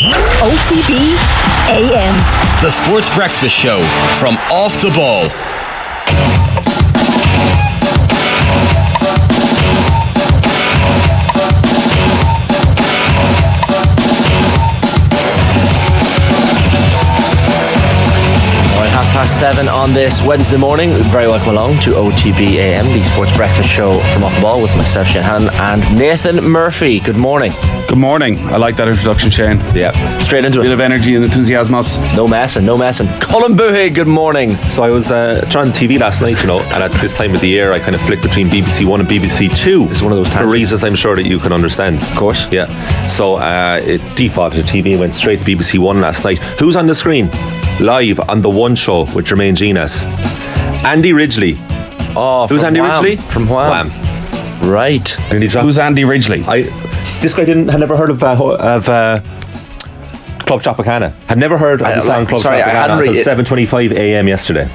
OTB AM. The Sports Breakfast Show from Off the Ball. Past 7 on this Wednesday morning. Very welcome along to OTB AM, the Sports Breakfast Show from Off the Ball with myself, Shane, and Nathan Murphy. Good morning. Good morning. I like that introduction, Shane. Yeah, straight into it. Bit of energy and enthusiasmos. No messing. Colin Boohey, good morning. So I was trying TV last night, and at this time of the year I kind of flicked between BBC One and BBC Two. This is one of those times. For reasons I'm sure that you can understand. Of course. Yeah. So it defaulted to TV and went straight to BBC One last night. Who's on the screen? Live on The One Show with Jermaine Genas. Andy Ridgely. Oh, who's Andy Wham. Ridgely? From Wham. Right. Who's Andy Ridgely? This guy had never heard of Club Tropicana. Had never heard of the song Club Tropicana until 7:25 a.m. yesterday.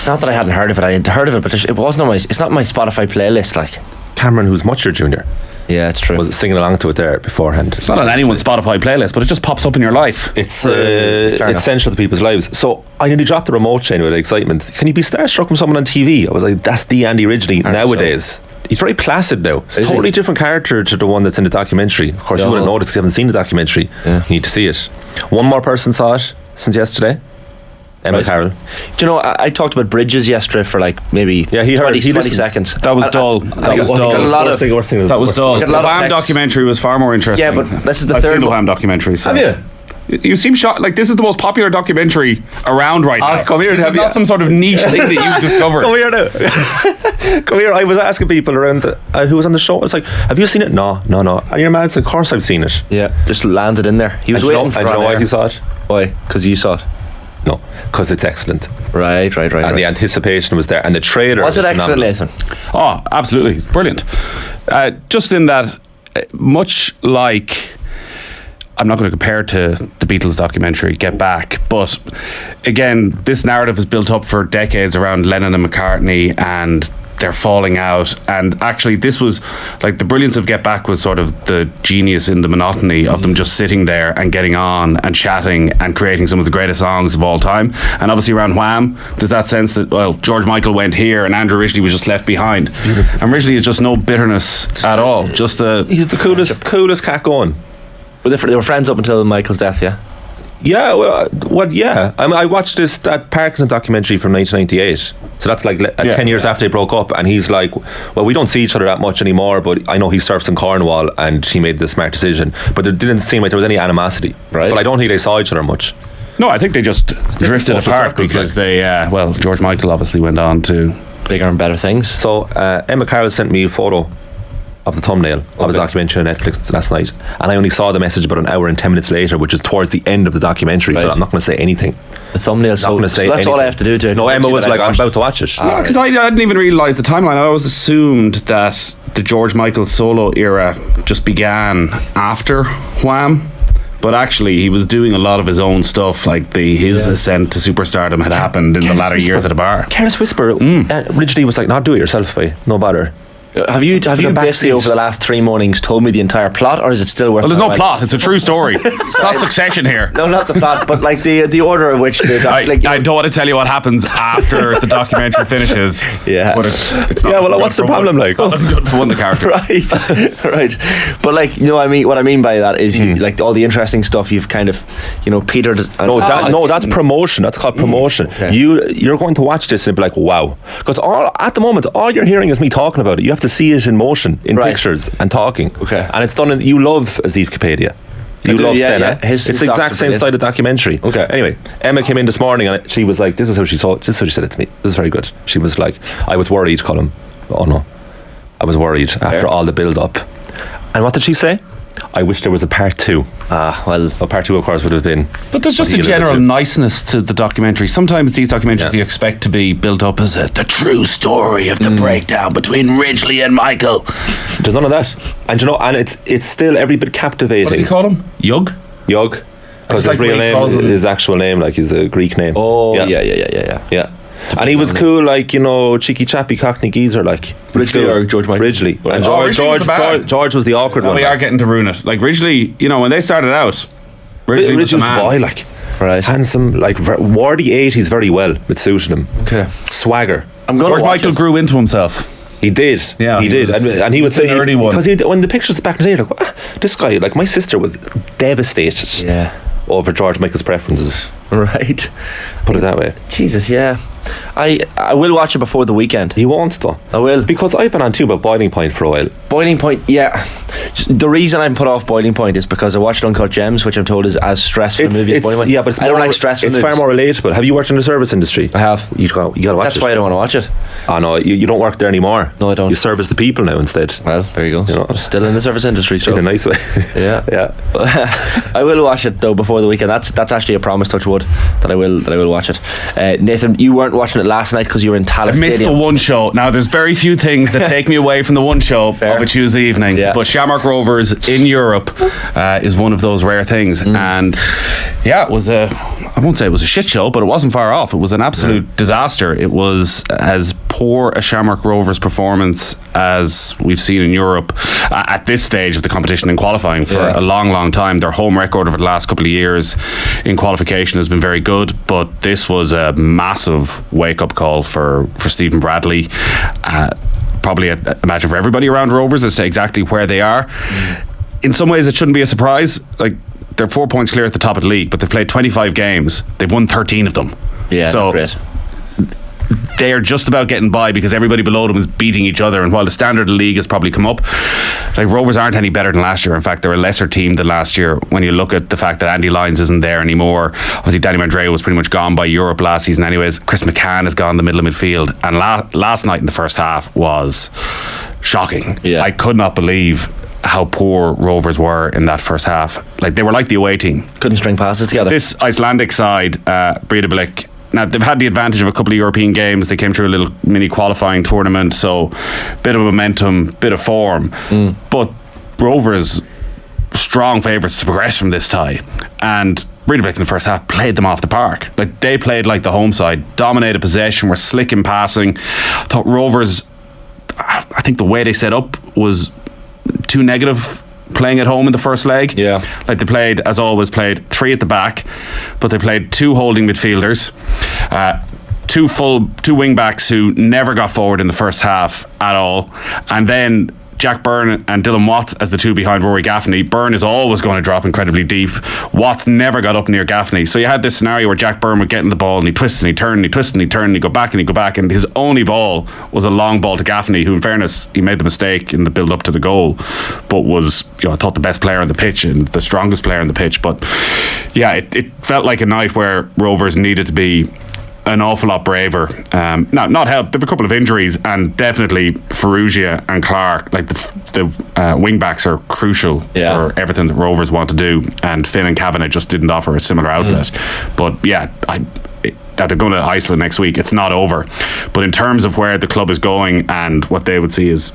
Not that I hadn't heard of it. I had heard of it, but it wasn't on it's not my Spotify playlist. Like Cameron, who's much your junior. Yeah, it's true. Was singing along to it there beforehand. It's not on anyone's Spotify playlist, but it just pops up in your life. It's essential to people's lives. So I nearly dropped the remote chain with excitement. Can you be starstruck from someone on TV? I was like, that's the Andy Ridgely nowadays. So. He's very placid now. It's a totally different character to the one that's in the documentary. Of course, you wouldn't notice because you haven't seen the documentary. Yeah. You need to see it. One more person saw it since yesterday. Emma Carroll. Do you know, I talked about bridges yesterday for like maybe 20 seconds. That was dull. That was dull. That was dull. The Wham documentary was far more interesting. Yeah, but this is the I've third seen the Wham documentary. So. Have you? You seem shocked. Like, this is the most popular documentary around right now. Come here. This is not some sort of niche thing that you've discovered. Come here now. Come here. I was asking people around who was on the show. I was like, have you seen it? No. And your man's like, of course I've seen it. Yeah, just landed in there. He was waiting for it. And you know why he saw it? Why? Because you saw it. No, because it's excellent. Right. And the anticipation was there, and the trailer was it excellent, Nathan? Oh, absolutely, brilliant. Just in that, much like, I'm not going to compare it to the Beatles documentary Get Back, but again, this narrative is built up for decades around Lennon and McCartney and their falling out, and actually this was like the brilliance of Get Back was sort of the genius in the monotony of them just sitting there and getting on and chatting and creating some of the greatest songs of all time. And obviously around Wham there's that sense that, well, George Michael went here and Andrew Ridgely was just left behind. And Ridgely is just no bitterness at all. He's the coolest cat going. But they were friends up until Michael's death, yeah? Yeah, yeah. I watched that Parkinson documentary from 1998. So that's like 10 years after they broke up, and he's like, well, we don't see each other that much anymore, but I know he surfs in Cornwall and he made the smart decision. But it didn't seem like there was any animosity. Right. But I don't think they saw each other much. No, I think they just drifted apart because George Michael obviously went on to bigger and better things. So Emma Carroll sent me a photo of the thumbnail of his documentary on Netflix last night, and I only saw the message about an hour and 10 minutes later, which is towards the end of the documentary. So I'm not going to say anything. The thumbnail, so that's anything. All I have to do to. No, Emma was like, I'm about to watch it. No, because I didn't even realise the timeline. I always assumed that the George Michael solo era just began after Wham. But actually, he was doing a lot of his own stuff, like his ascent to superstardom had happened in the latter years at a bar. Careless Whisper. Ridgely was like, "No, do it yourself, boy. No bother." Have you basically over the last 3 mornings told me the entire plot, or is it still worth? Well, there's no plot. It's a true story. It's not Succession here. No, not the plot, but like the order in which I don't want to tell you what happens after the documentary finishes. Yeah, but it's not. Yeah, well, what's the problem like? Good for one, the character. right. But like, you know, what I mean by that is you, like all the interesting stuff you've kind of, you know, petered. That's promotion. That's called promotion. Okay. You're going to watch this and be like, wow, because at the moment all you're hearing is me talking about it. You have to see it in motion, in pictures and talking. Okay. And it's done you love Aziz Kapadia. You love Senna. His it's the exact same style of documentary. Okay. Anyway, Emma came in this morning and she was like, this is how she said it to me. This is very good. She was like, I was worried, Colin. Oh no. I was worried after all the build up. And what did she say? I wish there was a part 2. Part 2 of course would have been. But there's just a general niceness to the documentary. Sometimes these documentaries you expect to be built up as the true story of the breakdown between Ridgely and Michael. There's none of that. And you know, and it's still every bit captivating. What do you call him? Yug? Because his real name, his actual name, like his Greek name. Oh, yeah. And he was cool, like, you know, cheeky chappy Cockney geezer, like Ridgely or George Michael? Ridgely. And George was the awkward one. We are getting to ruin it. Like Ridgely, you know, when they started out, Ridgely was the Ridgely's man. boy, like. Right. Handsome, like wore the 80s very well. It suited him. Okay. Swagger. George Michael grew into himself. He did. Yeah, he did. And he would say, an early one. because when the pictures back in the day, like, this guy, like my sister was devastated over George Michael's preferences. Right. Put it that way. Jesus, yeah. I will watch it before the weekend. You won't though. I will. Because I've been on too about Boiling Point for a while. Boiling Point, yeah. The reason I'm put off Boiling Point is because I watched Uncut Gems, which I'm told is as stressful a movie as Boiling Point. Yeah, but I don't like stressful It's movies. far more relatable. Have you worked in the service industry? I have. You got to watch That's it. why I don't want to watch it. Oh no, you don't work there anymore. No, I don't. You service the people now instead. Well, there you go. You know. Still in the service industry, so. In a nice way. Yeah. Yeah. I will watch it though before the weekend. That's actually a promise, touch wood, that I will watch it. Nathan, you weren't watching it last night because you were in Tallaght I missed Stadium. the one show. Now, there's very few things that take me away from the one show of a Tuesday evening. Yeah. But Shamrock Rovers in Europe is one of those rare things. And yeah, it was I won't say it was a shit show, but it wasn't far off. It was an absolute disaster. It was as poor a Shamrock Rovers performance as we've seen in Europe at this stage of the competition in qualifying for a long, long time. Their home record over the last couple of years in qualification has been very good, but this was a massive wake-up call for Stephen Bradley. Probably a matter for everybody around Rovers as to exactly where they are. In some ways, it shouldn't be a surprise. Like, they're 4 points clear at the top of the league, but they've played 25 games. They've won 13 of them. Yeah, so great. they are just about getting by because everybody below them is beating each other. And while the standard of the league has probably come up, like, Rovers aren't any better than last year. In fact, they're a lesser team than last year when you look at the fact that Andy Lyons isn't there anymore. Obviously, Danny Mandrea was pretty much gone by Europe last season anyways. Chris McCann has gone the middle of midfield. And last night in the first half was shocking. Yeah. I could not believe how poor Rovers were in that first half. Like, they were like the away team. Couldn't string passes together. This Icelandic side, Breidablik, now they've had the advantage of a couple of European games. They came through a little mini qualifying tournament, so bit of momentum, bit of form. But Rovers, strong favourites to progress from this tie. And Breidablik in the first half played them off the park. Like, they played like the home side, dominated possession, were slick in passing. I thought Rovers, I think the way they set up was too negative playing at home in the first leg. Yeah. Like, they played, as always, played three at the back, but they played two holding midfielders, two wing backs who never got forward in the first half at all, and then Jack Byrne and Dylan Watts as the two behind Rory Gaffney. Byrne is always going to drop incredibly deep. Watts never got up near Gaffney. So you had this scenario where Jack Byrne would get in the ball and he twisted and he turned and he twisted and he turned and he'd go back and he'd go back, and his only ball was a long ball to Gaffney, who in fairness, he made the mistake in the build up to the goal, but was, I thought, the best player on the pitch and the strongest player on the pitch. But yeah, it felt like a night where Rovers needed to be an awful lot braver. Not helped. There were a couple of injuries, and definitely Ferrugia and Clark, like the wing backs, are crucial for everything that Rovers want to do. And Finn and Kavanagh just didn't offer a similar outlet. But yeah, they're going to Iceland next week. It's not over. But in terms of where the club is going and what they would see as,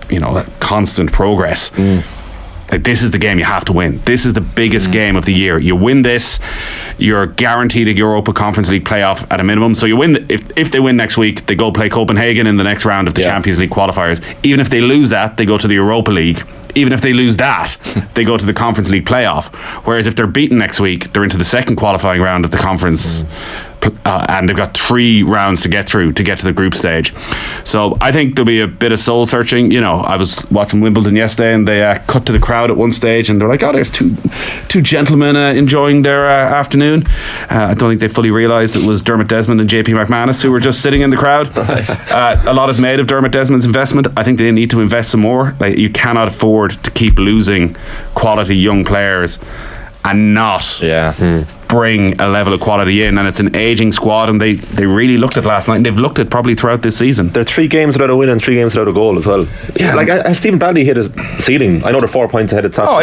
constant progress. Like, this is the game you have to win. This is the biggest game of the year. You win this, you're guaranteed a Europa Conference League playoff at a minimum. So you win. If they win next week, they go play Copenhagen in the next round of the Champions League qualifiers. Even if they lose that, they go to the Europa League. Even if they lose that, they go to the Conference League playoff. Whereas if they're beaten next week, they're into the second qualifying round of the conference. And they've got 3 rounds to get through to get to the group stage. So I think there'll be a bit of soul searching. I was watching Wimbledon yesterday, and they cut to the crowd at one stage, and they're like, there's two gentlemen enjoying their afternoon. I don't think they fully realised it was Dermot Desmond and JP McManus who were just sitting in the crowd. A lot is made of Dermot Desmond's investment. I think they need to invest some more. Like, you cannot afford to keep losing quality young players and not bring a level of quality in. And it's an ageing squad, and they really looked at last night, and they've looked at probably throughout this season. They're 3 games without a win and 3 games without a goal as well. Yeah, like, has Stephen Bradley hit his ceiling? I know they're 4 points ahead of top.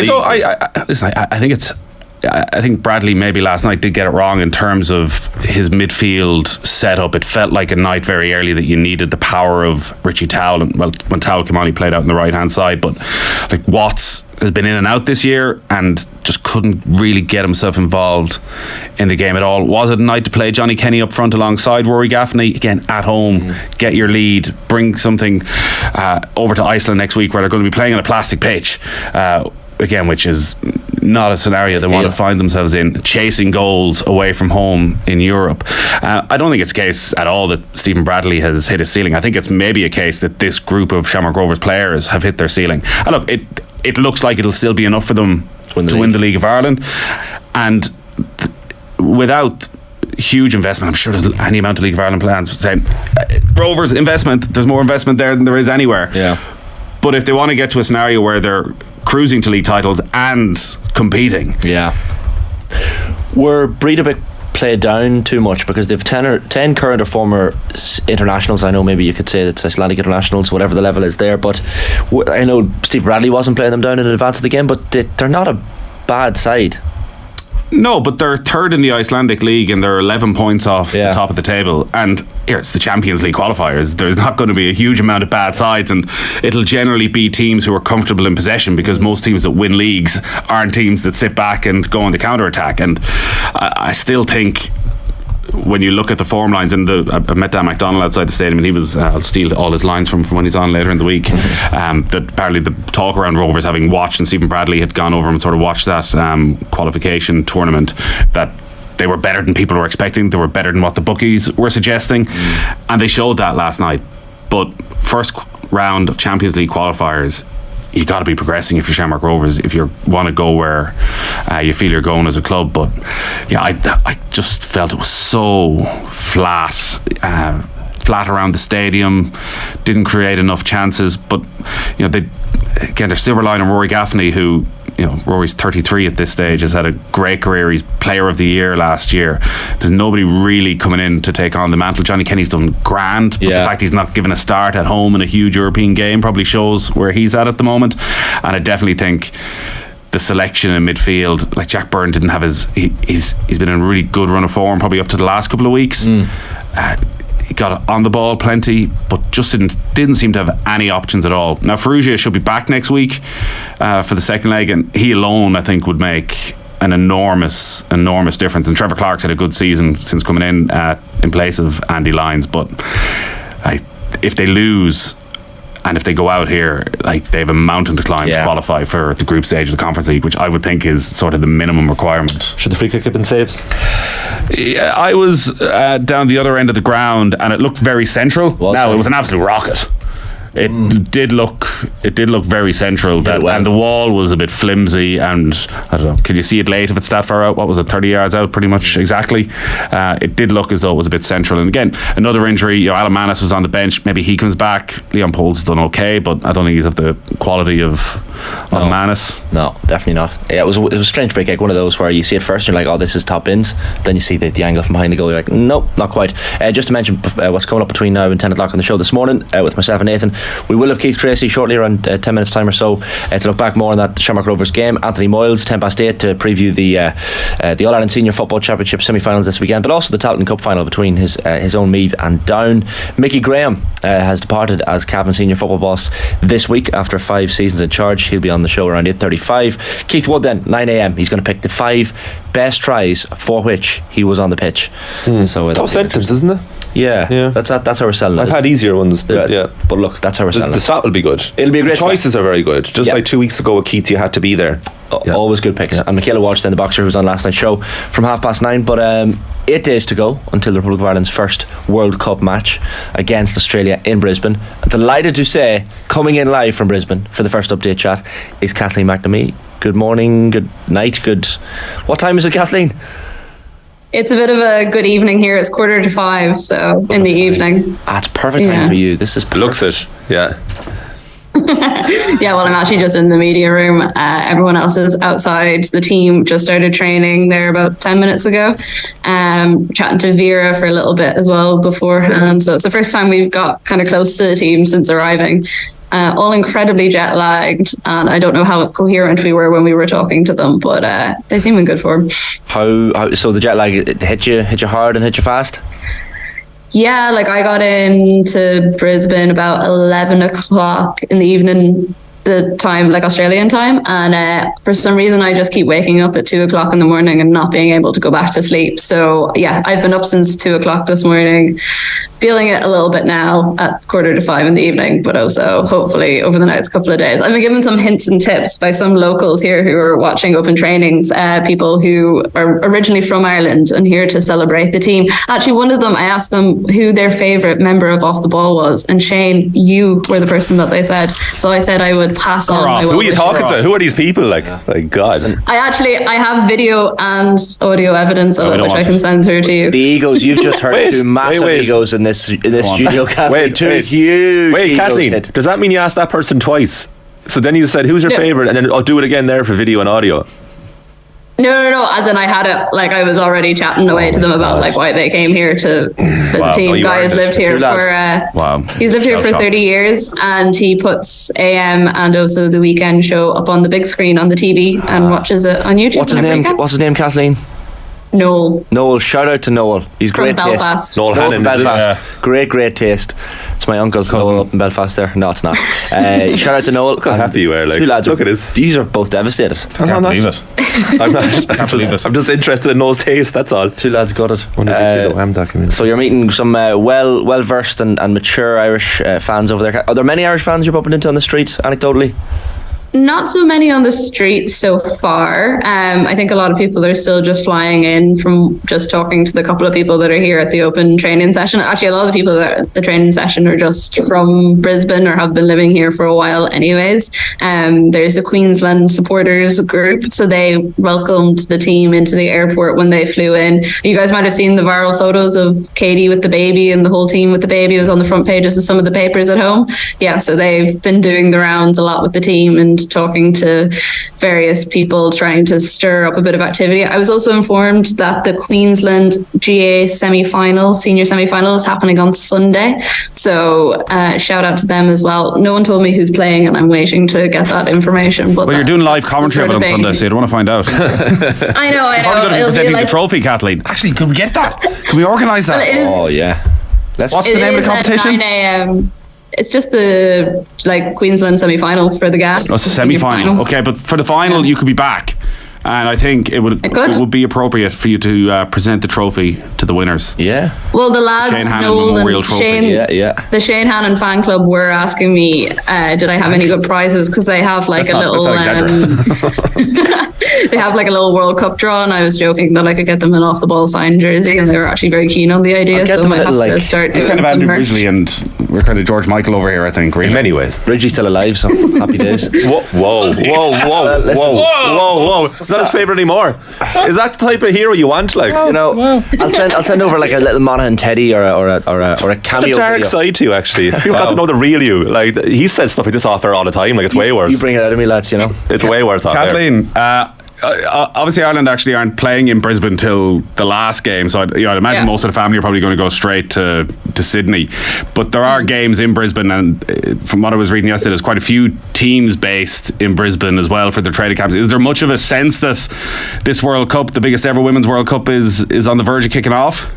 I think Bradley maybe last night did get it wrong in terms of his midfield setup. It felt like a night very early that you needed the power of Richie Towell, and when Towell came on, he played out on the right hand side, but like, Watts has been in and out this year and just couldn't really get himself involved in the game at all. Was it a night to play Johnny Kenny up front alongside Rory Gaffney? Again, at home, get your lead, bring something over to Iceland next week, where they're going to be playing on a plastic pitch. again, which is not a scenario they want to find themselves in, chasing goals away from home in Europe. I don't think it's a case at all that Stephen Bradley has hit his ceiling. I think it's maybe a case that this group of Shamrock Rovers players have hit their ceiling. And look, it looks like it'll still be enough for them to win the League of Ireland, and without huge investment, I'm sure there's any amount of League of Ireland plans saying Rovers investment, there's more investment there than there is anywhere. But if they want to get to a scenario where they're cruising to league titles and competing, were Breidablik played down too much? Because they've 10 current or former internationals. I know maybe you could say it's Icelandic internationals, whatever the level is there, but I know Steve Bradley wasn't playing them down in advance of the game, but they're not a bad side. No, but they're third in the Icelandic League and they're 11 points off the top of the table. And here, it's the Champions League qualifiers. There's not going to be a huge amount of bad sides, and it'll generally be teams who are comfortable in possession, because most teams that win leagues aren't teams that sit back and go on the counter-attack. And I still think, when you look at the form lines, and I met Dan McDonald outside the stadium, and he was, I'll steal all his lines from when he's on later in the week, that apparently the talk around Rovers, having watched, and Stephen Bradley had gone over and sort of watched that qualification tournament, that they were better than people were expecting, they were better than what the bookies were suggesting, and they showed that last night. But first round of Champions League qualifiers, you got to be progressing if you're Shamrock Rovers, if you want to go where you feel you're going as a club. But yeah, I just felt it was so flat around the stadium, didn't create enough chances. But they're still relying on Rory Gaffney, who, Rory's 33 at this stage, has had a great career. He's Player of the Year last year. There's nobody really coming in to take on the mantle. Johnny Kenny's done grand, but the fact he's not given a start at home in a huge European game probably shows where he's at the moment. And I definitely think the selection in midfield, like Jack Byrne didn't have he's been in a really good run of form probably up to the last couple of weeks. He got on the ball plenty, but just didn't seem to have any options at all. Now Ferrugia should be back next week for the second leg, and he alone, I think, would make an enormous difference. And Trevor Clark's had a good season since coming in place of Andy Lyons. But if they lose, and if they go out here, they have a mountain to climb to qualify for the group stage of the Conference League, which I would think is sort of the minimum requirement. Should the free kick have been saved? Yeah, I was down the other end of the ground, and it looked very central. It was an absolute rocket. It did look very central, and the wall was a bit flimsy, and I don't know, can you see it late if it's that far out? What was it, 30 yards out pretty much exactly? It did look as though it was a bit central. And again, another injury, Alan Manis was on the bench, maybe he comes back. Leon Pole's done okay, but I don't think he's of the quality of Manis. No, definitely not. Yeah, it was a strange free kick, one of those where you see it first and you're like, oh, this is top bins, then you see the angle from behind the goal, you're like, nope, not quite. Just to mention what's coming up between now and 10 o'clock on the show this morning with myself and Nathan, we will have Keith Treacy shortly, around 10 minutes time or so, to look back more on that Shamrock Rovers game. Anthony Moyles 8:10 to preview the All-Ireland Senior Football Championship semi-finals this weekend, but also the Tailteann Cup final between his own Meath and Down. Mickey Graham has departed as Cavan Senior Football boss this week after 5 seasons in charge. He'll be on the show around 8:35. Keith Wood then 9 a.m. He's going to pick the 5 best tries for which he was on the pitch. So top sentence, isn't it? Yeah. That's how we're selling it. I've had easier ones, but but look, that's how we're selling the stat will be good. It'll be a great the choices are very good. Just like 2 weeks ago with Keith, you had to be there. Always good picks. And Michaela Walsh, then the boxer, who was on last night's show from 9:30. But 8 days to go until the Republic of Ireland's first World Cup match against Australia in Brisbane. I'm delighted to say, coming in live from Brisbane for the first update chat is Kathleen McNamee. Good morning, good night, what time is it, Kathleen? It's a bit of a good evening here. It's 4:45, so in the evening. It's perfect time for you. This is perfect. Looks it, yeah. Yeah, well, I'm actually just in the media room. Everyone else is outside. The team just started training there about 10 minutes ago. Chatting to Vera for a little bit as well beforehand. So it's the first time we've got kind of close to the team since arriving. All incredibly jet lagged, and I don't know how coherent we were when we were talking to them, but they seem in good form. How so the jet lag, it hit you hard and hit you fast? Yeah, I got into Brisbane about 11 o'clock in the evening, the time, Australian time, and for some reason I just keep waking up at 2 o'clock in the morning and not being able to go back to sleep. So yeah, I've been up since 2 o'clock this morning, feeling it a little bit now at 4:45 in the evening, but also hopefully over the next couple of days. I've been given some hints and tips by some locals here who are watching open trainings, people who are originally from Ireland and here to celebrate the team. Actually, one of them, I asked them who their favourite member of Off the Ball was, and Shane, you were the person that they said. So I said I would pass on my Who are you talking to? Who are these people? Like God. I have video and audio evidence of it, which I can send through to you. The egos, you've just heard two massive egos in this studio, Kathleen. Two huge egos. Kathleen, does that mean you asked that person twice? So then you said, who's your favourite? And then I'll do it again there for video and audio. No. As in, I had it, like, I was already chatting away to them about like why they came here to visit the team. Guy has lived here for he's lived here for 30 years, and he puts AM and also the weekend show up on the big screen on the TV and watches it on YouTube. What's his name, Kathleen? Noel. Shout out to Noel. He's great from Belfast. taste. Noel from Belfast. Great taste. It's my uncle Noel up in Belfast there. No, it's not. Shout out to Noel. Look how happy you are. Like, two lads. Look at this. These are both devastated. I can't believe it. I'm not. I'm just interested in Noel's taste. That's all. Two lads got it. Document. So you're meeting some well versed and mature Irish fans over there. Are there many Irish fans you're bumping into on the street, anecdotally? Not so many on the street so far. I think a lot of people are still just flying in from just talking to the couple of people that are here at the open training session. Actually, a lot of the people that are at the training session are just from Brisbane or have been living here for a while anyways. There's the Queensland supporters group, so they welcomed the team into the airport when they flew in. You guys might have seen the viral photos of Katie with the baby and the whole team with the baby. It was on the front pages of some of the papers at home. Yeah, so they've been doing the rounds a lot with the team and talking to various people, trying to stir up a bit of activity. I was also informed that the Queensland GA senior semi-final is happening on Sunday. So shout out to them as well. No one told me who's playing and I'm waiting to get that information. But you're doing live commentary of it on Sunday, so you don't want to find out. I know. You're going to be presenting the trophy, Kathleen. Actually, could we get that? Can we organise that? Oh, yeah. What's the name of the competition? 9 a.m. It's just the Queensland semi-final for the GA. Oh, it's a semi-final. Okay, but for the final, you could be back. And I think it would be appropriate for you to present the trophy to the winners. Yeah. Well, the lads, Shane Hannon Memorial Trophy. The Shane Hannon fan club were asking me, did I have any good prizes? Because they have they have like a little World Cup draw, and I was joking that I could get them an Off the Ball signed jersey, and they were actually very keen on the idea. So I might have to start doing kind of Andrew Ridgely, and we're kind of George Michael over here, I think. Really. In many ways, Ridgely's still alive, so happy days. Whoa! It's not his favourite anymore. Is that the type of hero you want? Like, I'll send over like a little Monaghan Teddy or a cameo. It's a dark side to you, actually. If people got to know the real you, like he says stuff like this off air all the time. Like, it's way worse. You bring it out of me, lads. It's way worse off air. Kathleen, obviously Ireland actually aren't playing in Brisbane till the last game, so I'd imagine most of the family are probably going to go straight to Sydney, but there are games in Brisbane, and from what I was reading yesterday, there's quite a few teams based in Brisbane as well for their training camps. Is there much of a sense that this World Cup, the biggest ever Women's World Cup, is on the verge of kicking off?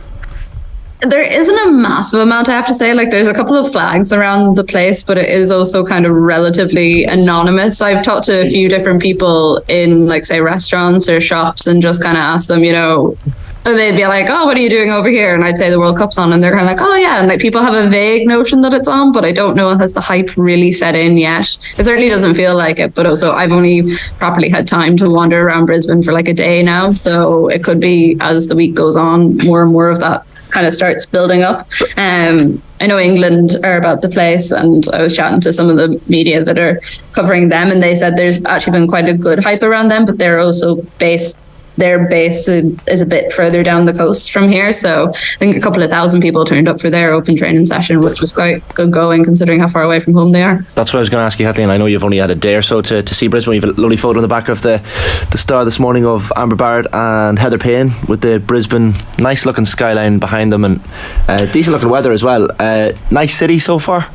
There isn't a massive amount, I have to say. Like, there's a couple of flags around the place, but it is also kind of relatively anonymous. I've talked to a few different people in, like, say, restaurants or shops, and just kind of asked them, they'd be like, oh, what are you doing over here? And I'd say the World Cup's on, and they're kind of like, oh yeah. And like, people have a vague notion that it's on, but I don't know if has the hype really set in yet. It certainly doesn't feel like it, but also I've only properly had time to wander around Brisbane for like a day now, so it could be, as the week goes on, more and more of that kind of starts building up. I know England are about the place, and I was chatting to some of the media that are covering them, and they said there's actually been quite a good hype around them, but they're also their base is a bit further down the coast from here. So I think a couple of thousand people turned up for their open training session, which was quite good going considering how far away from home they are. That's what I was going to ask you, Kathleen. I know you've only had a day or so to see Brisbane. You've a lovely photo in the back of the Star this morning of Amber Barrett and Heather Payne with the Brisbane nice looking skyline behind them, and decent looking weather as well. Nice city so far.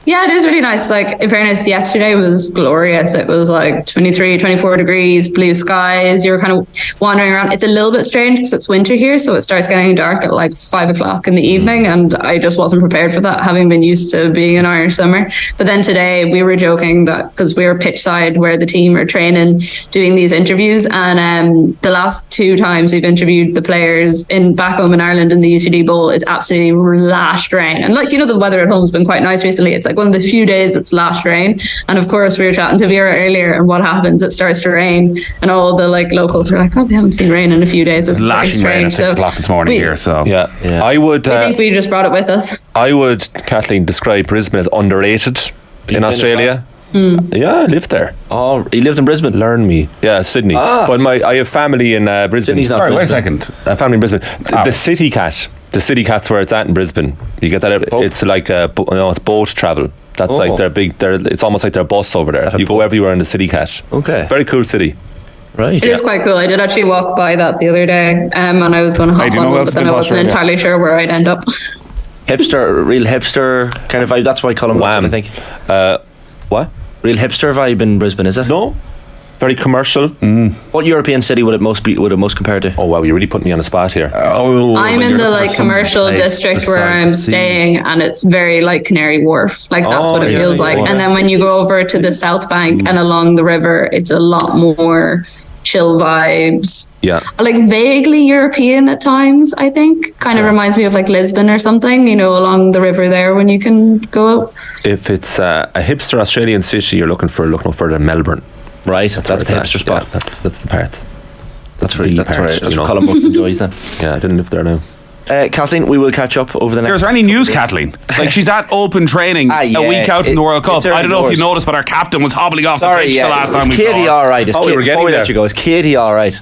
Yeah, it is really nice. Like, in fairness, yesterday was glorious. It was like 23, 24 degrees, blue skies. You were kind of wandering around. It's a little bit strange because it's winter here, so it starts getting dark at like 5 o'clock in the evening, and I just wasn't prepared for that, having been used to being in Irish summer. But then today we were joking that because we were pitch side where the team are training, doing these interviews, and the last 2 times we've interviewed the players in back home in Ireland in the UCD Bowl, it's absolutely lashed rain. And like, you know, the weather at home has been quite nice recently. It's like one of the few days it's lashed rain, and of course we were chatting to Vera earlier, and what happens, it starts to rain and all the like locals are like, oh, we haven't seen rain in a few days. It's lashing rain at 6 o'clock this morning here, so yeah. I think we just brought it with us. I would, Kathleen, describe Brisbane as underrated in Australia. Yeah, I lived there. Oh, you lived in Brisbane? Learn me. Yeah, Sydney. But I have family in Brisbane. Sydney's not Sorry, Brisbane. wait a second. Family in Brisbane. The City Cat. The City Cat's where it's at in Brisbane. You get that? It's like it's boat travel. That's like their big. It's almost like their bus over there. You go everywhere in the City Cat. Okay. Very cool city. Right. It is quite cool. I did actually walk by that the other day, and I was going to hop on, but then I wasn't entirely sure where I'd end up. Hipster, real hipster kind of vibe. That's why I call him Wham, I think. What? Real hipster vibe in Brisbane, is it? No. Very commercial. What European city would it most compare to? Oh wow, you're really putting me on the spot here. I'm in the like commercial district where I'm staying, and it's very like Canary Wharf. Like that's what it feels like. And then when you go over to the South Bank and along the river, it's a lot more chill vibes. Yeah. Like vaguely European at times, I think. Kind of reminds me of like Lisbon or something, you know, along the river there when you can go. If it's a hipster Australian city, you're looking no further than Melbourne. Right, that's the hipster spot. Yeah, that's the part. That's what Colin most enjoys then. Yeah, I didn't live there now. Kathleen, we will catch up over the next. Is there any news, Kathleen? Like, she's at open training a week out from the World Cup. I don't know if you noticed, but our captain was hobbling off the pitch the last time we saw her. Katie all right? Is Katie all right?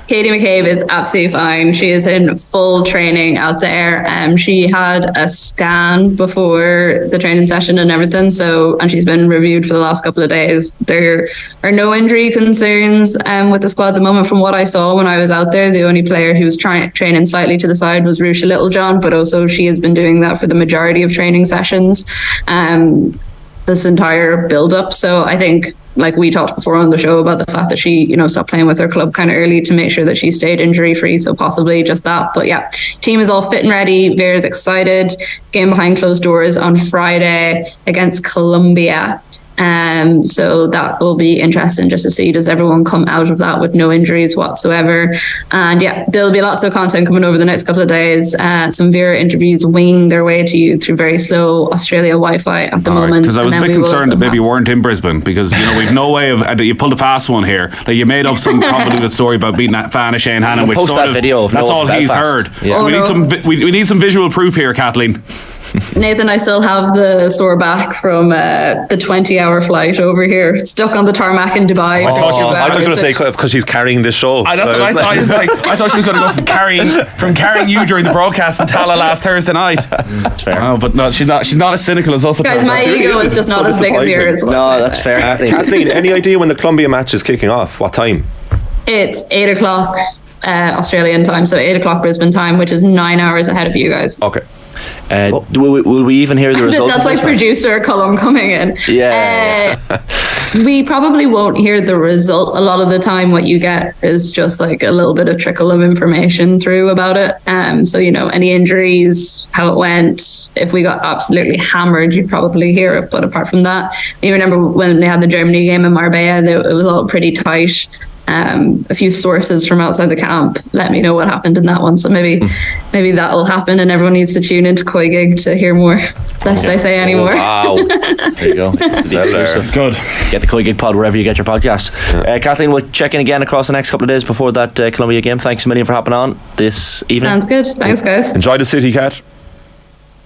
Katie McCabe is absolutely fine. She is in full training out there. She had a scan before the training session and everything. And she's been reviewed for the last couple of days. There are no injury concerns with the squad at the moment. From what I saw when I was out there, the only player who was training slightly to the side was Rusha Littlejohn, but also she has been doing that for the majority of training sessions this entire build-up. So I think, like we talked before on the show about the fact that she, you know, stopped playing with her club kind of early to make sure that she stayed injury free. So possibly just that. But yeah, team is all fit and ready. Vera's excited. Game behind closed doors on Friday against Colombia. So that will be interesting just to see, does everyone come out of that with no injuries whatsoever? And yeah, there'll be lots of content coming over the next couple of days. Some Vera interviews winging their way to you through very slow Australia Wi-Fi at the moment. Because I was a bit concerned that maybe you weren't in Brisbane, because you know we've no way of you pulled a fast one here. Like you made up some convoluted story about beating that fan of Shane Hannon, which sort of video that's all he's heard. Yeah. So we need some visual proof here, Kathleen. Nathan, I still have the sore back from the 20-hour flight over here, stuck on the tarmac in Dubai. I was going to say because she's carrying this show. That's what I thought. I thought she was going to go from carrying you during the broadcast in Tala last Thursday night. That's fair. Oh, but no, she's not as cynical as us. Guys, my ego is just not as big as yours. No, that's fair. Kathleen, any idea when the Colombia match is kicking off? What time? It's 8 o'clock Australian time, so 8 o'clock Brisbane time, which is 9 hours ahead of you guys. Okay. Will we even hear the result? That's like producer Colum coming in. Yeah. We probably won't hear the result. A lot of the time what you get is just like a little bit of trickle of information through about it. So, you know, any injuries, how it went. If we got absolutely hammered, you'd probably hear it. But apart from that, you remember when they had the Germany game in Marbella, it was all pretty tight. A few sources from outside the camp let me know what happened in that one, so maybe that'll happen and everyone needs to tune into Koigig to hear more, lest I say any more. Wow. There you go. Good. Get the Koigig pod wherever you get your podcasts. Kathleen, we'll check in again across the next couple of days before that Colombia game. Thanks a million for hopping on this evening. Sounds good. Thanks, guys. Enjoy the City Cat.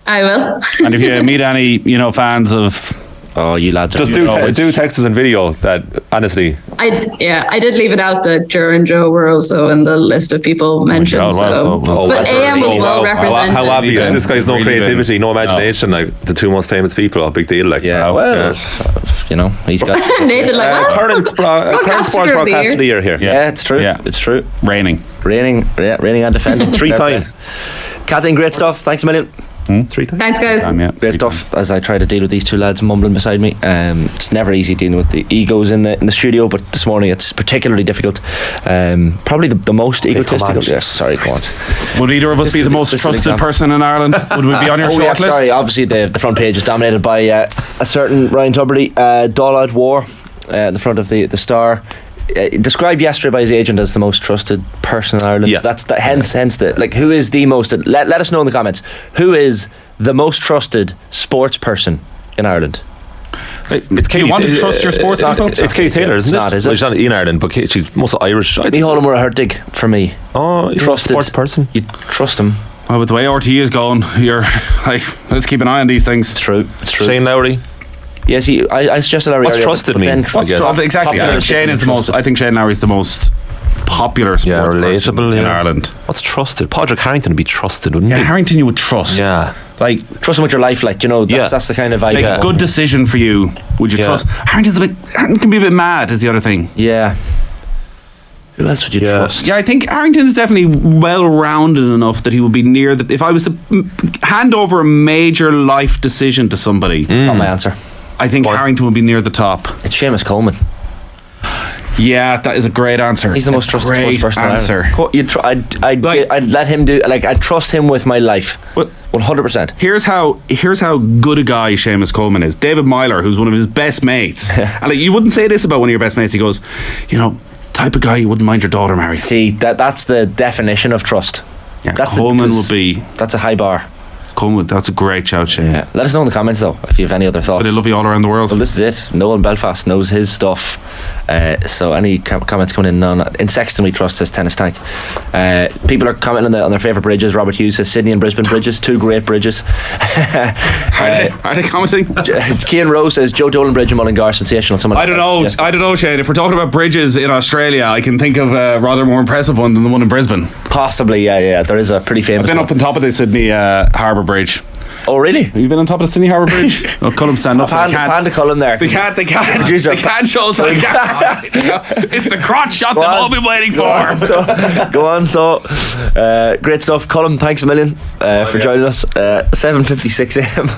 I will. And if you meet any fans of you lads just do text us and video that, honestly. I did leave it out that Jer and Joe were also in the list of people mentioned. But AM was well represented. How obvious. This guy's no creativity, no imagination. Like the two most famous people, a big deal. Like you know, he's got Nathan like current sports broadcaster of the year here. Yeah, it's true. Yeah. It's true. Reigning and defending 3 times. Kathleen, great stuff. Thanks a million. 3 times. Thanks, guys. Great stuff. As I try to deal with these two lads mumbling beside me, it's never easy dealing with the egos in the studio, but this morning it's particularly difficult. Probably the most egotistical. Yes, sorry, go on. Would either of us be the most trusted person in Ireland? Would we be on your short list? Sorry, obviously the front page is dominated by a certain Ryan Tubridy, Dall-Out War, the front of the Star. Described yesterday by his agent as the most trusted person in Ireland. Yeah. That's hence the who is the most. Let us know in the comments who is the most trusted sports person in Ireland. It's Katie. You want to trust your sports people? It's Katie Taylor, isn't it? Not, is it? Well, she's not in Ireland, but she's most Irish. Micheala Walsh for me. Oh, Trusted sports person. You trust him. Well, with the way RTE is going, you're like, let's keep an eye on these things. It's true. Shane Lowry. Yes, I suggested Lowry. What's earlier, trusted but mean? then Exactly. I think Shane is the most. I think Shane Lowry is the most popular sports person in Ireland. What's trusted? Padraig Harrington would be trusted, wouldn't he? Harrington you would trust. Yeah. Like trust him with your life, that's the kind of vibe. Make a good decision for you. Would you trust? Harrington can be a bit mad. Is the other thing. Yeah. Who else would you trust? Yeah, I think Harrington is definitely well-rounded enough that he would be near the. If I was to hand over a major life decision to somebody, Not my answer. I think Harrington would be near the top. It's Seamus Coleman. Yeah, that is a great answer. He's the most trusted sports person. Answer. I'd let him do. I'd trust him with my life. 100%. Here's how good a guy Seamus Coleman is. David Myler, who's one of his best mates, and you wouldn't say this about one of your best mates. He goes, type of guy you wouldn't mind your daughter marrying. See, that's the definition of trust. Yeah, Coleman would be. That's a high bar. Coleman, that's a great shout, Shane. Yeah. Let us know in the comments though if you have any other thoughts. They love you all around the world. Well, this is it. Noel in Belfast knows his stuff. So any comments coming in Sexton we trust, says Tennis Tank. People are commenting on their favourite bridges. Robert Hughes says Sydney and Brisbane bridges, 2 great bridges. Are they commenting? Cian Rowe says Joe Dolan Bridge in Mullingar, sensational. I don't know, Shane. If we're talking about bridges in Australia, I can think of a rather more impressive one than the one in Brisbane. Possibly, yeah. There is a pretty famous. I've been up on top of the Sydney Harbour Bridge. Oh really? Have you been on top of the Sydney Harbour Bridge? Oh, Cullum stand up. Panda Cullum there. They can't show us. It's the crotch shot they've all been waiting for. Go on. Great stuff, Cullum. Thanks a million for joining us. 7:56 a.m.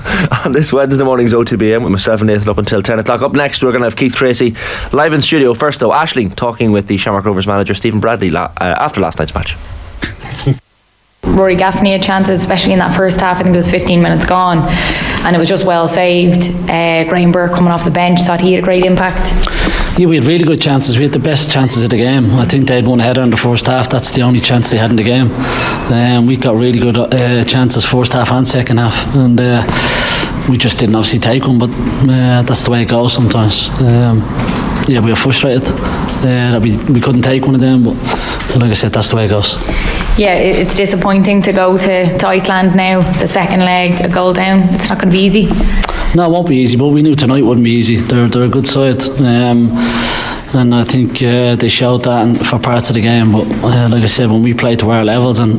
on this Wednesday morning's OTB AM with myself and Nathan up until 10 o'clock. Up next, we're going to have Keith Treacy live in studio. First, though, Aisling talking with the Shamrock Rovers manager Stephen Bradley after last night's match. Rory Gaffney had chances, especially in that first half. I think it was 15 minutes gone, and it was just well saved. Graham Burke coming off the bench, thought he had a great impact. Yeah, we had really good chances. We had the best chances of the game. I think they had one header in the first half. That's the only chance they had in the game. We got really good chances first half and second half, and we just didn't obviously take one, but that's the way it goes sometimes. We were frustrated that we couldn't take one of them, but like I said, that's the way it goes. Yeah, it's disappointing to go to Iceland now, the second leg, a goal down. It's not going to be easy. No, it won't be easy, but we knew tonight wouldn't be easy. They're a good side, and I think they showed that for parts of the game. But like I said, when we played to our levels and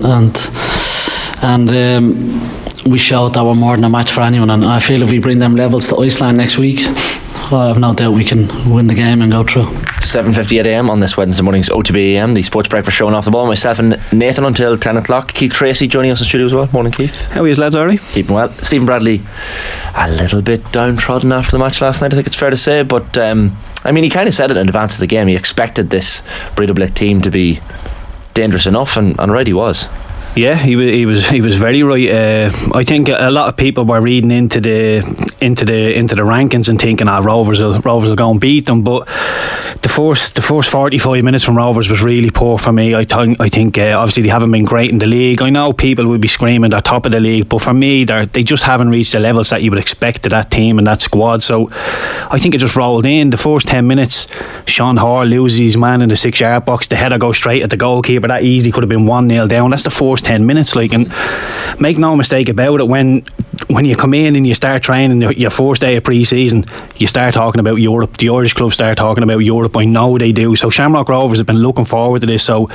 we showed that we're more than a match for anyone, and I feel if we bring them levels to Iceland next week, I have no doubt we can win the game and go through. 7:58 a.m. on this Wednesday morning's OTB AM, the sports breakfast show and off the ball. Myself and Nathan until 10 o'clock. Keith Treacy joining us in studio as well. Morning, Keith. How are you, lads? Alright? Keeping well. Stephen Bradley, a little bit downtrodden after the match last night, I think it's fair to say. But he kind of said it in advance of the game. He expected this Breida Blick team to be dangerous enough, and right he was. Yeah, he was very right. I think a lot of people were reading into the rankings and thinking, Rovers will go and beat them. But the first 45 minutes from Rovers was really poor for me. I think obviously they haven't been great in the league. I know people will be screaming they're top of the league, but for me they just haven't reached the levels that you would expect of that team and that squad. So I think it just rolled in. The first 10 minutes, Sean Hoare loses his man in the 6-yard box. The header goes straight at the goalkeeper. That easily could have been 1-0 down. That's the first 10 minutes. And make no mistake about it, when you come in and you start training your first day of pre-season, you start talking about Europe. The Irish clubs start talking about Europe. I know they do. So Shamrock Rovers have been looking forward to this. So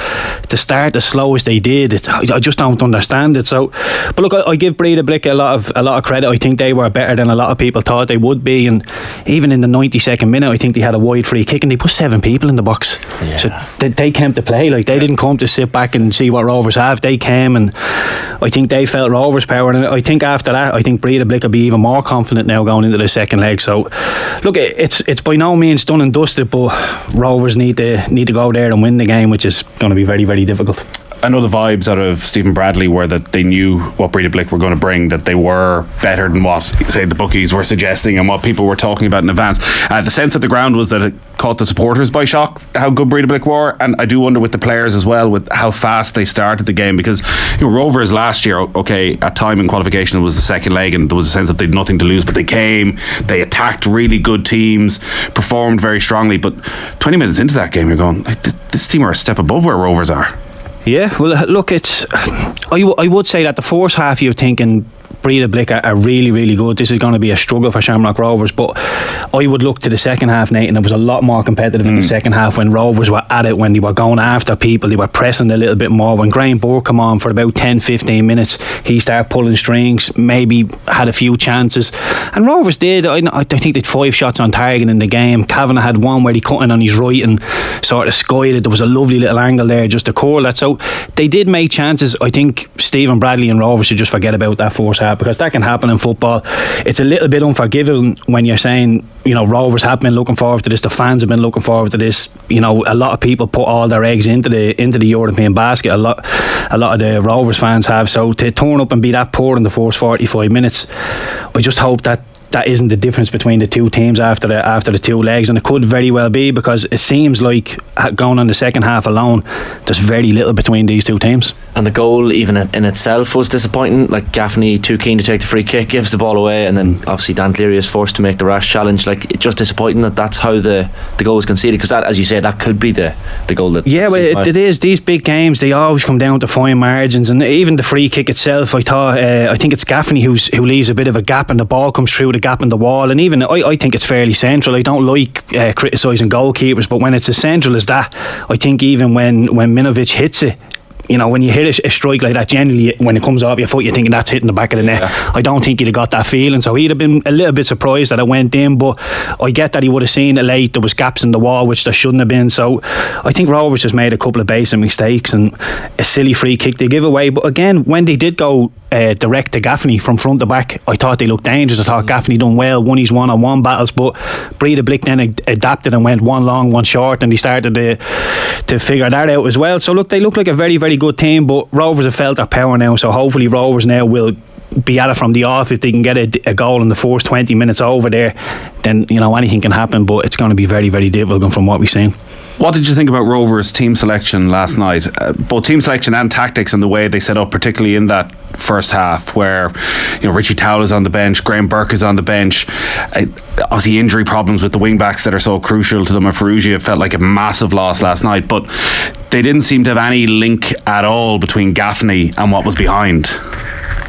to start as slow as they did, I just don't understand it. So, but look, I give Breida Blick a lot of credit. I think they were better than a lot of people thought they would be. And even in the 92nd minute, I think they had a wide free kick and they put 7 people in the box. Yeah. So they came to play. They didn't come to sit back and see what Rovers have. They came game, and I think they felt Rovers' power, and I think after that, I think Breidablik will be even more confident now going into the second leg. So look, it's by no means done and dusted, but Rovers need to go there and win the game, which is going to be very, very difficult. I know the vibes out of Stephen Bradley were that they knew what Breidablik were going to bring, that they were better than what, say, the bookies were suggesting and what people were talking about in advance. The sense at the ground was that it caught the supporters by shock how good Breidablik were, and I do wonder with the players as well, with how fast they started the game, because Rovers last year, okay, at time in qualification it was the second leg and there was a sense that they'd nothing to lose, but they came, they attacked really good teams, performed very strongly, but 20 minutes into that game you're going, like, this team are a step above where Rovers are. Yeah, well, look, I would say that the first half you're thinking Breidablik are really, really good. This is going to be a struggle for Shamrock Rovers, but I would look to the second half, Nathan. It was a lot more competitive in the second half when Rovers were at it, when they were going after people, they were pressing a little bit more. When Graham Burke come on for about 10-15 minutes, he started pulling strings, maybe had a few chances, and Rovers did. I think they'd 5 shots on target in the game. Kavanagh had one where he cut in on his right and sort of skied it. There was a lovely little angle there just to curl that. So they did make chances. I think Stephen Bradley and Rovers should just forget about that first half, because that can happen in football. It's a little bit unforgiving when you're saying, Rovers have been looking forward to this, the fans have been looking forward to this. A lot of people put all their eggs into the European basket. A lot of the Rovers fans have. So to turn up and be that poor in the first 45 minutes, I just hope that isn't the difference between the two teams after the 2 legs, and it could very well be, because it seems like going on the second half alone, there's very little between these two teams. And the goal even in itself was disappointing. Like, Gaffney too keen to take the free kick, gives the ball away, and then obviously Dan Cleary is forced to make the rash challenge. Like, it's just disappointing that's how the goal was conceded, because that, as you say, that could be the goal that... Yeah, well, it is. These big games, they always come down to fine margins, and even the free kick itself, I think it's Gaffney who leaves a bit of a gap, and the ball comes through the gap in the wall, and even I think it's fairly central. I don't like criticising goalkeepers, but when it's as central as that, I think even when Minovic hits it, when you hit a strike like that, generally when it comes off your foot, you're thinking that's hitting the back of the net. I don't think he'd have got that feeling, so he'd have been a little bit surprised that it went in, but I get that he would have seen it late. There was gaps in the wall which there shouldn't have been, so I think Rovers just made a couple of basic mistakes and a silly free kick they give away. But again, when they did go direct to Gaffney from front to back, I thought they looked dangerous. I thought Gaffney done well, won his one-on-one battles, but Breidablik then adapted and went one long, one short, and they started to figure that out as well. So look, they look like a very, very good team, but Rovers have felt their power now, so hopefully Rovers now will be at it from the off. If they can get a goal in the first 20 minutes over there, then anything can happen, but it's going to be very, very difficult from what we've seen. What did you think about Rovers' team selection last night? Both team selection and tactics, and the way they set up, particularly in that first half where Richie Towell is on the bench, Graham Burke is on the bench, obviously injury problems with the wing backs that are so crucial to them, and Ferrugia felt like a massive loss last night, but they didn't seem to have any link at all between Gaffney and what was behind.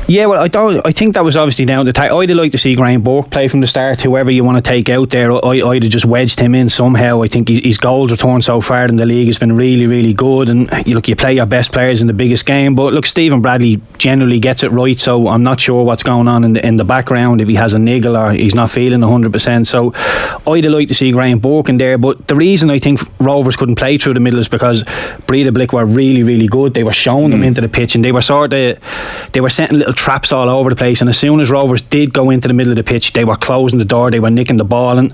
Yeah, well, I think that was obviously down to I'd like to see Graham Burke play from the start. Whoever you want to take out there, I'd have just wedged him in somehow. I think his goals return so far in the league has been really, really good, and you play your best players in the biggest game. But look, Stephen Bradley generally gets it right, so I'm not sure what's going on in the background, if he has a niggle or he's not feeling 100%. So I'd have liked to see Graham Burke in there. But the reason I think Rovers couldn't play through the middle is because Breidablik were really, really good. They were showing them into the pitch, and they were setting little traps all over the place, and as soon as Rovers did go into the middle of the pitch, they were closing the door, they were nicking the ball. And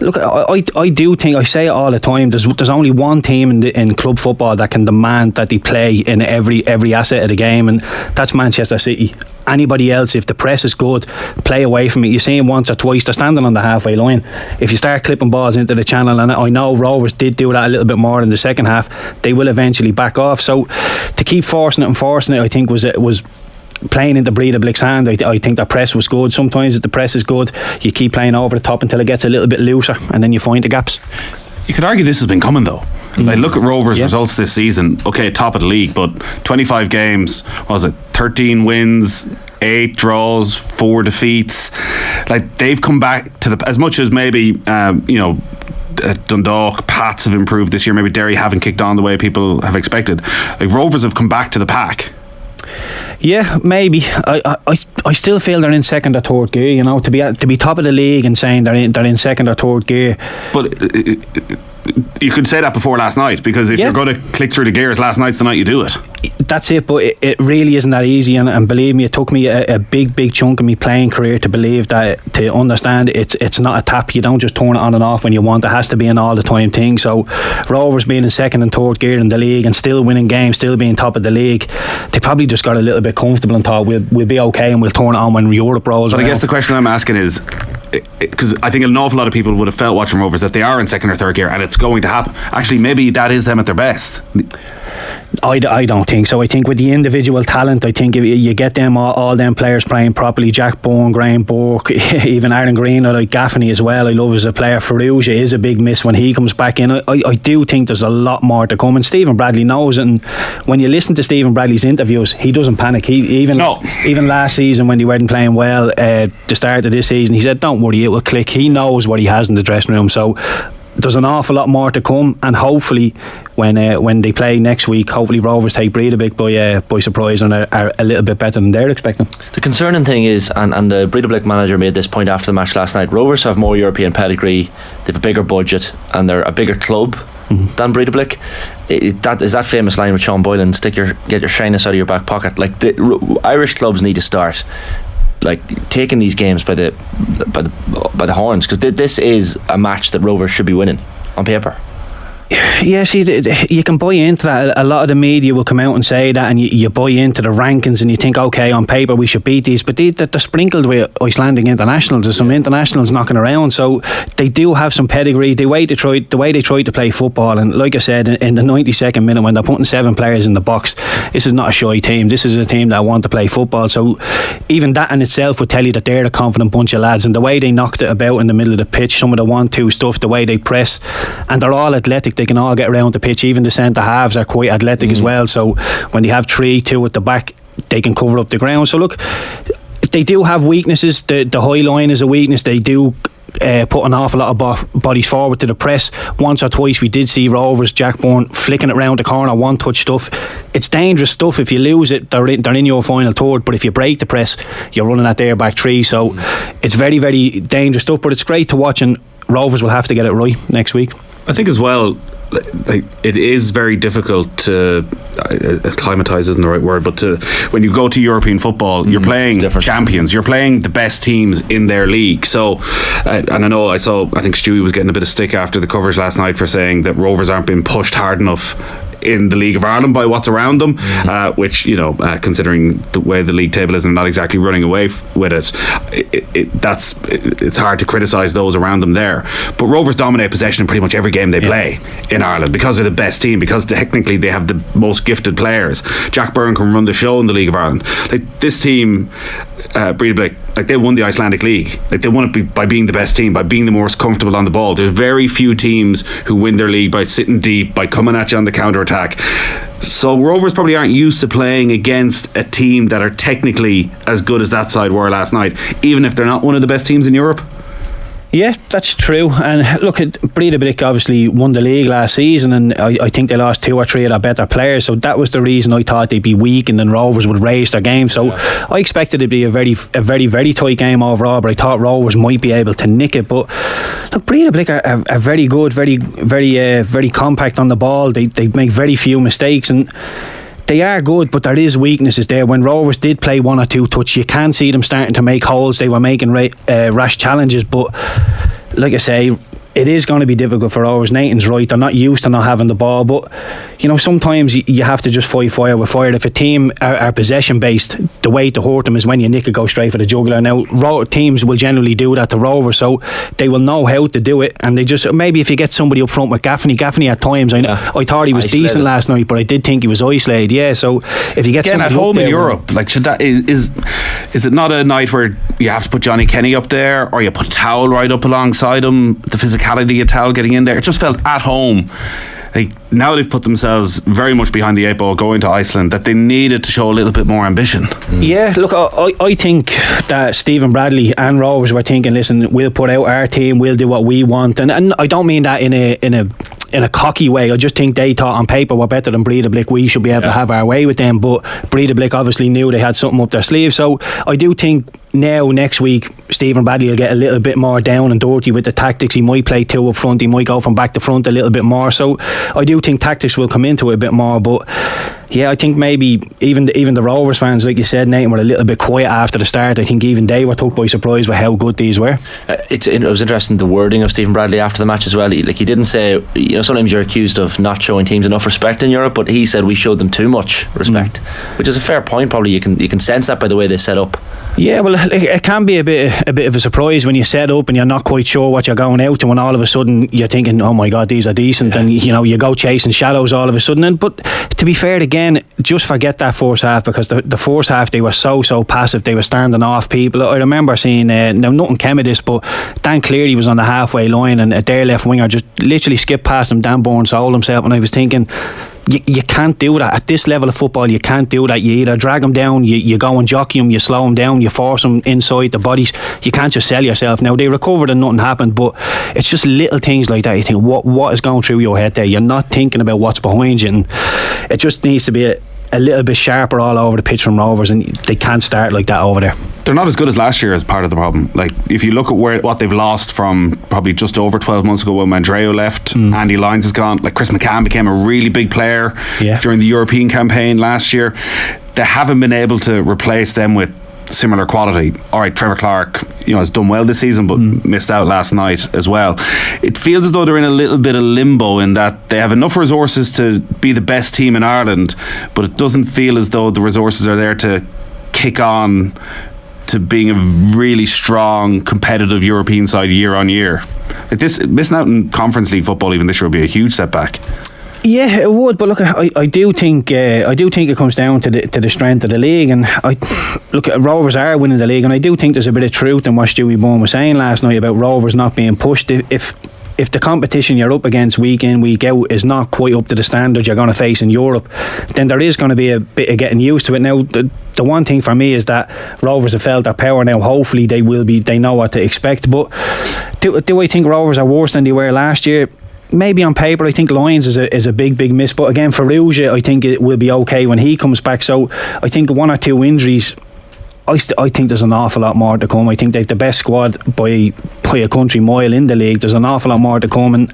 look, I do think, I say it all the time, there's only one team in club football that can demand that they play in every asset of the game, and that's Manchester City. Anybody else, if the press is good, play away from it. You see them once or twice, they're standing on the halfway line. If you start clipping balls into the channel, and I know Rovers did do that a little bit more in the second half, they will eventually back off. So to keep forcing it, I think was playing into Breidablik's hand. I think the press was good. Sometimes if the press is good, you keep playing over the top until it gets a little bit looser, and then you find the gaps. You could argue this has been coming though. Like, look at Rovers' results this season. Okay, top of the league, but 25 games, what was it, 13 wins, 8 draws, 4 defeats. Like, they've come back to as much as maybe Dundalk, Pats have improved this year, maybe Derry haven't kicked on the way people have expected. Like, Rovers have come back to the pack. Yeah, maybe. I still feel they're in second or third gear. To be top of the league and saying they're in second or third gear. But you could say that before last night, because if you're going to click through the gears, last night's the night you do it. That's it, but it really isn't that easy, and believe me, it took me a big chunk of my playing career to believe that, to understand it's not a tap. You don't just turn it on and off when you want. It has to be an all the time thing. So Rovers being in second and third gear in the league and still winning games, still being top of the league, they probably just got a little bit comfortable and thought we'll be okay and we'll turn it on when Europe rolls around. I guess the question I'm asking is, because I think an awful lot of people would have felt watching Rovers that they are in second or third gear and it's going to happen. Actually, maybe that is them at their best. I don't think so. I think with the individual talent, I think if you get them all them players playing properly, Jack Bourne, Graham Burke, even Aaron Green, I like Gaffney as well. I love as a player. Ferrugia is a big miss when he comes back in. I do think there's a lot more to come, and Stephen Bradley knows it. And when you listen to Stephen Bradley's interviews, he doesn't panic. Even last season when he weren't playing well, the start of this season, he said, "Don't worry, it will click." He knows what he has in the dressing room. So there's an awful lot more to come, and hopefully when they play next week, hopefully Rovers take Breidablik by surprise and are a little bit better than they're expecting. The concerning thing is, and the Breidablik manager made this point after the match last night, Rovers have more European pedigree, they have a bigger budget, and they're a bigger club than Breidablik. That is that famous line with Sean Boylan, get your shyness out of your back pocket. Like, the Irish clubs need to start taking these games by the horns, because this is a match that Rovers should be winning on paper. Yeah, see, you can buy into that. A lot of the media will come out and say that, and you buy into the rankings and you think, okay, on paper we should beat these, but they're sprinkled with Icelandic internationals. There's some internationals knocking around, so they do have some pedigree. The way they tried to play football, and like I said, in the 92nd minute when they're putting 7 players in the box, this is not a shy team. This is a team that want to play football. So even that in itself would tell you that they're a confident bunch of lads, and the way they knocked it about in the middle of the pitch, some of the 1-2 stuff, the way they press, and they're all athletic. They can all get around the pitch. Even the centre halves are quite athletic as well, so when they have 3-2 at the back, they can cover up the ground. So look, they do have weaknesses. The high line is a weakness. They do put an awful lot of bodies forward to the press. Once or twice we did see Rovers, Jack Bourne flicking it round the corner, one touch stuff. It's dangerous stuff. If you lose it, they're in your final third, but if you break the press, you're running at their back 3. So it's very, very dangerous stuff, but it's great to watch, and Rovers will have to get it right next week. I think as well, it is very difficult to acclimatise isn't the right word, but when you go to European football, you're playing champions, you're playing the best teams in their league. So and I think Stewie was getting a bit of stick after the coverage last night for saying that Rovers aren't being pushed hard enough in the League of Ireland by what's around them, which, considering the way the league table is and not exactly running away with it, it's hard to criticise those around them there. But Rovers dominate possession in pretty much every game they play in Ireland, because they're the best team, because technically they have the most gifted players. Jack Byrne can run the show in the League of Ireland. Like, this team, Breidablik, they won the Icelandic League. They won it by being the best team, by being the most comfortable on the ball. There's very few teams who win their league by sitting deep, by coming at you on the counter attack. So Rovers probably aren't used to playing against a team that are technically as good as that side were last night, even if they're not one of the best teams in Europe. Yeah, that's true. And look, Breidablik obviously won the league last season, and I think they lost 2 or 3 of their better players, so that was the reason I thought they'd be weak and then Rovers would raise their game. So I expected it to be a very, very tight game overall, but I thought Rovers might be able to nick it. But look, Breidablik are very good, very compact on the ball. They make very few mistakes, and they are good, but there is weaknesses there. When Rovers did play 1 or 2 touch, you can see them starting to make holes. They were making rash challenges, but like I say, it is going to be difficult for Rovers. Nathan's right, they're not used to not having the ball, but sometimes you have to just fight fire with fire. If a team are possession based, the way to hurt them is when you nick it, go straight for the jugular. Now teams will generally do that to Rovers, so they will know how to do it, and they just, maybe if you get somebody up front with Gaffney at times, I thought he was decent last night, but I did think he was isolated. Yeah, so if you get again somebody at home up there, in Europe, should that is it not a night where you have to put Johnny Kenny up there, or you put Towell right up alongside him, the physicality of Towell getting in there? It just felt at home. now they've put themselves very much behind the 8 ball going to Iceland, that they needed to show a little bit more ambition. Yeah, look, I think that Stephen Bradley and Rovers were thinking, listen, we'll put out our team, we'll do what we want, and I don't mean that in a cocky way. I just think they thought on paper we're better than Breidablik, we should be able to have our way with them, but Breidablik obviously knew they had something up their sleeve. So I do think now next week Stephen Bradley will get a little bit more down and dirty with the tactics. He might play 2 up front, he might go from back to front a little bit more, so I do think tactics will come into it a bit more. But yeah, I think maybe even the Rovers fans, like you said, Nathan, were a little bit quiet after the start. I think even they were took by surprise with how good these were. It was interesting, the wording of Stephen Bradley after the match as well. He didn't say, sometimes you're accused of not showing teams enough respect in Europe, but he said we showed them too much respect, which is a fair point. Probably you can sense that by the way they set up. Yeah, well, it can be a bit of a surprise when you set up and you're not quite sure what you're going out to, and all of a sudden you're thinking, oh my God, these are decent, and you go chasing shadows all of a sudden. But to be fair, again, just forget that first half, because the first half they were so passive. They were standing off people. I remember seeing now nothing came of this, but Dan Cleary was on the halfway line and their left winger just literally skipped past him. Dan Bourne sold himself, and I was thinking, you can't do that at this level of football. You can't do that. You either drag them down, you go and jockey them, you slow them down, you force them inside the bodies. You can't just sell yourself. Now they recovered and nothing happened, but it's just little things like that. You think, what is going through your head there? You're not thinking about what's behind you, and it just needs to be a little bit sharper all over the pitch from Rovers, and they can't start like that over there. They're not as good as last year as part of the problem. Like, if you look at what they've lost from probably just over 12 months ago when Mandreo left, Andy Lyons is gone, like Chris McCann became a really big player during the European campaign last year. They haven't been able to replace them with similar quality. Alright, Trevor Clark has done well this season, but missed out last night as well. It feels as though they're in a little bit of limbo in that they have enough resources to be the best team in Ireland, but it doesn't feel as though the resources are there to kick on to being a really strong competitive European side year on year. Like this, missing out in Conference League football even this year would be a huge setback. Yeah, it would, but look, I do think it comes down to the strength of the league, and Rovers are winning the league, and I do think there's a bit of truth in what Stewie Bourne was saying last night about Rovers not being pushed. If the competition you're up against week in, week out is not quite up to the standard you're going to face in Europe, then there is going to be a bit of getting used to it. Now, the one thing for me is that Rovers have felt their power now. Hopefully they know what to expect. But do I think Rovers are worse than they were last year? Maybe on paper. I think Lyons is a big miss, but again, Ferrugia, I think it will be okay when he comes back. So I think 1 or 2 injuries, I think there's an awful lot more to come. I think they've the best squad by a country mile in the league. There's an awful lot more to come, and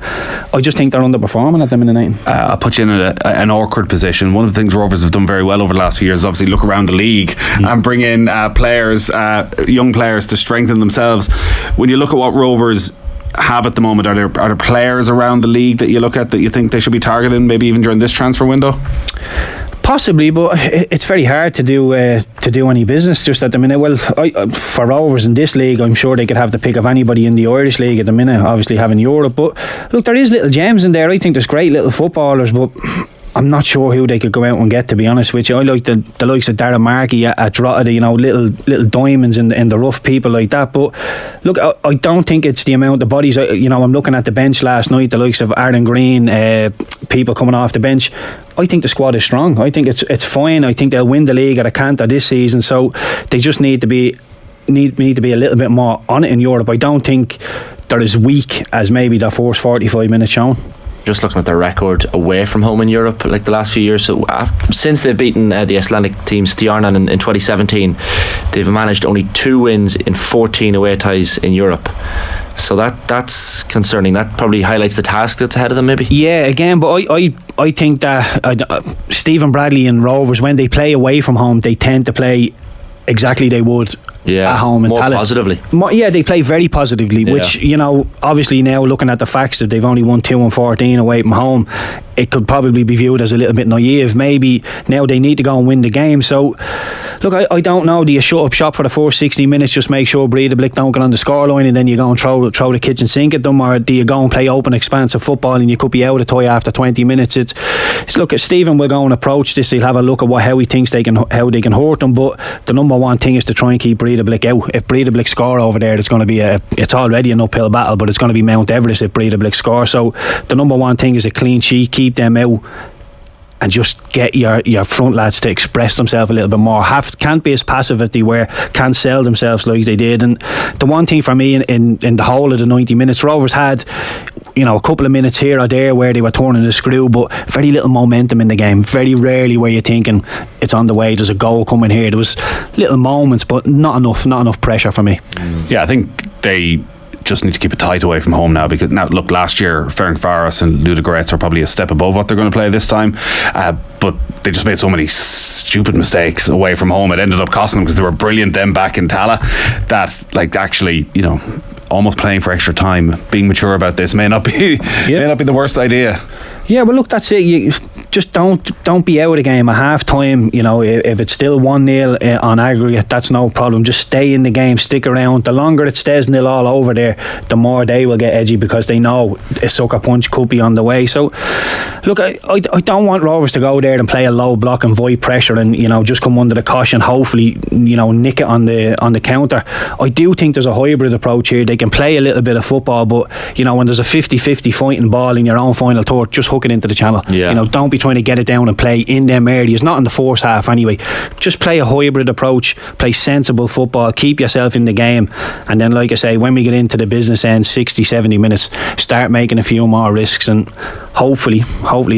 I just think they're underperforming at the minute. I'll put you in an awkward position. One of the things Rovers have done very well over the last few years is obviously look around the league and bring in players, young players, to strengthen themselves. When you look at what Rovers have at the moment, are there players around the league that you look at that you think they should be targeting, maybe even during this transfer window? Possibly, but it's very hard to do any business just at the minute. Well, for Rovers in this league, I'm sure they could have the pick of anybody in the Irish league at the minute, obviously having Europe. But look, there is little gems in there. I think there's great little footballers, but I'm not sure who they could go out and get, to be honest with you. I like the likes of Darren Markey at Drogheda, little diamonds in the rough, people like that. But look, I don't think it's the amount of bodies. I'm looking at the bench last night, the likes of Aaron Green, people coming off the bench. I think the squad is strong. I think it's fine. I think they'll win the league at a canter this season. So they just need to be a little bit more on it in Europe. I don't think they're as weak as maybe their first 45 minutes shown. Just looking at their record away from home in Europe, like the last few years, so since they've beaten the Icelandic team Stjarnan in 2017, they've managed only 2 wins in 14 away ties in Europe. So that's concerning. That probably highlights the task that's ahead of them, maybe. Yeah, again, but I think that Stephen Bradley and Rovers, when they play away from home, they tend to play exactly they would at home. More positively. They play very positively, which, obviously now looking at the facts that they've only won 2-14 away from home, it could probably be viewed as a little bit naive. Maybe now they need to go and win the game. So look, I don't know, do you shut up shop for the first 60 minutes, just make sure Breidablik don't get on the scoreline, and then you go and throw the kitchen sink at them, or do you go and play open expansive football and you could be out of toy after 20 minutes? It's look, Stephen will go and approach this. He'll have a look at how he thinks how they can hurt them, but the number one thing is to try and keep Breidablik Breidablik out. If Breidablik score over there, it's going to be it's already an uphill battle, but it's going to be Mount Everest if Breidablik score. So the number one thing is a clean sheet, keep them out, and just get your front lads to express themselves a little bit more. Can't be as passive as they were, can't sell themselves like they did. And the one thing for me in the whole of the 90 minutes, Rovers had, a couple of minutes here or there where they were turning the screw, but very little momentum in the game. Very rarely were you thinking it's on the way, there's a goal coming here. There was little moments, but not enough pressure for me. Yeah, I think they just need to keep it tight away from home now, because now look, last year Ferencváros and Ludogorets are probably a step above what they're going to play this time, but they just made so many stupid mistakes away from home. It ended up costing them, because they were brilliant then back in Tala, that actually almost playing for extra time, being mature about this may not be the worst idea. Yeah, well, look, that's it. You just don't be out of the game at half time. If it's still 1-0 on aggregate, that's no problem. Just stay in the game, stick around. The longer it stays 0 all over there, the more they will get edgy, because they know a sucker punch could be on the way. So, look, I don't want Rovers to go there and play a low block and void pressure and just come under the caution. Hopefully, nick it on the counter. I do think there's a hybrid approach here. They can play a little bit of football, but when there's a 50-50 fighting ball in your own final third, just hook it into the channel. Don't be trying to get it down and play in them areas, not in the first half anyway. Just play a hybrid approach, play sensible football, keep yourself in the game, and then, like I say, when we get into the business end, 60-70 minutes, start making a few more risks, and hopefully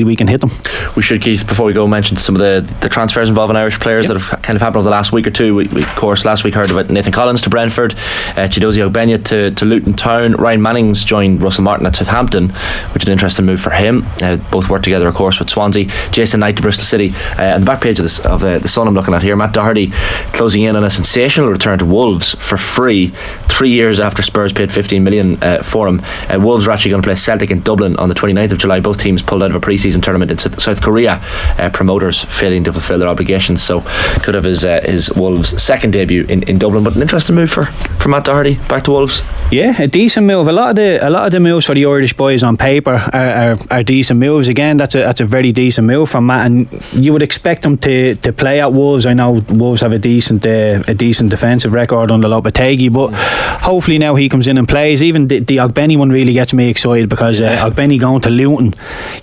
we can hit them. We should, Keith, before we go, mention some of the transfers involving Irish players that have kind of happened over the last week or two. We of course last week heard about Nathan Collins to Brentford, Chidozie Ogbenya to Luton Town, Ryan Manning's joined Russell Martin at Southampton, which is an interesting move for him. Both work together, of course, with Swansea. Jason Knight to Bristol City. On the back page of the Sun I'm looking at here, Matt Doherty closing in on a sensational return to Wolves for free 3 years after Spurs paid 15 million for him. Wolves are actually going to play Celtic in Dublin on the 29th of July. Both teams pulled out of a pre-season tournament in South Korea, promoters failing to fulfil their obligations, so could have his Wolves second debut in Dublin. But an interesting move for Matt Doherty back to Wolves. Yeah, a decent move. A lot of the moves for the Irish boys on paper are decent moves. Again, that's a very decent move from Matt, and you would expect him to play at Wolves. I know Wolves have a decent defensive record under Lopetegui, but hopefully now he comes in and plays. Even the Ogbeni one really gets me excited, because Ogbeni going to Luton,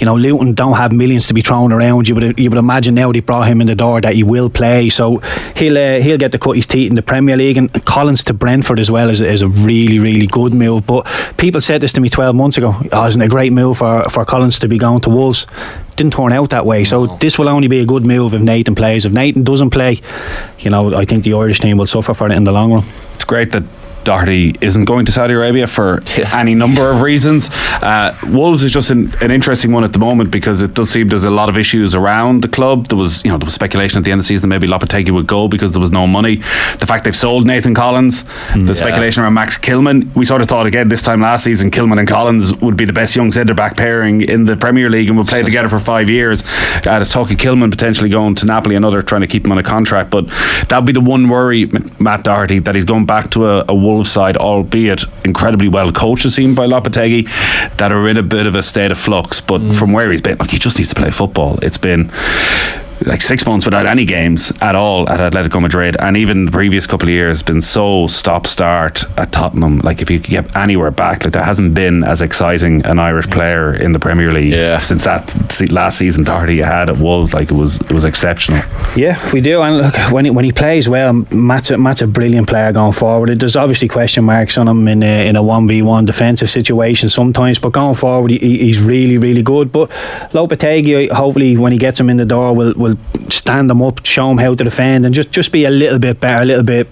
Luton don't have millions to be thrown around. You would imagine now they brought him in the door that he will play, so he'll get to cut his teeth in the Premier League. And Collins to Brentford as well is a really, really good move. But people said this to me 12 months ago, isn't it a great move for Collins to be going to Wolves? Didn't turn out that way, so this will only be a good move if Nathan plays. If Nathan doesn't play, I think the Irish team will suffer for it in the long run. It's great that Doherty isn't going to Saudi Arabia for any number of reasons. Wolves is just an interesting one at the moment, because it does seem there's a lot of issues around the club. There was speculation at the end of the season maybe Lopetegui would go because there was no money. The fact they've sold Nathan Collins, the speculation around Max Kilman. We sort of thought again this time last season Kilman and Collins would be the best young centre back pairing in the Premier League and would play together for 5 years. There's talk of Kilman potentially going to Napoli, another trying to keep him on a contract, but that would be the one worry, Matt Doherty, that he's going back to a Wolves side, albeit incredibly well coached, it seemed, by Lopetegui, that are in a bit of a state of flux. But from where he's been, he just needs to play football. It's been 6 months without any games at all at Atletico Madrid, and even the previous couple of years been so stop-start at Tottenham. If you could get anywhere back, there hasn't been as exciting an Irish player in the Premier League since that last season Doherty had at Wolves. It was exceptional. Yeah, we do. And look, when he plays well, Matt's a brilliant player going forward. There's obviously question marks on him in a 1v1 defensive situation sometimes, but going forward he's really, really good. But Lopetegui, hopefully when he gets him in the door, will stand them up, show him how to defend, and just be a little bit better, a little bit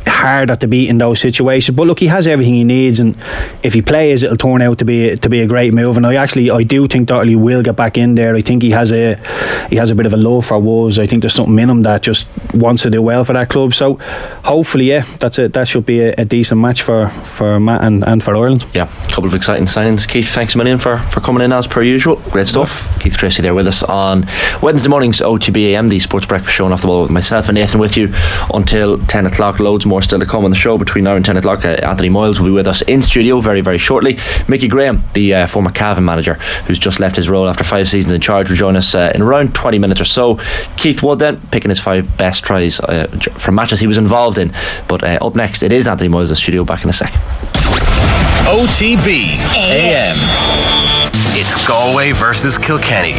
harder to beat in those situations. But look, he has everything he needs, and if he plays, it'll turn out to be a great move. And I do think Doherty will get back in there. I think he has a bit of a love for Wolves. I think there's something in him that just wants to do well for that club. So hopefully, that should be a decent match for Matt and for Ireland. Yeah, a couple of exciting signings. Keith, thanks a million for coming in as per usual. Great stuff. Yeah. Keith Treacy there with us on Wednesday mornings, OTB AM, the Sports Breakfast Show, and Off the Ball with myself and Nathan with you until 10 o'clock. Loads more still to come on the show between now and 10 o'clock. Anthony Moyles will be with us in studio very, very shortly. Mickey Graham, the former Cavan manager who's just left his role after 5 seasons in charge, will join us in around 20 minutes or so. Keith Wood then picking his 5 best tries from matches he was involved in. But up next, it is Anthony Moyles in studio. Back in a second. OTB AM. It's Galway versus Kilkenny.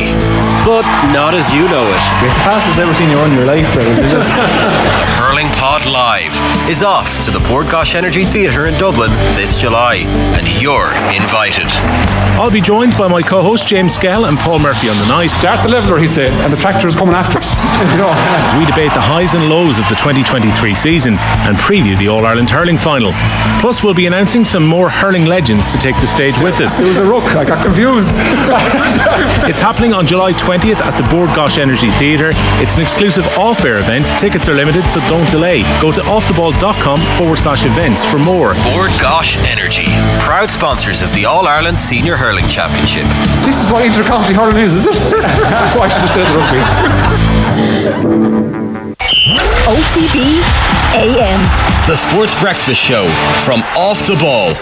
But not as you know it. It's the fastest I've ever seen you run in your life, bro. The Hurling Pod Live is off to the Bord Gáis Energy Theatre in Dublin this July, and you're invited. I'll be joined by my co-host James Skell and Paul Murphy on the night. Start the leveler, he'd say, and the tractor is coming after us. As we debate the highs and lows of the 2023 season and preview the All-Ireland Hurling Final. Plus, we'll be announcing some more hurling legends to take the stage with us. It was a ruck, I got confused. It's happening on July 20th at the Bord Gáis Energy Theatre. It's an exclusive off-air event. Tickets are limited, so don't delay. Go to offtheball.com/events for more. Bord Gáis Energy, proud sponsors of the All-Ireland Senior Hurling Championship. This is what inter-county hurling is it? That's why I should have said rugby. OTB AM. The Sports Breakfast Show from Off the Ball.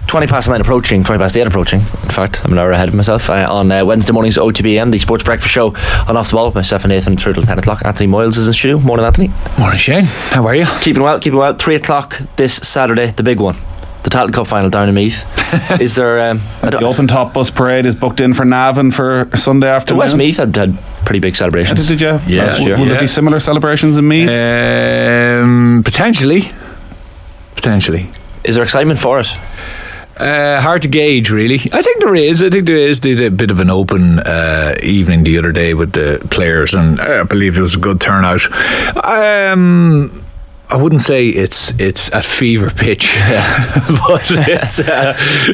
20 past 8 approaching. In fact, I'm an hour ahead of myself. On Wednesday morning's OTBAM, the Sports Breakfast Show on Off the Ball with myself and Nathan through till 10 o'clock. Anthony Moyles is in studio. Morning, Anthony. Morning, Shane. How are you? Keeping well. 3 o'clock this Saturday, the big one. The Tattler Cup final down in Meath. Is there the open top bus parade is booked in for Navan for Sunday afternoon. So Westmeath had pretty big celebrations. Did you? Yeah. Will there be similar celebrations in Meath? Potentially. Is there excitement for it? Hard to gauge, really. I think there is. They did a bit of an open evening the other day with the players, and I believe it was a good turnout. I wouldn't say it's at fever pitch, but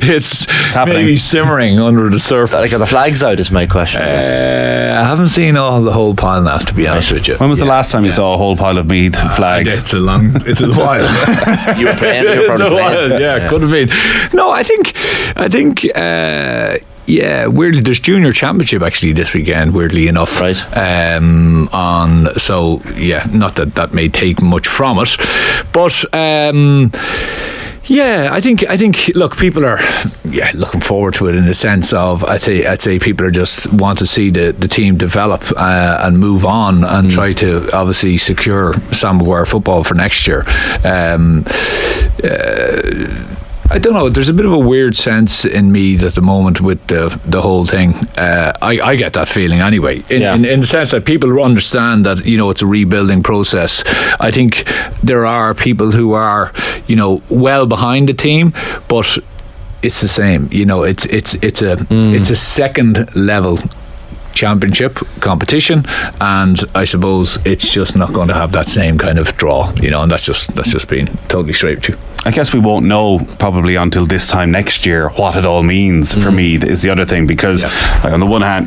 it's maybe simmering under the surface. Like, are the flags out is my question. I haven't seen the whole pile now, to be honest with you. When was the last time you saw a whole pile of Meath flags? It's a while. You were playing. It's a while. Yeah, could have been. No, I think. Yeah, weirdly, there's junior championship actually this weekend. Weirdly enough, right? Not that may take much from it, but yeah, I think. Look, people are looking forward to it in the sense of I'd say people are just want to see the team develop and move on and try to obviously secure Sam Maguire football for next year. I don't know. There's a bit of a weird sense in me at the moment with the whole thing. I get that feeling anyway. In the sense that people understand that it's a rebuilding process. I think there are people who are well behind the team, but it's the same. It's a second level championship competition, and I suppose it's just not going to have that same kind of draw, and that's just being totally straight with you. I guess we won't know probably until this time next year what it all means for me is the other thing, because on the one hand,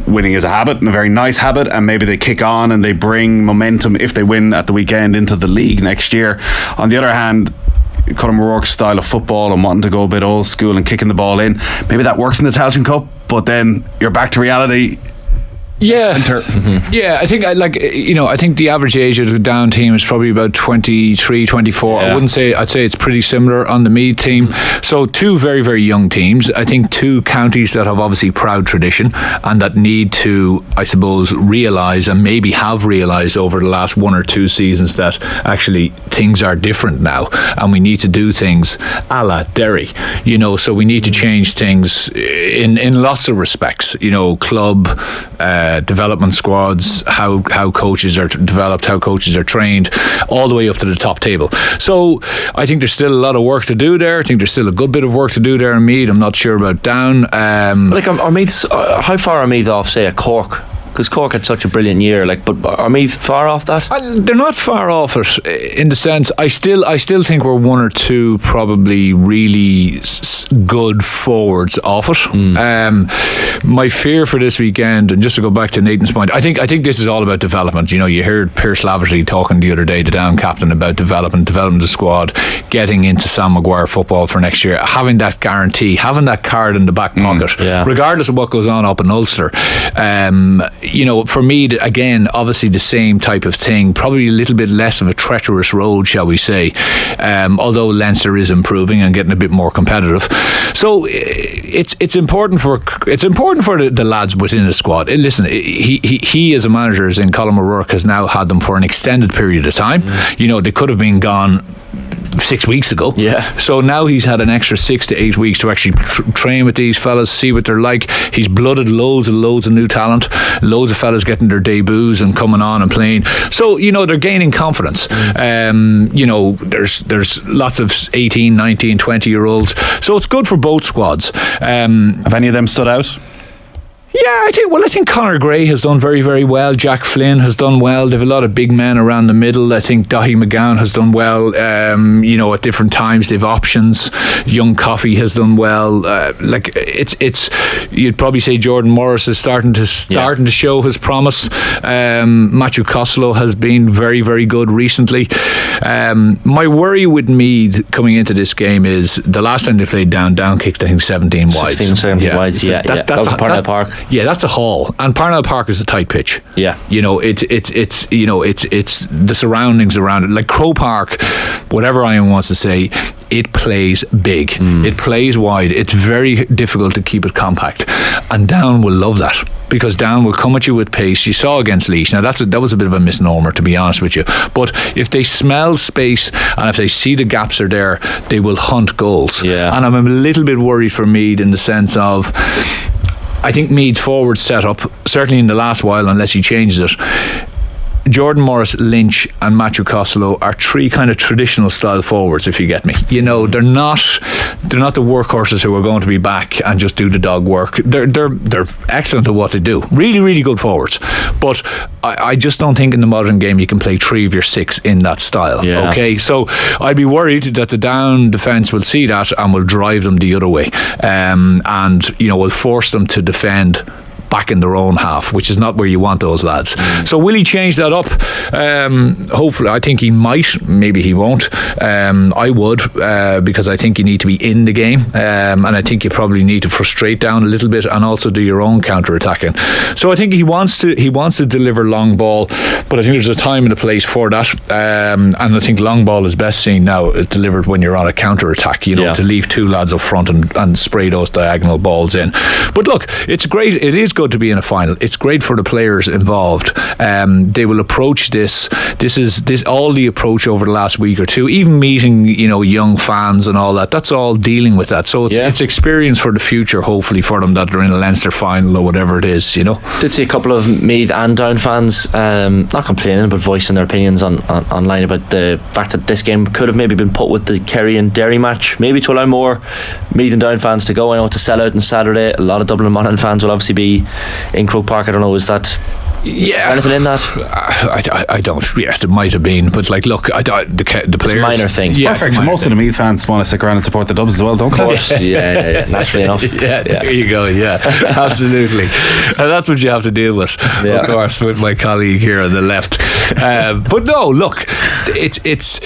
winning is a habit and a very nice habit, and maybe they kick on and they bring momentum if they win at the weekend into the league next year. On the other hand, Colin O'Rourke's style of football and wanting to go a bit old school and kicking the ball in, maybe that works in the Tailteann Cup, but then you're back to reality. Yeah, I think I think the average age of the Down team is probably about 23, 24. I'd say it's pretty similar on the Meath team. So two very, very young teams. I think two counties that have obviously proud tradition and that need to, I suppose, realise and maybe have realised over the last 1 or 2 seasons that actually things are different now and we need to do things a la Derry. So we need to change things in lots of respects. Club, development squads, how coaches are developed, how coaches are trained, all the way up to the top table. So I think there's still a lot of work to do there. I think there's still a good bit of work to do there in Meath. I'm not sure about Down. Are Meath, how far are Meath off, say, a Cork? Because Cork had such a brilliant year, but are Meath far off that? They're not far off it in the sense. I still think we're 1 or 2 probably really good forwards off it. My fear for this weekend, and just to go back to Nathan's point, I think this is all about development. You heard Pierce Laverty talking the other day, the Down captain, about development of the squad, getting into Sam Maguire football for next year, having that guarantee, having that card in the back pocket, regardless of what goes on up in Ulster. for me, again, obviously the same type of thing, probably a little bit less of a treacherous road, shall we say, although Leinster is improving and getting a bit more competitive. So it's important for the lads within the squad. Listen, he as a manager, as in Colin O'Rourke, has now had them for an extended period of time. They could have been gone 6 weeks ago. Yeah. So now he's had an extra 6 to 8 weeks to actually train with these fellas, see what they're like. He's blooded loads of new talent, loads of fellas getting their debuts and coming on and playing. So they're gaining confidence. There's lots of 18, 19, 20-year-olds. So it's good for both squads. Have any of them stood out? Yeah, I think Conor Gray has done very, very well. Jack Flynn has done well. They've a lot of big men around the middle. I think Daithí McGowan has done well. At different times they've options. Young Coffey has done well. It's you'd probably say Jordan Morris is starting to show his promise. Matthew Costello has been very, very good recently. My worry with Meath coming into this game is the last time they played down kicked, I think 17 wides. 17 wides. That was Parnell Park. Yeah, that's a haul, and Parnell Park is a tight pitch. Yeah, it's the surroundings around it. Like Crow Park, whatever Ian wants to say, it plays big. It plays wide. It's very difficult to keep it compact, and Down will love that because Down will come at you with pace. You saw against Laois. Now that was a bit of a misnomer, to be honest with you. But if they smell space and if they see the gaps are there, they will hunt goals. Yeah, and I'm a little bit worried for Meath in the sense of, I think Meath's forward setup, certainly in the last while, unless he changes it, Jordan Morris, Lynch and Matthew Costello are three kind of traditional style forwards, if you get me. They're not the workhorses who are going to be back and just do the dog work. They're excellent at what they do. Really, really good forwards. But I just don't think in the modern game you can play 3 of your 6 in that style. Yeah. Okay, so I'd be worried that the Down defence will see that and will drive them the other way, and will force them to defend back in their own half, which is not where you want those lads. So will he change that up? Hopefully. I think he might. Maybe he won't. I would, because I think you need to be in the game, and I think you probably need to frustrate Down a little bit and also do your own counter-attacking. So I think he wants to deliver long ball, but I think there's a time and a place for that, and I think long ball is best seen now delivered when you're on a counter-attack, to leave 2 lads up front and spray those diagonal balls in. But look, it's great. It is good to be in a final. It's great for the players involved. They will approach this all the approach over the last week or two, even meeting young fans and all that. That's all dealing with that. So it's experience for the future, hopefully, for them that they're in a Leinster final or whatever it is. Did see a couple of Meath and Down fans not complaining but voicing their opinions online about the fact that this game could have maybe been put with the Kerry and Derry match, maybe to allow more Meath and Down fans to go. I know it's a sellout on Saturday. A lot of Dublin and Monaghan fans will obviously be in Croke Park. I don't know, is that anything in that? I don't. Yeah, there might have been, but look, the players. It's a minor thing. Yeah, perfect. Most of the Meath fans want to stick around and support the Dubs as well, don't they? Of course, yeah, naturally enough. Yeah, there you go. Yeah, absolutely, and that's what you have to deal with. Of course, with my colleague here on the left. But no, look, it's.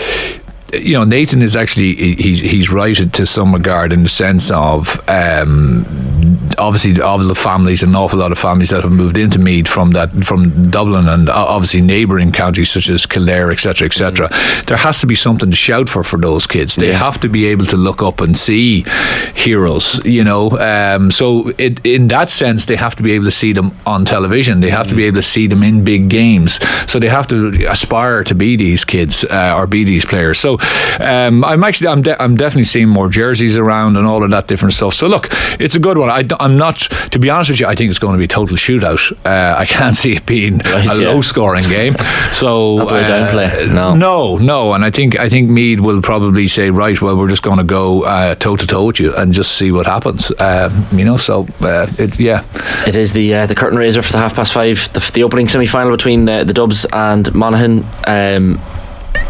Nathan is actually he's right to some regard in the sense of obviously all the families, an awful lot of families that have moved into Meath from Dublin and obviously neighbouring counties such as Kildare, etc., etc. There has to be something to shout for those kids. They have to be able to look up and see heroes. So in that sense, they have to be able to see them on television. They have to be able to see them in big games. So they have to aspire to be these kids or be these players. So I'm definitely seeing more jerseys around and all of that different stuff. So look, it's a good one. I'm not, to be honest with you, I think it's going to be a total shootout. I can't see it being a low-scoring game. So not the way Down play. No, and I think Meath will probably say, right, well, we're just going to go toe-to-toe with you and just see what happens. So it is the curtain raiser for the 5:30, the opening semi-final between the Dubs and Monaghan.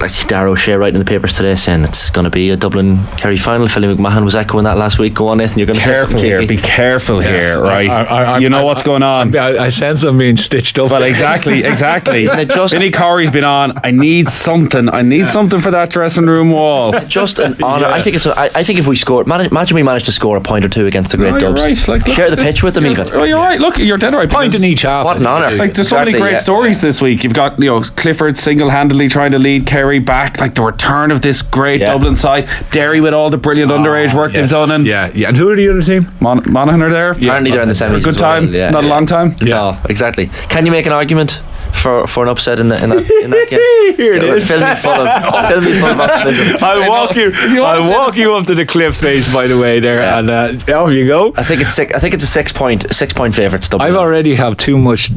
like Darrow O'Shea writing in the papers today saying it's going to be a Dublin Kerry final. Philly McMahon was echoing that last week. Go on, Nathan, you're going to say something here. cheeky. Be careful here, right? You know what's going on. I sense I'm being stitched up. Well, exactly. Isn't it just Vinnie Corey's been on. I need something for that dressing room wall. Just an honour. I think if we score, imagine we managed to score a point or two against the great Dubs. Right. Like, share the pitch with them even. Oh, you're right. Look, you're dead right. Point in each half. What an honour. Like, there's so many great stories this week. You've got Clifford single-handedly trying to lead Kerry back, like the return of this great Dublin side. Derry with all the brilliant underage work they've done. And and who are the other team? Monaghan are there. Apparently they're in the semis. A good time, not a long time. No, exactly. Can you make an argument for an upset in that game? Here it is. Fill me full of optimism. I'll walk you up to the cliff face, by the way, there, and off you go. I think it's a 6 point favourites. I've already have too much.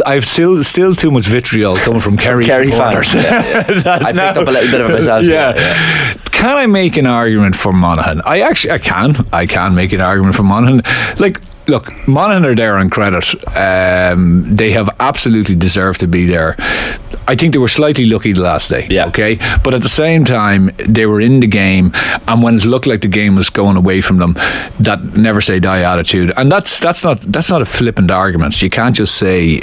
I've still too much vitriol coming from Kerry fans. I picked up a little bit of it myself. Can I make an argument for Monaghan? I can make an argument for Monaghan. Like, look, Monaghan are there on credit. They have absolutely deserved to be there. I think they were slightly lucky the last day. Okay, but at the same time, they were in the game, and when it looked like the game was going away from them, that never say die attitude, and that's not a flippant argument. You can't just say,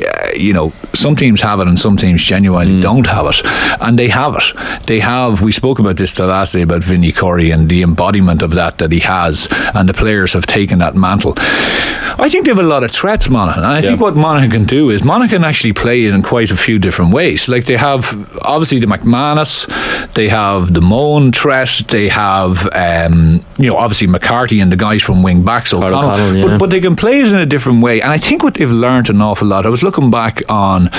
some teams have it and some teams genuinely don't have it, and they have it. They have. We spoke about this the last day about Vinnie Corey and the embodiment of that he has, and the players have taken that mantle. I think they have a lot of threats, Monaghan, and I think what Monaghan can do is Monaghan actually play it in quite a few different ways. Like, they have obviously the McManus, they have the Moan threat, they have obviously McCarthy and the guys from wing back, so but they can play it in a different way. And I think what they've learned an awful lot, I was looking back on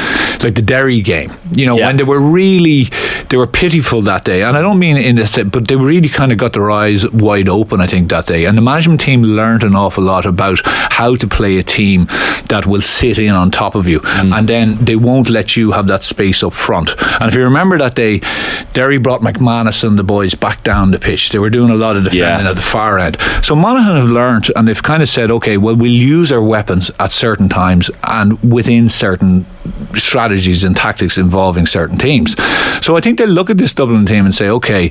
like the Derry game, when they were pitiful that day, and I don't mean in this, but they really kind of got their eyes wide open, I think, that day, and the management team learned an awful lot about how to play a team that will sit in on top of you, and then they won't let you have that space up front. And if you remember that day, Derry brought McManus and the boys back down the pitch. They were doing a lot of defending at the far end. So Monaghan have learned, and they've kind of said, okay, well, we'll use our weapons at certain times and within certain strategies and tactics involving certain teams. So I think they'll look at this Dublin team and say, okay,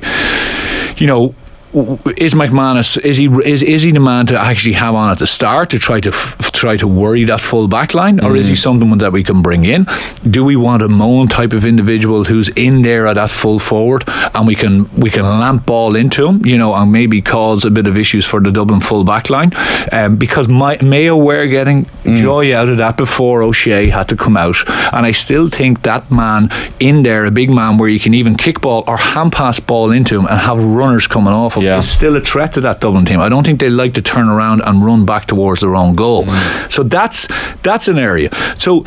is McManus, is he the man to actually have on at the start to try to worry that full back line, or is he someone that we can bring in? Do we want a Moan type of individual who's in there at that full forward, and we can lamp ball into him, and maybe cause a bit of issues for the Dublin full back line, because Mayo were getting joy out of that before O'Shea had to come out, and I still think that man in there, a big man where you can even kick ball or hand pass ball into him and have runners coming off him, is still a threat to that Dublin team. I don't think they like to turn around and run back towards their own goal. So that's an area. So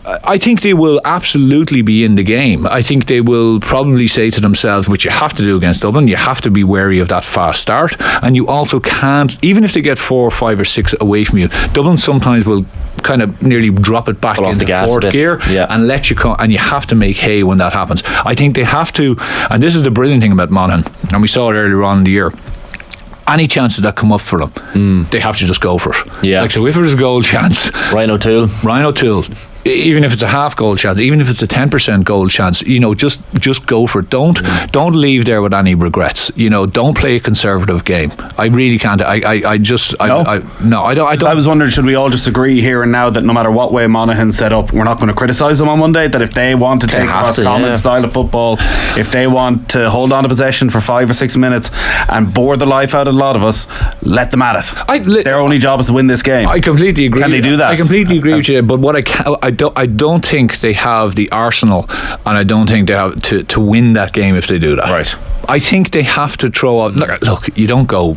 I think they will absolutely be in the game. I think they will probably say to themselves, which you have to do against Dublin, you have to be wary of that fast start, and you also can't, even if they get 4 or 5 or 6 away from you, Dublin sometimes will kind of nearly drop it back into the fourth gear and let you come, and you have to make hay when that happens. I think they have to, and this is the brilliant thing about Monaghan, and we saw it earlier on in the year, any chances that come up for them, they have to just go for it. So if there's a goal chance, Ryan O'Toole, even if it's a half goal chance, even if it's a 10% goal chance, just go for it. Don't leave there with any regrets. Don't play a conservative game. I really can't. I don't. I was wondering, should we all just agree here and now that no matter what way Monaghan set up, we're not going to criticise them on Monday? That if they want to take a common style of football, if they want to hold on to possession for 5 or 6 minutes and bore the life out of a lot of us, let them at it. Their only job is to win this game. I completely agree. Can they do that? I completely agree with you. But what I don't think they have the arsenal, and I don't think they have to win that game if they do that. Right. I think they have to throw out. Look, you don't go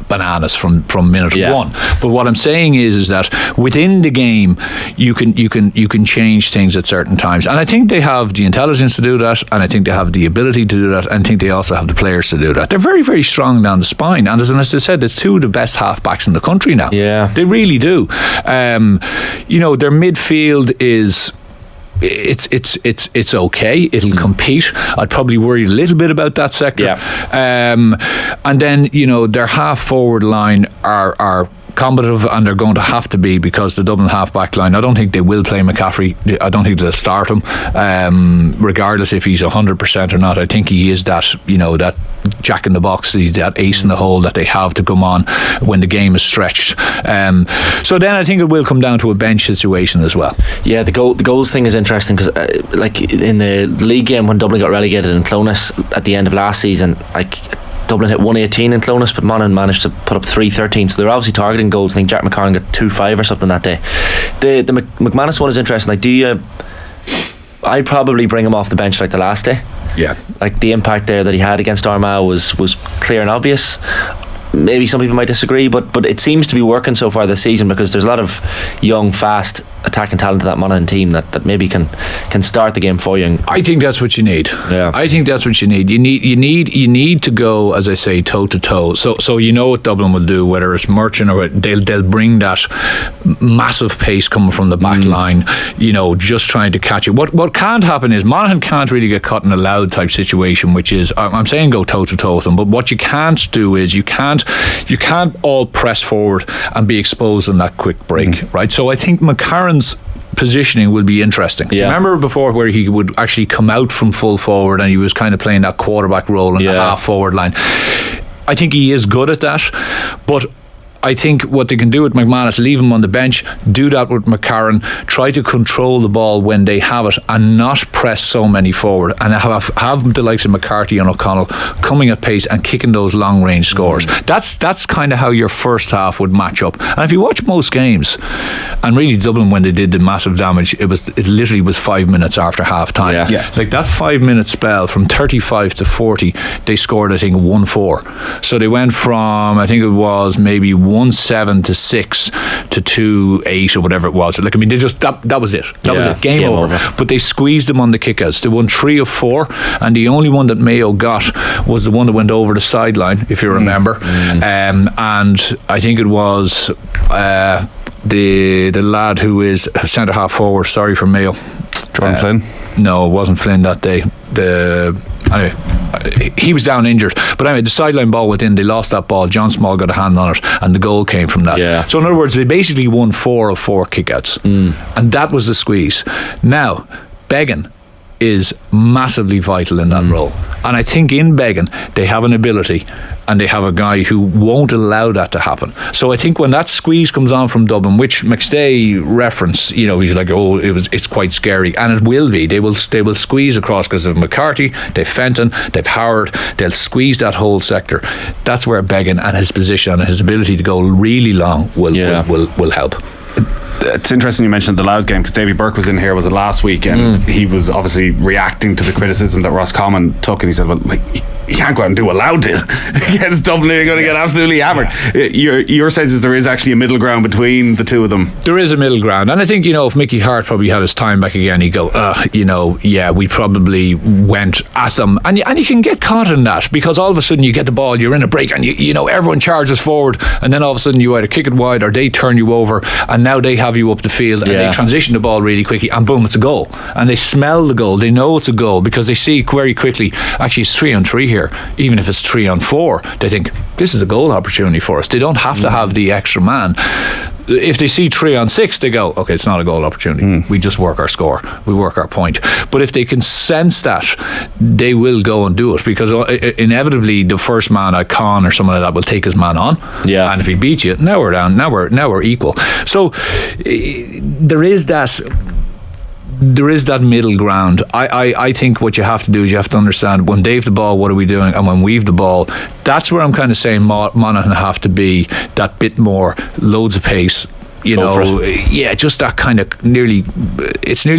bananas from minute one. But what I'm saying is that within the game, you can change things at certain times, and I think they have the intelligence to do that, and I think they have the ability to do that, and I think they also have the players to do that. They're very, very strong down the spine, and as I said, it's 2 of the best half-backs in the country now. They really do. Their midfield is, it's okay. It'll compete. I'd probably worry a little bit about that sector. And then their half forward line are combative, and they're going to have to be, because the Dublin half-back line, I don't think they will play McCaffrey. I don't think they'll start him, regardless if he's 100% or not. I think he is that, that jack in the box, he's that ace in the hole that they have to come on when the game is stretched. So then I think it will come down to a bench situation as well. Yeah, the goals thing is interesting, because like in the league game when Dublin got relegated in Clonus at the end of last season, like Dublin hit 118 in Clonus, but Monaghan managed to put up 313, so they're obviously targeting goals. I think Jack McCarron got 2-5 or something that day. The McManus one is interesting. Like, I'd probably bring him off the bench like the last day. Yeah, like the impact there that he had against Armagh was clear and obvious. Maybe some people might disagree, but it seems to be working so far this season, because there's a lot of young, fast attacking talent to that Monaghan team that maybe can start the game for you. I think that's what you need. Yeah, I think that's what you need. You need to go, as I say, toe to toe. So you know what Dublin will do, whether it's Merchant or they'll bring that massive pace coming from the back line. Just trying to catch it. What can't happen is Monaghan can't really get caught in a loud type situation, which is, I'm saying go toe to toe with them. But what you can't do is you can't all press forward and be exposed on that quick break, right? So I think McCarron's positioning will be interesting. Do you remember before where he would actually come out from full forward and he was kind of playing that quarterback role in the half forward line? I think he is good at that, but I think what they can do with McManus, leave him on the bench, do that with McCarron, try to control the ball when they have it and not press so many forward, and have the likes of McCarthy and O'Connell coming at pace and kicking those long range scores. That's kind of how your first half would match up. And if you watch most games, and really Dublin, when they did the massive damage, it literally was 5 minutes after half time. Like that 5 minute spell from 35 to 40, they scored I think 1-4. So they went from, I think it was maybe 1-7 to 6 to 2-8 or whatever it was. Like, I mean, they just that was it. That was it. Game over. But they squeezed them on the kickouts. They won 3 of 4, and the only one that Mayo got was the one that went over the sideline, if you remember. And I think it was the lad who is centre half forward. Sorry for Mayo. Jordan Flynn. No, it wasn't Flynn that day. Anyway, he was down injured, but anyway, the sideline ball went in. They lost that ball. John Small got a hand on it, and the goal came from that. So in other words, they basically won 4 of 4 kickouts, and that was the squeeze. Now Beggan is massively vital in that role, and I think in Beggan they have an ability and they have a guy who won't allow that to happen. So I think when that squeeze comes on from Dublin, which McStay referenced, he's like, it's quite scary, and it will be. They will squeeze across because of McCarthy, they've Fenton, they've Howard. They'll squeeze that whole sector. That's where Beggan and his position and his ability to go really long will help. It's interesting you mentioned the loud game, because Davy Burke was in here, was it last week, and he was obviously reacting to the criticism that Roscommon took, and he said, well, like, you can't go out and do a loud deal against Dublin. You're going to get absolutely hammered. Your sense is there is actually a middle ground between the two of them. There is a middle ground, and I think if Mickey Hart probably had his time back again, he'd go, we probably went at them, and you can get caught in that, because all of a sudden you get the ball, you're in a break, and everyone charges forward, and then all of a sudden you either kick it wide or they turn you over, and now they have you up the field, and they transition the ball really quickly, and boom, it's a goal. And they smell the goal, they know it's a goal, because they see very quickly, actually it's 3-on-3 here. Even if it's 3-on-4, they think this is a goal opportunity for us. They don't have to have the extra man. If they see 3-on-6, they go, okay, it's not a goal opportunity. We just work our score, we work our point. But if they can sense that, they will go and do it, because inevitably the first man, a Con or someone like that, will take his man on. And if he beats you, now we're down, now we're equal. So there is that middle ground. I think what you have to do is you have to understand, when they've the ball, what are we doing, and when we've the ball, that's where I'm kind of saying Monaghan have to be that bit more, loads of pace, just that kind of nearly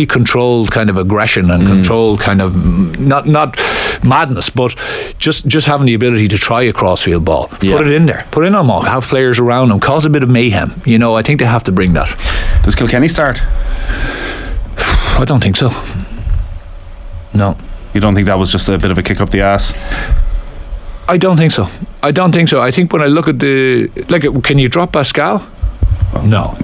controlled kind of aggression and controlled kind of not madness, but just having the ability to try a crossfield ball, put it in there, put it in them all, have players around them, cause a bit of mayhem. I think they have to bring that. Does Kilkenny start? I don't think so. No. You don't think that was just a bit of a kick up the ass? I don't think so. I think when I look at can you drop Pascal? No.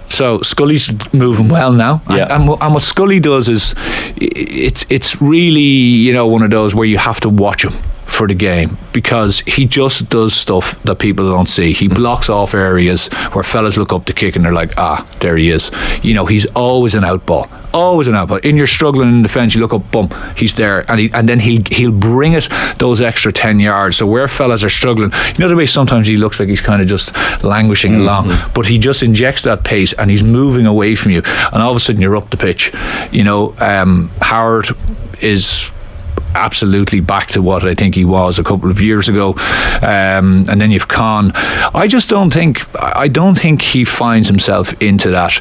So Scully's moving well now, and what Scully does is it's really one of those where you have to watch him for the game because he just does stuff that people don't see. He blocks off areas where fellas look up to kick and they're like, there he is. You know, he's always an out ball. Always an out ball. In your struggling in defence, you look up, boom, he's there, and then he'll bring it those extra 10 yards. So where fellas are struggling, you know the way sometimes he looks like he's kind of just languishing along, but he just injects that pace and he's moving away from you, and all of a sudden you're up the pitch. You know, Howard is absolutely back to what I think he was a couple of years ago, and then you've Con. I don't think he finds himself into that.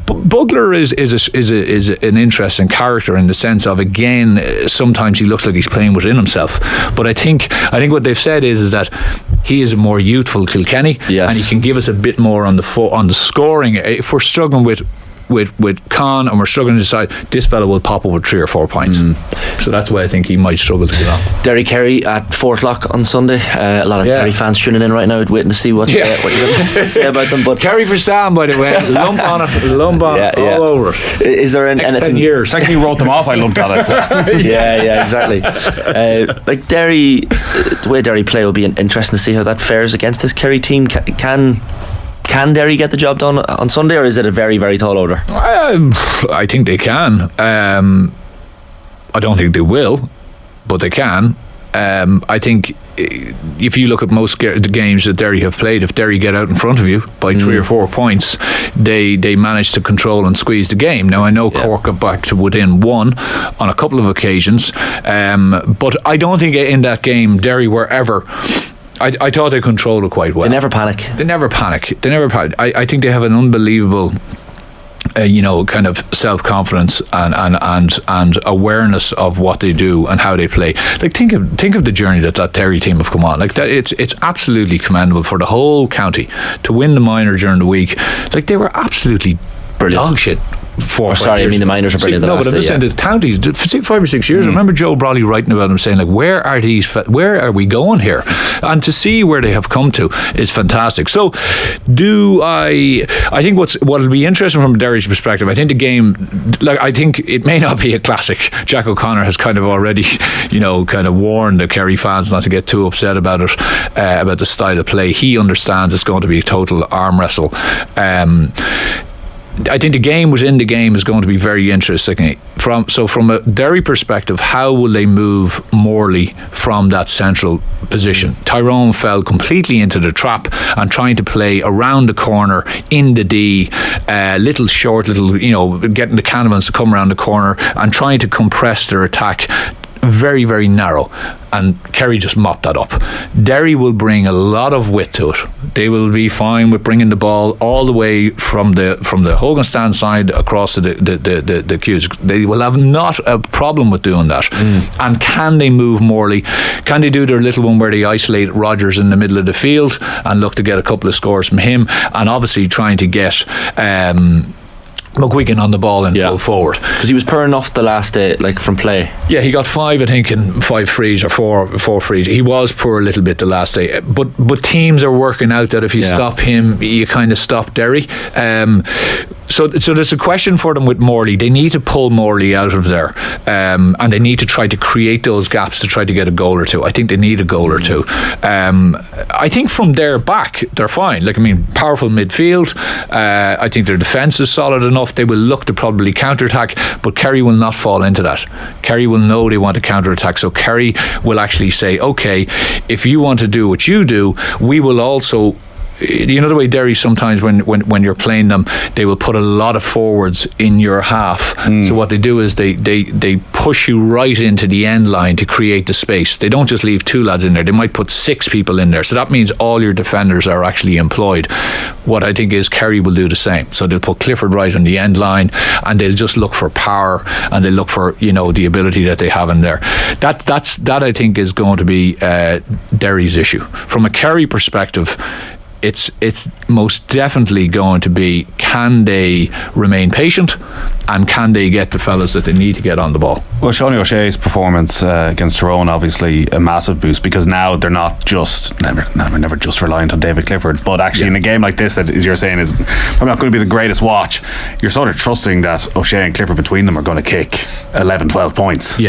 Bugler is an interesting character in the sense of, again, sometimes he looks like he's playing within himself, but I think what they've said is that he is a more youthful Kilkenny, and he can give us a bit more on the scoring. If we're struggling with Con and we're struggling to decide, this fella will pop up with 3 or 4 points. So that's why I think he might struggle to get on. Derry Kerry at 4 o'clock on Sunday. A lot of Kerry fans tuning in right now, waiting to see what you're going to say about them. But Kerry for Sam, by the way, lump on it, all over it. Is there anything? 10 years. Second you wrote them off, I lumped on it. yeah, exactly. Like Derry, the way Derry play will be interesting to see how that fares against this Kerry team. Can Derry get the job done on Sunday, or is it a very, very tall order? I think they can. I don't think they will, but they can. I think if you look at most the games that Derry have played, if Derry get out in front of you by 3 or 4 points, they manage to control and squeeze the game. Now I know Cork got back to within 1 on a couple of occasions, but I don't think in that game Derry were ever. I thought they controlled it quite well. They never panic. I think they have an unbelievable kind of self-confidence and awareness of what they do and how they play. Like think of the journey that Derry team have come on. Like that, it's absolutely commendable for the whole county to win the minor during the week. Like they were absolutely brilliant. Dog shit. The minors are brilliant. But I'm just saying the counties, 5 or 6 years. I remember Joe Brawley writing about them, saying like, where are we going here? And to see where they have come to is fantastic. So, I think what'll be interesting from Derry's perspective, I think the game, I think it may not be a classic. Jack O'Connor has kind of already, kind of warned the Kerry fans not to get too upset about it, about the style of play. He understands it's going to be a total arm wrestle. I think the game within the game is going to be very interesting. From a Derry perspective, how will they move Morley from that central position? Tyrone fell completely into the trap and trying to play around the corner in the D, getting the Cannibals to come around the corner and trying to compress their attack. Very, very narrow, and Kerry just mopped that up. Derry will bring a lot of width to it. They will be fine with bringing the ball all the way from the Hogan stand side across to the queues. They will have not a problem with doing that. And can they move Morley? Can they do their little one where they isolate Rodgers in the middle of the field and look to get a couple of scores from him, and obviously trying to get McGuigan on the ball in full forward, because he was purring off the last day, from play. Yeah, he got 5, I think, in 5 frees or 4 frees. He was poor a little bit the last day, but teams are working out that if you stop him, you kind of stop Derry. So there's a question for them with Morley. They need to pull Morley out of there, and they need to try to create those gaps to try to get a goal or two. I think they need a goal or two. I think from there back, they're fine. Powerful midfield. I think their defence is solid enough. They will look to probably counter-attack, but Kerry will not fall into that. Kerry will know they want to counter-attack, so Kerry will actually say, okay, if you want to do what you do, we will also... You know the way Derry sometimes when you're playing them, they will put a lot of forwards in your half. So what they do is they push you right into the end line to create the space. They don't just leave 2 lads in there. They might put 6 people in there. So that means all your defenders are actually employed. What I think is Kerry will do the same. So they'll put Clifford right on the end line, and they'll just look for power, and they'll look for the ability that they have in there. That I think is going to be Derry's issue. From a Kerry perspective, it's most definitely going to be, can they remain patient and can they get the fellas that they need to get on the ball? Well, Sean O'Shea's performance against Tyrone, obviously a massive boost, because now they're not just never just reliant on David Clifford, but actually in a game like this that, as you're saying, is probably not going to be the greatest watch, you're sort of trusting that O'Shea and Clifford between them are going to kick 11-12 points.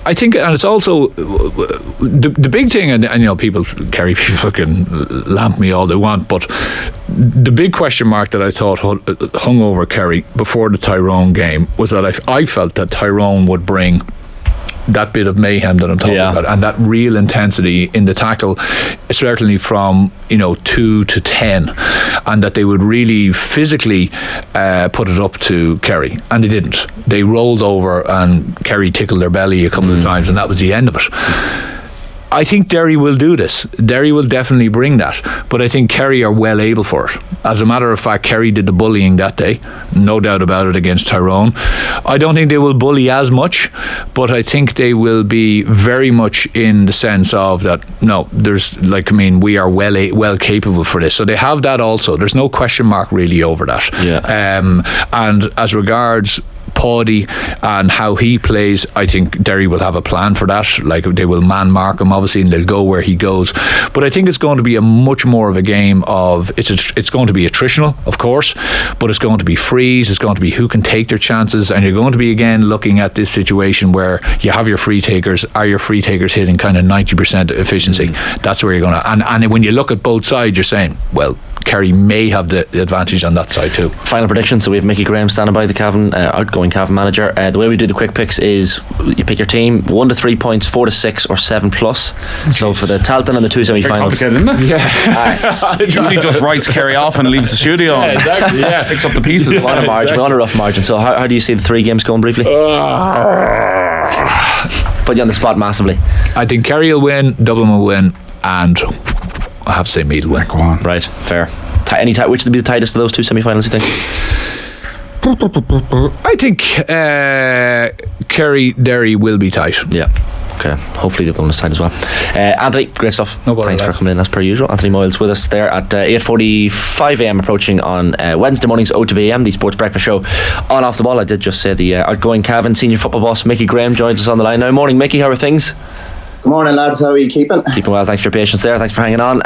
I think, and it's also the big thing, and you know, Kerry people can lamp me all they want, but the big question mark that I thought hung over Kerry before the Tyrone game was that I felt that Tyrone would bring that bit of mayhem that I'm talking about, and that real intensity in the tackle, certainly from 2 to 10, and that they would really physically put it up to Kerry, and they didn't. They rolled over and Kerry tickled their belly a couple of times, and that was the end of it. I think Derry will do this. Derry will definitely bring that, but I think Kerry are well able for it. As a matter of fact, Kerry did the bullying that day, no doubt about it, against Tyrone. I don't think they will bully as much, but I think they will be very much in the sense of that, no, we are well capable for this. So they have that also. There's no question mark really over that. And as regards Paddy and how he plays, I think Derry will have a plan for that. Like, they will man mark him obviously, and they'll go where he goes, but I think it's going to be a much more of a game of it's going to be attritional, of course, but it's going to be freeze, it's going to be who can take their chances, and you're going to be again looking at this situation where you have your free takers. Are your free takers hitting kind of 90% efficiency? That's where you're going to, and when you look at both sides, you're saying, well, Kerry may have the advantage on that side too. Final prediction. So we have Mickey Graham standing by, the Cavan outgoing Cavan manager. The way we do the quick picks is you pick your team 1 to 3 points, 4 to 6, or 7 plus. So for the Talton and the 2 semi-finals, isn't it? Usually just writes Kerry off and leaves the studio. Yeah, exactly. Yeah, picks up the pieces. We're on a margin. We're on a rough margin. So how do you see the 3 games going briefly? Put you on the spot massively. I think Kerry will win, Dublin will win, and I have to say Meath will win. Go on. Right, fair. Which would be the tightest of those 2 semi-finals, you think? I think Kerry Derry will be tight. Yeah. Okay. Hopefully Dublin is tight as well. Anthony, great stuff. No bother. Thanks for coming in as per usual. Anthony Moyles with us there at 8:45 AM, approaching on Wednesday morning's OTB AM, the sports breakfast show on Off the Ball. I did just say the outgoing Cavan senior football boss Mickey Graham joins us on the line now. Morning, Mickey. How are things? Good morning, lads. How are you keeping? Keeping well, thanks for your patience there. Thanks for hanging on.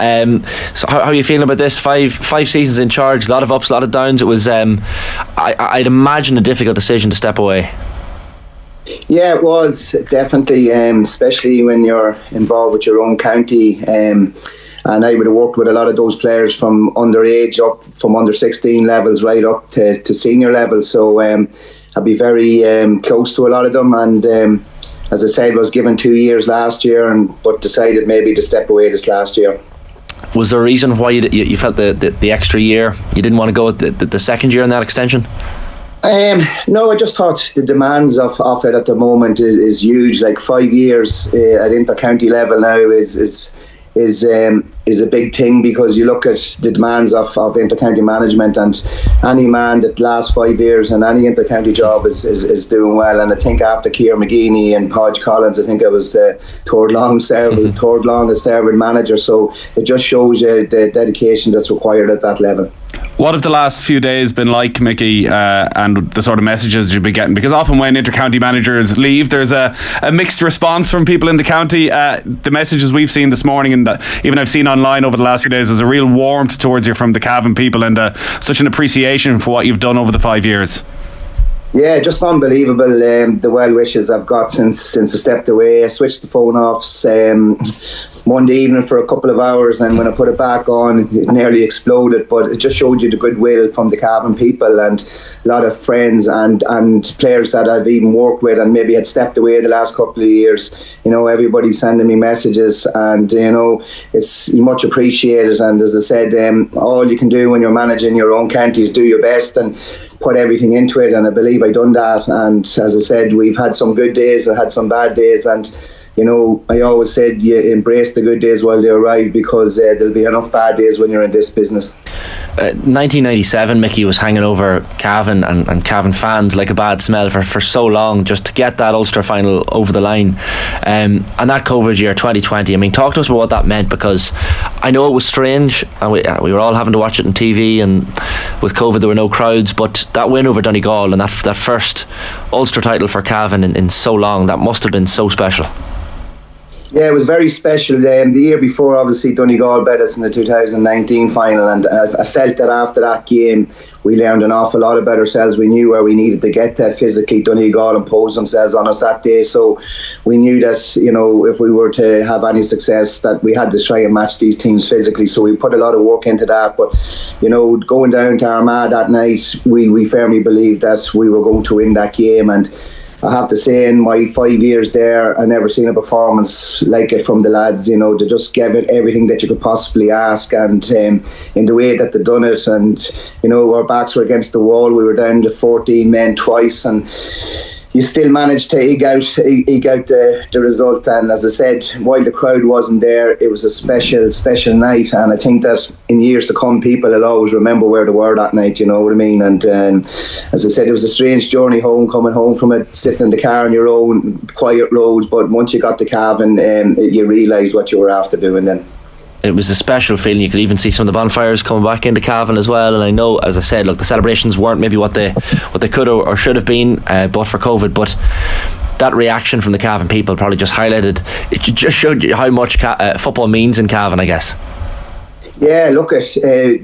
So how are you feeling about this? Five seasons in charge, a lot of ups, a lot of downs. It was, I'd imagine, a difficult decision to step away. Yeah, it was definitely, especially when you're involved with your own county. And I would have worked with a lot of those players from underage up, from under 16 levels right up to senior levels. So I'd be very close to a lot of them, and as I said, was given 2 years last year, but decided maybe to step away this last year. Was there a reason why you felt the extra year, you didn't want to go the second year in that extension? No, I just thought the demands of it at the moment is huge. Like 5 years at inter-county level now is a big thing, because you look at the demands of inter-county management, and any man that lasts 5 years in any inter-county job is doing well. And I think after Ciara McGeaney and Podge Collins, I think I was the third longest serving manager. So it just shows you the dedication that's required at that level. What have the last few days been like, Mickey, and the sort of messages you've been getting? Because often when inter-county managers leave, there's a mixed response from people in the county. The messages we've seen this morning, and even I've seen online over the last few days, there's a real warmth towards you from the Cavan people, and such an appreciation for what you've done over the 5 years. Yeah, just unbelievable. The well wishes I've got since I stepped away. I switched the phone off Monday evening for a couple of hours, and when I put it back on, it nearly exploded. But it just showed you the goodwill from the Cavan people, and a lot of friends and players that I've even worked with and maybe had stepped away the last couple of years. Everybody sending me messages, and it's much appreciated. And as I said, all you can do when you're managing your own county is do your best and put everything into it, and I believe I done that. And as I said, we've had some good days, I had some bad days, and I always said you embrace the good days while they arrive, because there'll be enough bad days when you're in this business. 1997, Mickey, was hanging over Cavan and Cavan fans like a bad smell for so long, just to get that Ulster final over the line. And that COVID year, 2020, I mean, talk to us about what that meant, because I know it was strange, and we were all having to watch it on TV, and with COVID there were no crowds, but that win over Donegal and that first Ulster title for Cavan in so long, that must have been so special. Yeah, it was very special. The year before, obviously, Donegal beat us in the 2019 final, and I felt that after that game, we learned an awful lot about ourselves. We knew where we needed to get to physically. Donegal imposed themselves on us that day, so we knew that, you know, if we were to have any success, that we had to try and match these teams physically. So we put a lot of work into that. But, you know, going down to Armagh that night, we firmly believed that we were going to win that game. And I have to say, in my 5 years there, I never seen a performance like it from the lads. You know, they just gave it everything that you could possibly ask, and in the way that they done it. And, you know, our backs were against the wall. We were down to 14 men twice, and you still managed to eke out the result. And as I said, while the crowd wasn't there, it was a special night. And I think that in years to come, people will always remember where they were that night, you know what I mean? And as I said, it was a strange journey home, coming home from it, sitting in the car on your own, quiet roads. But once you got to Cavan, you realised what you were after doing then. It was a special feeling. You could even see some of the bonfires coming back into Cavan as well. And I know, as I said, look, the celebrations weren't maybe what they could or should have been, but for COVID. But that reaction from the Cavan people probably just highlighted. It just showed you how much football means in Cavan, I guess. Yeah, look at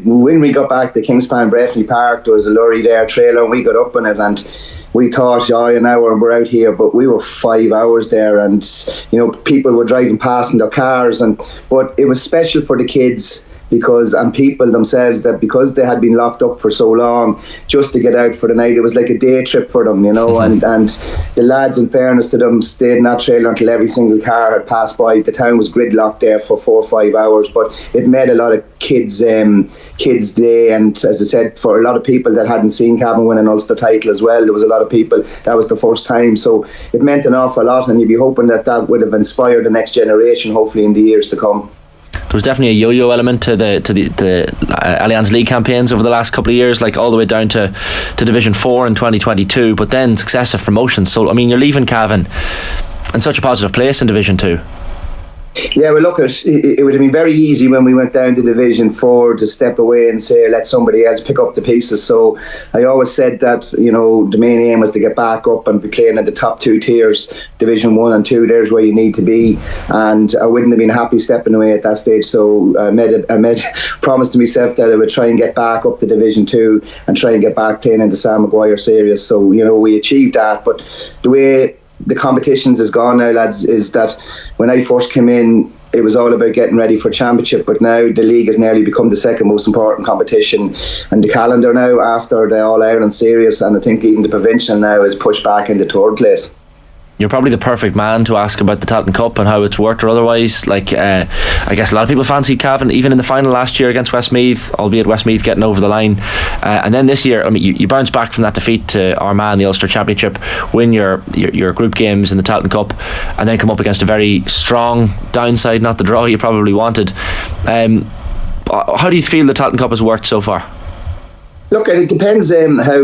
when we got back to Kingspan Breffney Park, there was a lorry there, trailer, and we got up in it, and we thought, an hour and we're out here, but we were 5 hours there, and you know, people were driving past in their cars, but it was special for the kids and people themselves, that because they had been locked up for so long, just to get out for the night, it was like a day trip for them, you know. and the lads, in fairness to them, stayed in that trailer until every single car had passed by. The town was gridlocked there for 4 or 5 hours, but it made a lot of kids' day. And as I said, for a lot of people that hadn't seen Cavan win an Ulster title as well, there was a lot of people that was the first time, so it meant an awful lot, and you'd be hoping that would have inspired the next generation, hopefully in the years to come. There was definitely a yo-yo element to the Allianz League campaigns over the last couple of years, like all the way down to Division 4 in 2022, but then successive promotions. So I mean, you're leaving Cavan in such a positive place in Division 2. Yeah, well, look, it would have been very easy when we went down to Division 4 to step away and say, let somebody else pick up the pieces. So I always said that, you know, the main aim was to get back up and be playing at the top 2 tiers, Division 1 and 2, there's where you need to be. And I wouldn't have been happy stepping away at that stage. So I made promise to myself that I would try and get back up to Division 2 and try and get back playing in the Sam Maguire series. So, you know, we achieved that. But the way the competitions is gone now, lads, is that when I first came in, it was all about getting ready for championship, but now the league has nearly become the second most important competition, and the calendar now, after the All-Ireland series, and I think even the provincial now, is pushed back into third place. You're probably the perfect man to ask about the Tailteann Cup and how it's worked or otherwise. Like, I guess a lot of people fancied Cavan even in the final last year against Westmeath, albeit Westmeath getting over the line. And then this year, I mean, you bounce back from that defeat to Armagh in the Ulster Championship, win your group games in the Tailteann Cup, and then come up against a very strong downside, not the draw you probably wanted. How do you feel the Tailteann Cup has worked so far? Look, it depends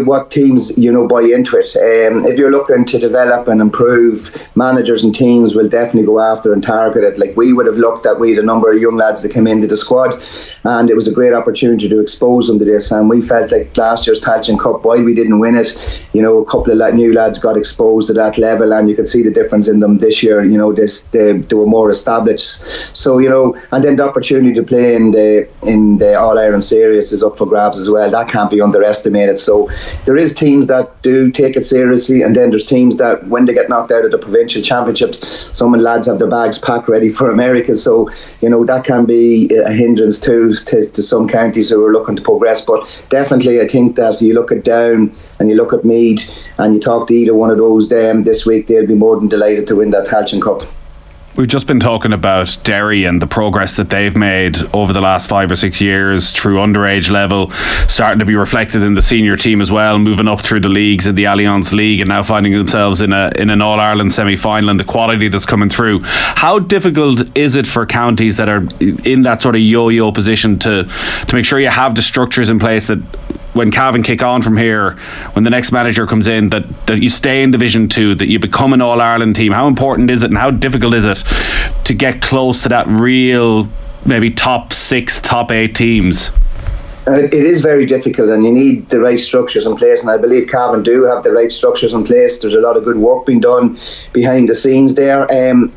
what teams, you know, buy into it. If you're looking to develop and improve, managers and teams will definitely go after and target it. Like, we would have looked at, we had a number of young lads that came into the squad, and it was a great opportunity to expose them to this. And we felt like last year's Tailteann Cup, while we didn't win it, you know, a couple of new lads got exposed to that level, and you could see the difference in them this year. You know, they were more established. So, you know, and then the opportunity to play in the All-Ireland series is up for grabs as well. That can't be underestimated. So there is teams that do take it seriously, and then there's teams that, when they get knocked out of the provincial championships, some lads have their bags packed ready for America. So, you know, that can be a hindrance too to some counties who are looking to progress. But definitely, I think that you look at Down and you look at Meath and you talk to either one of those this week, they'll be more than delighted to win that Tailteann Cup. We've just been talking about Derry and the progress that they've made over the last 5 or 6 years through underage level, starting to be reflected in the senior team as well, moving up through the leagues in the Allianz League, and now finding themselves in an All-Ireland semi-final, and the quality that's coming through. How difficult is it for counties that are in that sort of yo-yo position to make sure you have the structures in place that when Cavan kick on from here, when the next manager comes in, that you stay in Division 2, that you become an All-Ireland team? How important is it, and how difficult is it to get close to that real, maybe top 6, top 8 teams? It is very difficult, and you need the right structures in place, and I believe Cavan do have the right structures in place. There's a lot of good work being done behind the scenes there.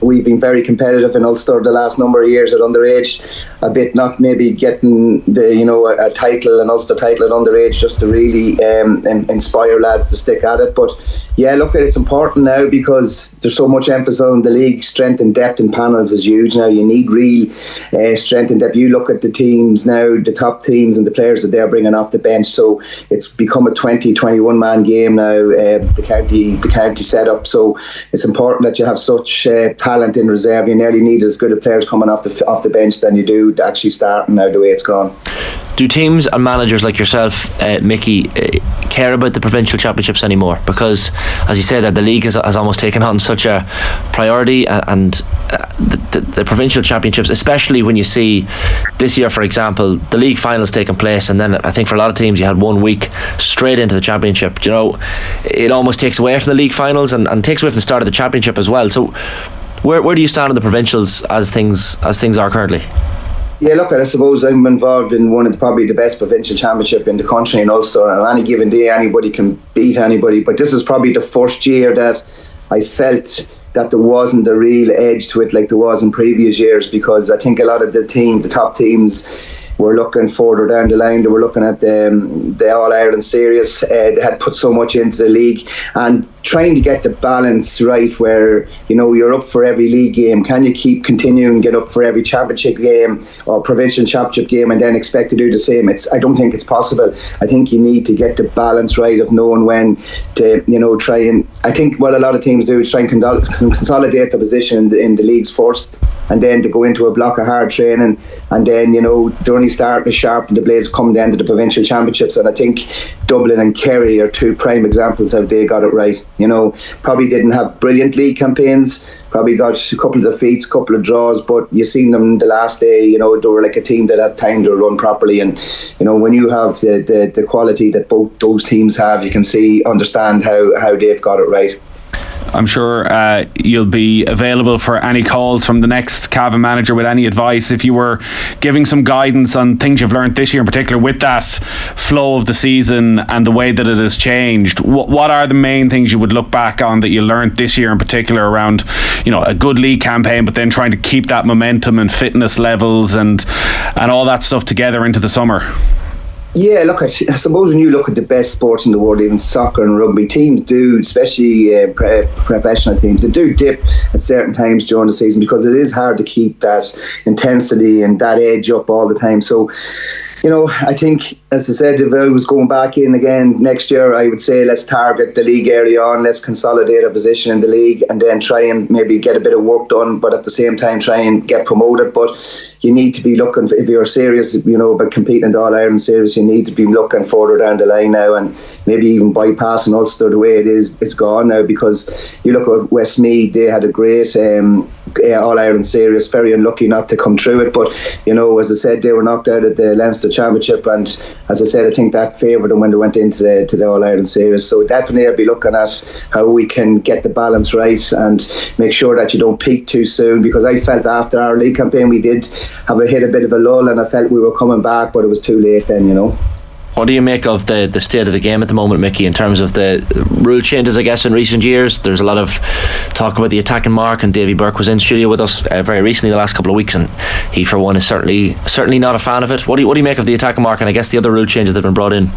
We've been very competitive in Ulster the last number of years at underage, a bit not maybe getting a title, an Ulster title at underage, just to really inspire lads to stick at it. But yeah, look, it's important now because there's so much emphasis on the league. Strength and depth in panels is huge now. You need real strength and depth. You look at the teams now, the top teams and the players that they're bringing off the bench. So it's become a 21 man game now, the county setup. So it's important that you have such talent in reserve. You nearly need as good a players coming off the bench than you do to actually starting now the way it's gone. Do teams and managers like yourself, Mickey, care about the provincial championships anymore? Because, as you say, that the league has almost taken on such a priority, and the provincial championships, especially when you see this year, for example, the league finals taking place, and then I think for a lot of teams you had 1 week straight into the championship. It almost takes away from the league finals and takes away from the start of the championship as well. So, where do you stand on the provincials as things are currently? Yeah, look, I suppose I'm involved in one of probably the best provincial championship in the country in Ulster, and on any given day anybody can beat anybody, but this was probably the first year that I felt that there wasn't a real edge to it like there was in previous years, because I think a lot of the top teams were looking further down the line. They were looking at the All-Ireland series. They had put so much into the league and trying to get the balance right where, you're up for every league game. Can you keep continuing to get up for every championship game or provincial championship game and then expect to do the same? I don't think it's possible. I think you need to get the balance right of knowing when to, try and... I think what a lot of teams do is try and consolidate the position in the leagues first, and then to go into a block of hard training, and then, they're only starting to sharpen the blades come the end of the provincial championships. And I think Dublin and Kerry are two prime examples how they got it right. Probably didn't have brilliant league campaigns, probably got a couple of defeats, a couple of draws, but you seen them the last day, they were like a team that had time to run properly. And when you have the quality that both those teams have, you can understand how they've got it right. I'm sure you'll be available for any calls from the next Cavan manager with any advice. If you were giving some guidance on things you've learned this year in particular with that flow of the season and the way that it has changed, what are the main things you would look back on that you learned this year in particular around a good league campaign, but then trying to keep that momentum and fitness levels and all that stuff together into the summer? Yeah, look, I suppose when you look at the best sports in the world, even soccer and rugby, teams do, especially professional teams, they do dip at certain times during the season because it is hard to keep that intensity and that edge up all the time. So, I think, as I said, if I was going back in again next year, I would say let's target the league early on, let's consolidate our position in the league, and then try and maybe get a bit of work done, but at the same time try and get promoted. But you need to be looking, if you're serious, about competing in the All-Ireland series, you need to be looking further down the line now, and maybe even bypassing Ulster the way it is. It's gone now, because you look at Westmeath, they had a great All-Ireland series, very unlucky not to come through it, but as I said, they were knocked out at the Leinster Championship, and as I said, I think that favoured them when they went into the All-Ireland series. So definitely I'll be looking at how we can get the balance right and make sure that you don't peak too soon, because I felt after our league campaign we did have hit a bit of a lull, and I felt we were coming back, but it was too late then. What do you make of the state of the game at the moment, Mickey, in terms of the rule changes, I guess, in recent years? There's a lot of talk about the attacking mark, and Davy Burke was in studio with us very recently the last couple of weeks, and he, for one, is certainly not a fan of it. What do you make of the attacking mark and I guess the other rule changes that have been brought in?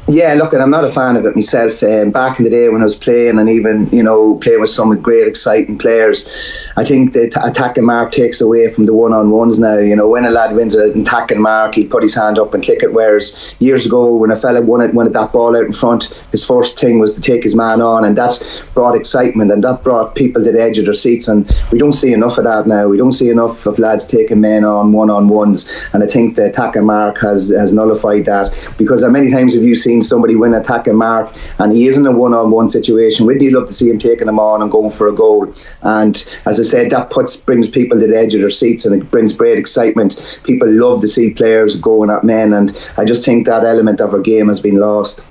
Yeah, look, and I'm not a fan of it myself. Back in the day when I was playing, and even playing with some great exciting players, I think the attacking mark takes away from the one-on-ones now. When a lad wins an attacking mark, he'd put his hand up and kick it, whereas years ago when a fella wanted that ball out in front, his first thing was to take his man on, and that brought excitement and that brought people to the edge of their seats, and we don't see enough of that now. We don't see enough of lads taking men on one-on-ones, and I think the attacking mark has nullified that, because how many times have you seen somebody win an attacking mark and he is in a one-on-one situation? Wouldn't you love to see him taking them on and going for a goal? And as I said, that brings people to the edge of their seats, and it brings great excitement. People love to see players going at men, and I just think that element of our game has been lost.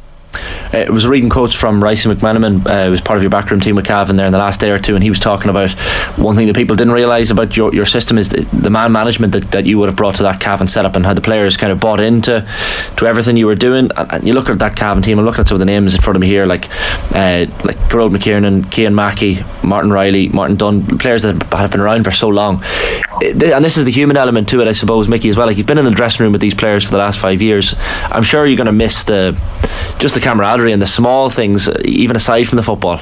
It was reading quotes from Ricey McManaman, who was part of your backroom team with Cavan there in the last day or two, and he was talking about one thing that people didn't realise about your system is the man management that you would have brought to that Cavan setup, and how the players kind of bought into everything you were doing. And you look at that Cavan team, I'm looking at some of the names in front of me here, like Gerald McKiernan, Cian Mackey, Martin Riley, Martin Dunn, players that have been around for so long. And this is the human element to it, I suppose, Mickey, as well. Like, you've been in a dressing room with these players for the last 5 years. I'm sure you're going to miss the camaraderie and the small things, even aside from the football.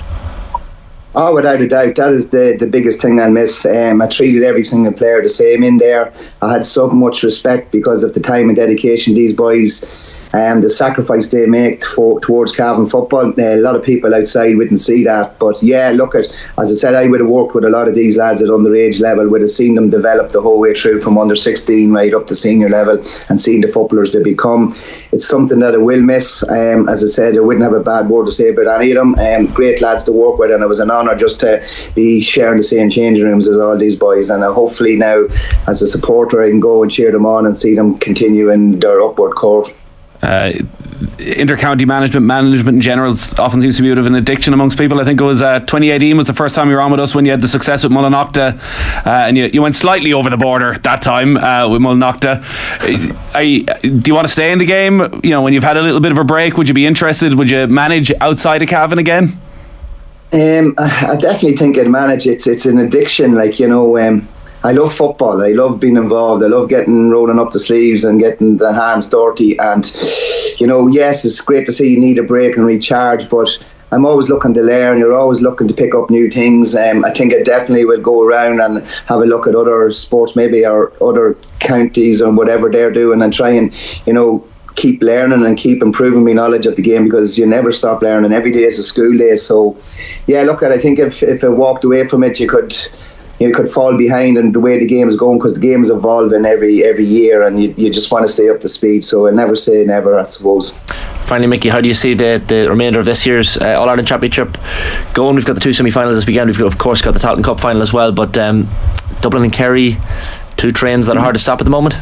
Oh, without a doubt, that is the biggest thing I'll miss. I treated every single player the same in there. I had so much respect because of the time and dedication these boys, the sacrifice they make towards Cavan football. A lot of people outside wouldn't see that, but yeah, look at, as I said, I would have worked with a lot of these lads at underage level, would have seen them develop the whole way through from under 16 right up to senior level, and seen the footballers they become. It's something that I will miss. As I said, I wouldn't have a bad word to say about any of them. Great lads to work with, and it was an honour just to be sharing the same changing rooms as all these boys. And hopefully now, as a supporter, I can go and cheer them on and see them continue in their upward curve. Inter-county management in general often seems to be a bit of an addiction amongst people. I think it was 2018 was the first time you were on with us when you had the success with Mullinochta, and you went slightly over the border that time with Mullinochta. Do you want to stay in the game? You know, when you've had a little bit of a break, would you be interested? Would you manage outside of Cavan again? I definitely think I'd manage. It's an addiction, like, you know. I love football. I love being involved. I love rolling up the sleeves and getting the hands dirty. And, you know, yes, it's great to see you need a break and recharge, but I'm always looking to learn. You're always looking to pick up new things. I think I definitely will go around and have a look at other sports, maybe, or other counties or whatever they're doing, and try and, you know, keep learning and keep improving my knowledge of the game, because you never stop learning. Every day is a school day. So, yeah, look, I think if I walked away from it, you could fall behind in the way the game is going, because the game is evolving every year, and you just want to stay up to speed. So I never say never, I suppose. Finally, Mickey, how do you see the remainder of this year's All-Ireland Championship going? We've got the two semi-finals this weekend. We've of course got the Talton Cup final as well, but Dublin and Kerry, two trains that are hard to stop at the moment.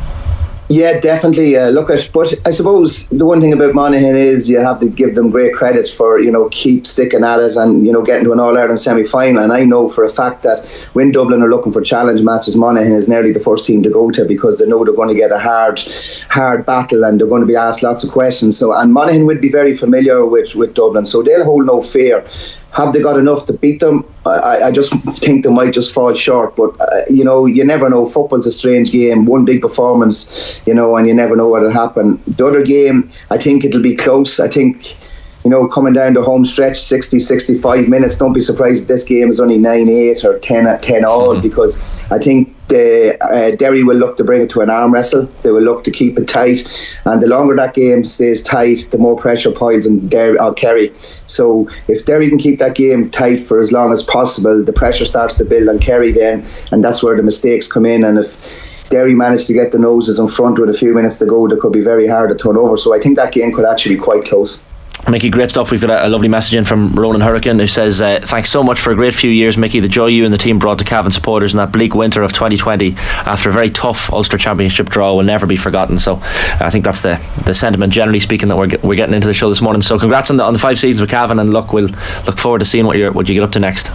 Yeah, definitely. But I suppose the one thing about Monaghan is you have to give them great credit for, you know, keep sticking at it and, you know, getting to an All-Ireland semi-final. And I know for a fact that when Dublin are looking for challenge matches, Monaghan is nearly the first team to go to, because they know they're going to get a hard battle and they're going to be asked lots of questions. So, and Monaghan would be very familiar with Dublin, so they'll hold no fear. Have they got enough to beat them? I just think they might just fall short. But, you know, you never know. Football's a strange game. One big performance, you know, and you never know what'll happen. The other game, I think it'll be close. I think, you know, coming down the home stretch, 60, 65 minutes, don't be surprised if this game is only 9-8 or 10-all, because I think Derry will look to bring it to an arm wrestle. They will look to keep it tight, and the longer that game stays tight, the more pressure piles on Kerry. So if Derry can keep that game tight for as long as possible, the pressure starts to build on Kerry then, and that's where the mistakes come in. And if Derry managed to get the noses in front with a few minutes to go, they could be very hard to turn over. So I think that game could actually be quite close. Mickey, great stuff. We've got a lovely message in from Ronan Hurricane, who says, thanks so much for a great few years, Mickey. The joy you and the team brought to Cavan supporters in that bleak winter of 2020 after a very tough Ulster Championship draw will never be forgotten. So I think that's the sentiment, generally speaking, that we're getting into the show this morning. So congrats on the 5 seasons with Cavan, and look, we'll look forward to seeing what you get up to next.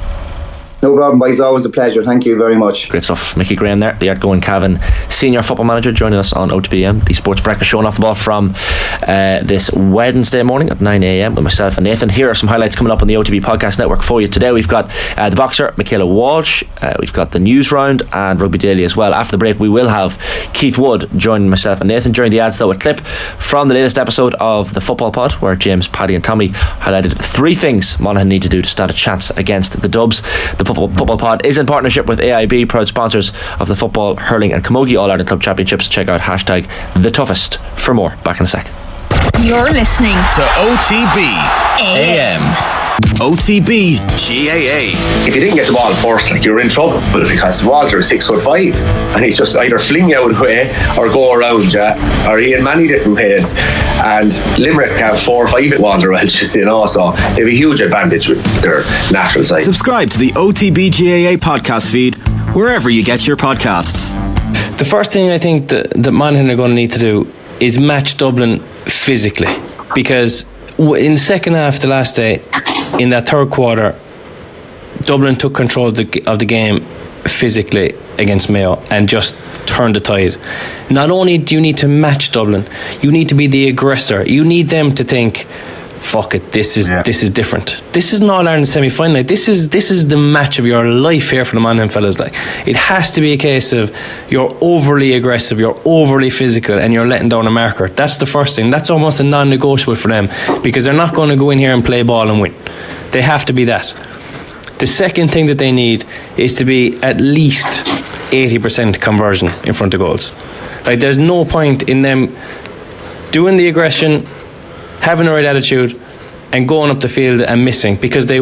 No problem, boys. Always a pleasure. Thank you very much. Great stuff. Mickey Graham there, the outgoing Cavan senior football manager, joining us on OTB AM, the sports breakfast showing off the ball from this Wednesday morning at 9 AM with myself and Nathan. Here are some highlights coming up on the OTB podcast network for you today. We've got the boxer Michaela Walsh, we've got the news round and Rugby Daily as well. After the break we will have Keith Wood joining myself and Nathan. During the ads though, a clip from the latest episode of the Football Pod, where James, Paddy and Tommy highlighted 3 things Monaghan need to do to stand a chance against the Dubs. The Football Pod is in partnership with AIB, proud sponsors of the Football, Hurling and Camogie All-Ireland Club Championships. Check out #TheToughest for more. Back in a sec. You're listening to OTB AM. OTB GAA. If you didn't get the ball first, like, you're in trouble, because Walter is 6'5", and he's just either fling you out of the way or go around you, or he in many different ways. And Limerick have 4 or 5 at Walter Welch, you know, so they have a huge advantage with their natural side. Subscribe to the OTB GAA podcast feed wherever you get your podcasts. The first thing I think that Monaghan are going to need to do is match Dublin physically, because in the second half, the last day, in that third quarter, Dublin took control of the game physically against Mayo and just turned the tide. Not only do you need to match Dublin, you need to be the aggressor. You need them to think, fuck it, this is different. This is an All-Ireland semi-final. Like, this is the match of your life here for the Monaghan fellas. Like, it has to be a case of you're overly aggressive, you're overly physical, and you're letting down a marker. That's the first thing. That's almost a non-negotiable for them, because they're not going to go in here and play ball and win. They have to be that. The second thing that they need is to be at least 80% conversion in front of goals. Like, there's no point in them doing the aggression, having the right attitude, and going up the field and missing, because they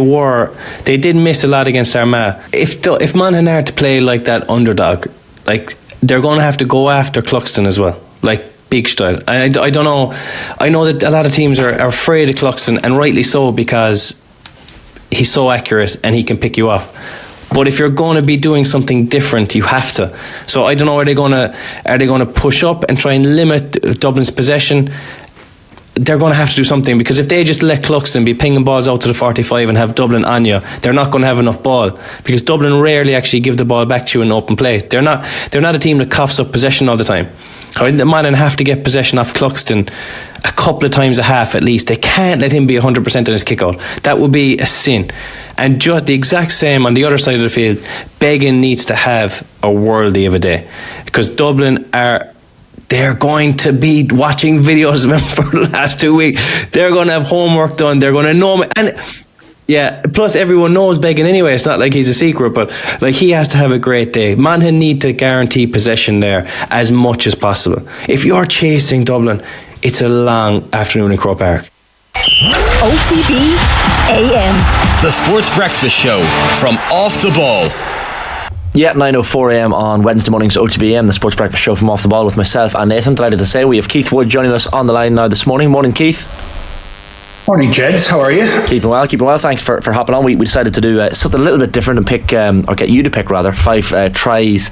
did miss a lot against Armagh. If Monaghan are to play like that underdog, like, they're going to have to go after Cluxton as well, like big style. I don't know. I know that a lot of teams are afraid of Cluxton, and rightly so, because he's so accurate and he can pick you off. But if you're going to be doing something different, you have to. So I don't know, are they going to push up and try and limit Dublin's possession? They're going to have to do something, because if they just let Cluxton be pinging balls out to the 45 and have Dublin on you, they're not going to have enough ball, because Dublin rarely actually give the ball back to you in open play. They're not a team that coughs up possession all the time. The Monaghan have to get possession off Cluxton a couple of times a half at least. They can't let him be 100% on his kick out. That would be a sin. And just the exact same on the other side of the field, Beggan needs to have a worldie of a day, because Dublin they're going to be watching videos of him for the last 2 weeks. They're going to have homework done. They're going to know him. And yeah, plus everyone knows Beggan anyway. It's not like he's a secret, but like, he has to have a great day. Monaghan need to guarantee possession there as much as possible. If you're chasing Dublin, it's a long afternoon in Croke Park. OTB AM. The Sports Breakfast Show from Off the Ball. Yeah, 9:04 AM on Wednesday morning's OTB AM, the Sports Breakfast Show from Off the Ball with myself and Nathan. Delighted to say we have Keith Wood joining us on the line now this morning. Morning, Keith. Morning, Jeds. How are you? Keeping well. Thanks for hopping on. We decided to do something a little bit different and pick, or get you to pick rather, 5 tries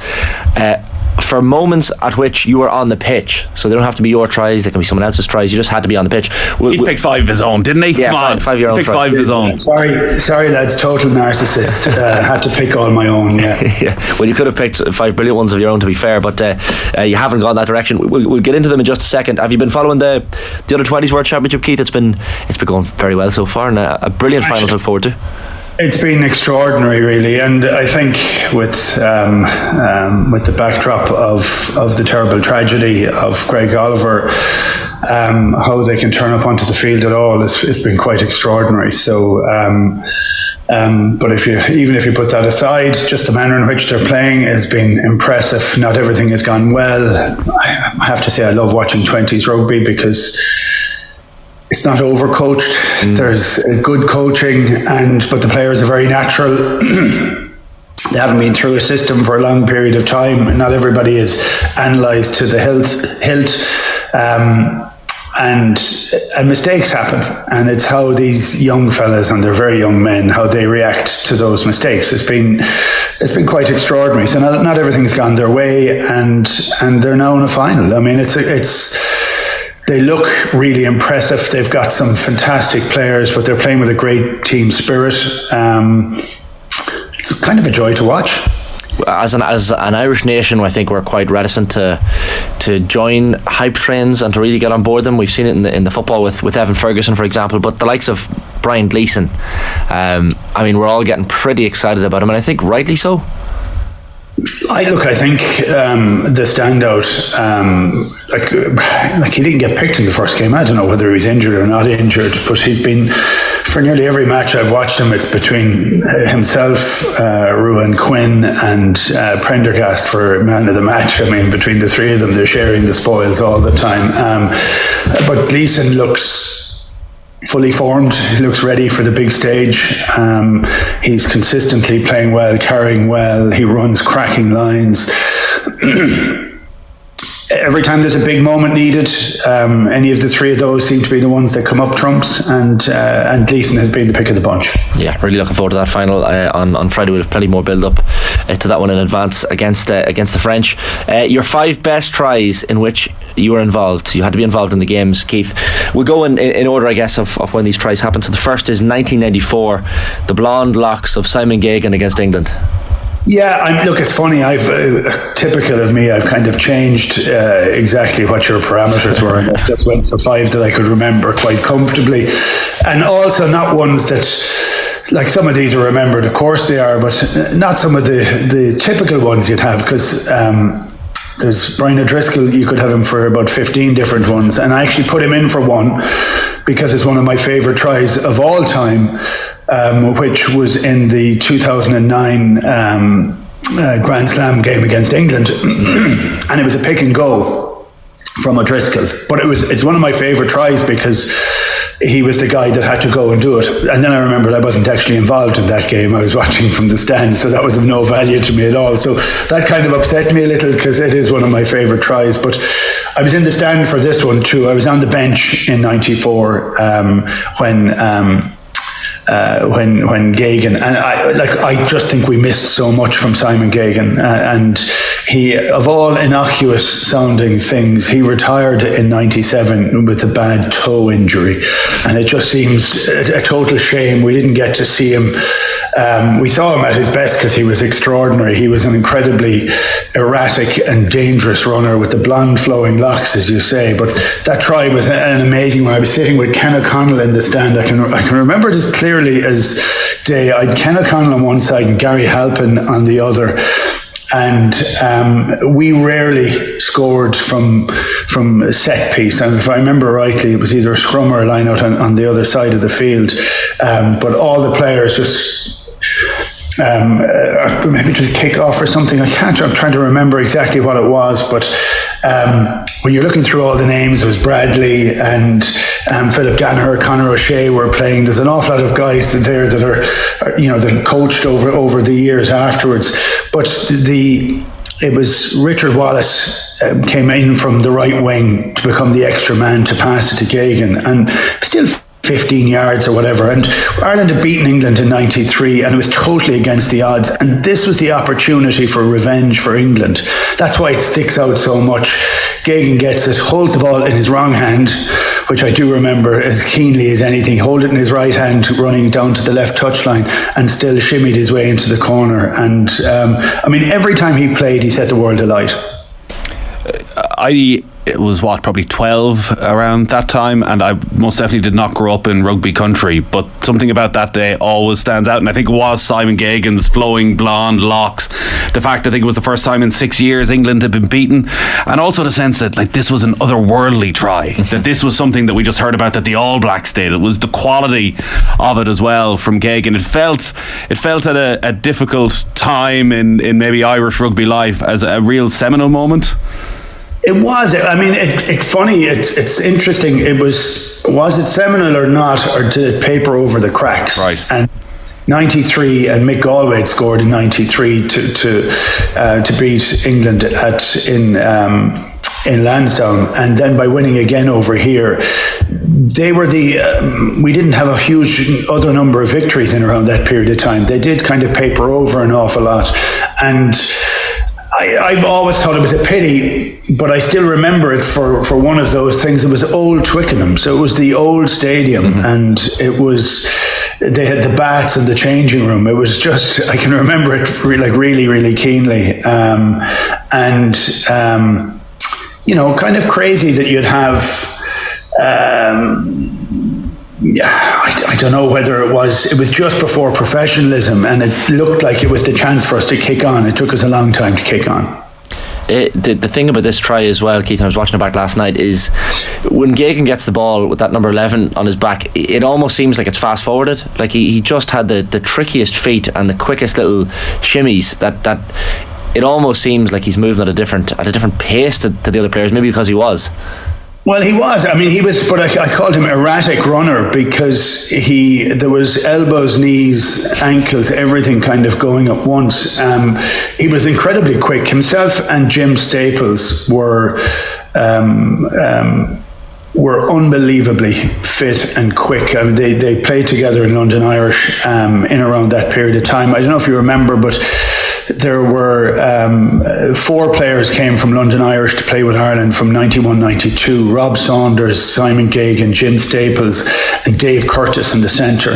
for moments at which you were on the pitch. So they don't have to be your tries, they can be someone else's tries. You just had to be on the pitch. He picked 5 of his own, didn't he? Yeah, Come on. 5 of your own. Picked 5 of his own. Sorry lads, total narcissist. Had to pick all my own, yeah. Yeah. Well, you could have picked 5 brilliant ones of your own, to be fair, but you haven't gone that direction. We'll get into them in just a second. Have you been following the Under 20s World Championship, Keith? It's been going very well so far, and a brilliant final to look forward to. It's been extraordinary, really, and I think with the backdrop of the terrible tragedy of Greg Oliver, how they can turn up onto the field at all it's been quite extraordinary. So, but even if you put that aside, just the manner in which they're playing has been impressive. Not everything has gone well. I have to say I love watching 20s rugby, because it's not overcoached. There's good coaching, but the players are very natural. They haven't been through a system for a long period of time. Not everybody is analysed to the hilt. And mistakes happen. And it's how these young fellas, and they're very young men, how they react to those mistakes. It's been quite extraordinary. So not everything's gone their way, and they're now in a final. I mean, they look really impressive. They've got some fantastic players, but they're playing with a great team spirit. It's kind of a joy to watch. As an Irish nation, I think we're quite reticent to join hype trains and to really get on board them. We've seen it in the football with Evan Ferguson, for example, but the likes of Brian Gleeson, I mean, we're all getting pretty excited about him, and I think rightly so. I think the standout, like he didn't get picked in the first game. I don't know whether he's injured or not injured, but he's been, for nearly every match I've watched him, it's between himself, Ruan Quinn and Prendergast for man of the match. I mean, between the three of them, they're sharing the spoils all the time. But Gleeson looks fully formed. He looks ready for the big stage. He's consistently playing well, carrying well. He runs cracking lines. Every time there's a big moment needed, any of the three of those seem to be the ones that come up trumps, and Gleeson has been the pick of the bunch. Yeah, really looking forward to that final on Friday. We'll have plenty more build up to that one in advance against the French. Your 5 best tries in which you were involved. You had to be involved in the games, Keith. We'll go in order, I guess, of when these tries happened. So the first is 1994, the blonde locks of Simon Gagan against England. Yeah, look, it's funny. I've typical of me. I've kind of changed exactly what your parameters were, and I just went for 5 that I could remember quite comfortably, and also not ones that, like, some of these are remembered. Of course they are, but not some of the typical ones you'd have, because there's Brian O'Driscoll. You could have him for about 15 different ones, and I actually put him in for one because it's one of my favourite tries of all time. Which was in the 2009 Grand Slam game against England, and it was a pick and go from O'Driscoll. But it's one of my favourite tries because he was the guy that had to go and do it. And then I remembered I wasn't actually involved in that game. I was watching from the stand, so that was of no value to me at all. So that kind of upset me a little because it is one of my favourite tries. But I was in the stand for this one too. I was on the bench in '94 when Gagan, and I just think we missed so much from Simon Gagan, and he, of all innocuous sounding things, he retired in '97 with a bad toe injury, and it just seems a total shame we didn't get to see him. We saw him at his best because he was extraordinary. He was an incredibly erratic and dangerous runner with the blonde flowing locks, as you say. But that try was an amazing one. I was sitting with Ken O'Connell in the stand. I can remember it as clearly as day. I had Ken O'Connell on one side and Gary Halpin on the other. And we rarely scored from a set piece. And if I remember rightly, it was either a scrum or a line out on the other side of the field. But all the players just... maybe just kick off or something. I'm trying to remember exactly what it was, but when you're looking through all the names, it was Bradley and Philip Danaher, Conor O'Shea were playing. There's an awful lot of guys there that are that coached over the years afterwards. But it was Richard Wallace came in from the right wing to become the extra man to pass it to Gagan, and still 15 yards or whatever, and Ireland had beaten England in '93, and it was totally against the odds, and this was the opportunity for revenge for England. That's why it sticks out so much. Gagan gets it, holds the ball in his wrong hand, which I do remember as keenly as anything, hold it in his right hand running down to the left touchline, and still shimmied his way into the corner. And every time he played, he set the world alight. It was probably 12 around that time, and I most definitely did not grow up in rugby country, but something about that day always stands out, and I think it was Simon Gagan's flowing blonde locks, the fact I think it was the first time in 6 years England had been beaten, and also the sense that this was an otherworldly try, that this was something that we just heard about that the All Blacks did. It was the quality of it as well from Gagan. It felt at a difficult time in maybe Irish rugby life as a real seminal moment. It was. It's funny. It's interesting. Was it seminal or not, or did it paper over the cracks? Right. And '93, and Mick Galway had scored in '93 to beat England in Lansdowne, and then by winning again over here, they were we didn't have a huge other number of victories in around that period of time. They did kind of paper over an awful lot, and I've always thought it was a pity, but I still remember it for one of those things. It was old Twickenham, so it was the old stadium, and it was, they had the bats and the changing room. It was just, I can remember it really, really keenly, and kind of crazy that you'd have. I don't know whether it was just before professionalism, and it looked like it was the chance for us to kick on. It took us a long time to kick on. The thing about this try as well, Keith, I was watching it back last night, is when Gagan gets the ball with that number 11 on his back, it almost seems like it's fast forwarded. Like he just had the trickiest feet and the quickest little shimmies that it almost seems like he's moving at a different pace to the other players, maybe because he was. Well, he was. He was, but I called him erratic runner because there was elbows, knees, ankles, everything kind of going at once. He was incredibly quick. Himself and Jim Staples were unbelievably fit and quick. They played together in London Irish in around that period of time. I don't know if you remember, but there were 4 players came from London Irish to play with Ireland from 91-92. Rob Saunders, Simon Gagan, Jim Staples and Dave Curtis in the centre.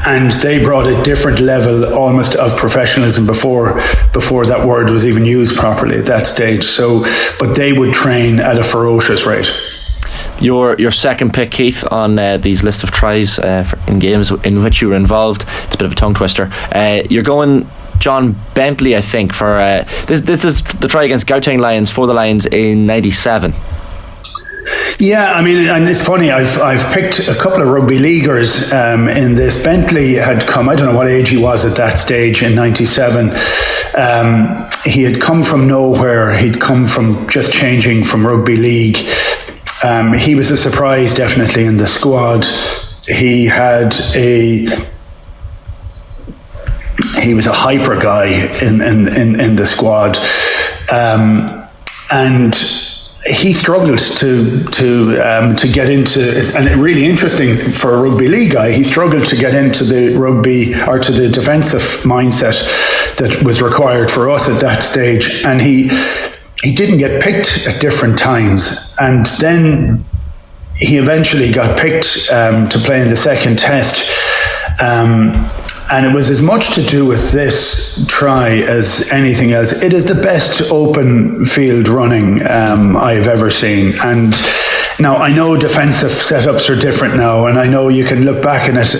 And they brought a different level almost of professionalism before that word was even used properly at that stage. So, but they would train at a ferocious rate. Your second pick, Keith, on these list of tries in games in which you were involved. It's a bit of a tongue twister. You're going John Bentley, I think, for this is the try against Gauteng Lions for the Lions in '97. Yeah, I mean, and it's funny, I've picked a couple of rugby leaguers in this. Bentley had come, I don't know what age he was at that stage in '97. He had come from nowhere. He'd come from just changing from rugby league. He was a surprise, definitely, in the squad. He was a hyper guy in the squad, and he struggled to get into, and really interesting for a rugby league guy, he struggled to get into the rugby or to the defensive mindset that was required for us at that stage, and he didn't get picked at different times, and then he eventually got picked to play in the second test, and it was as much to do with this try as anything else. It is the best open field running I have ever seen, and now I know defensive setups are different now, and I know you can look back in it,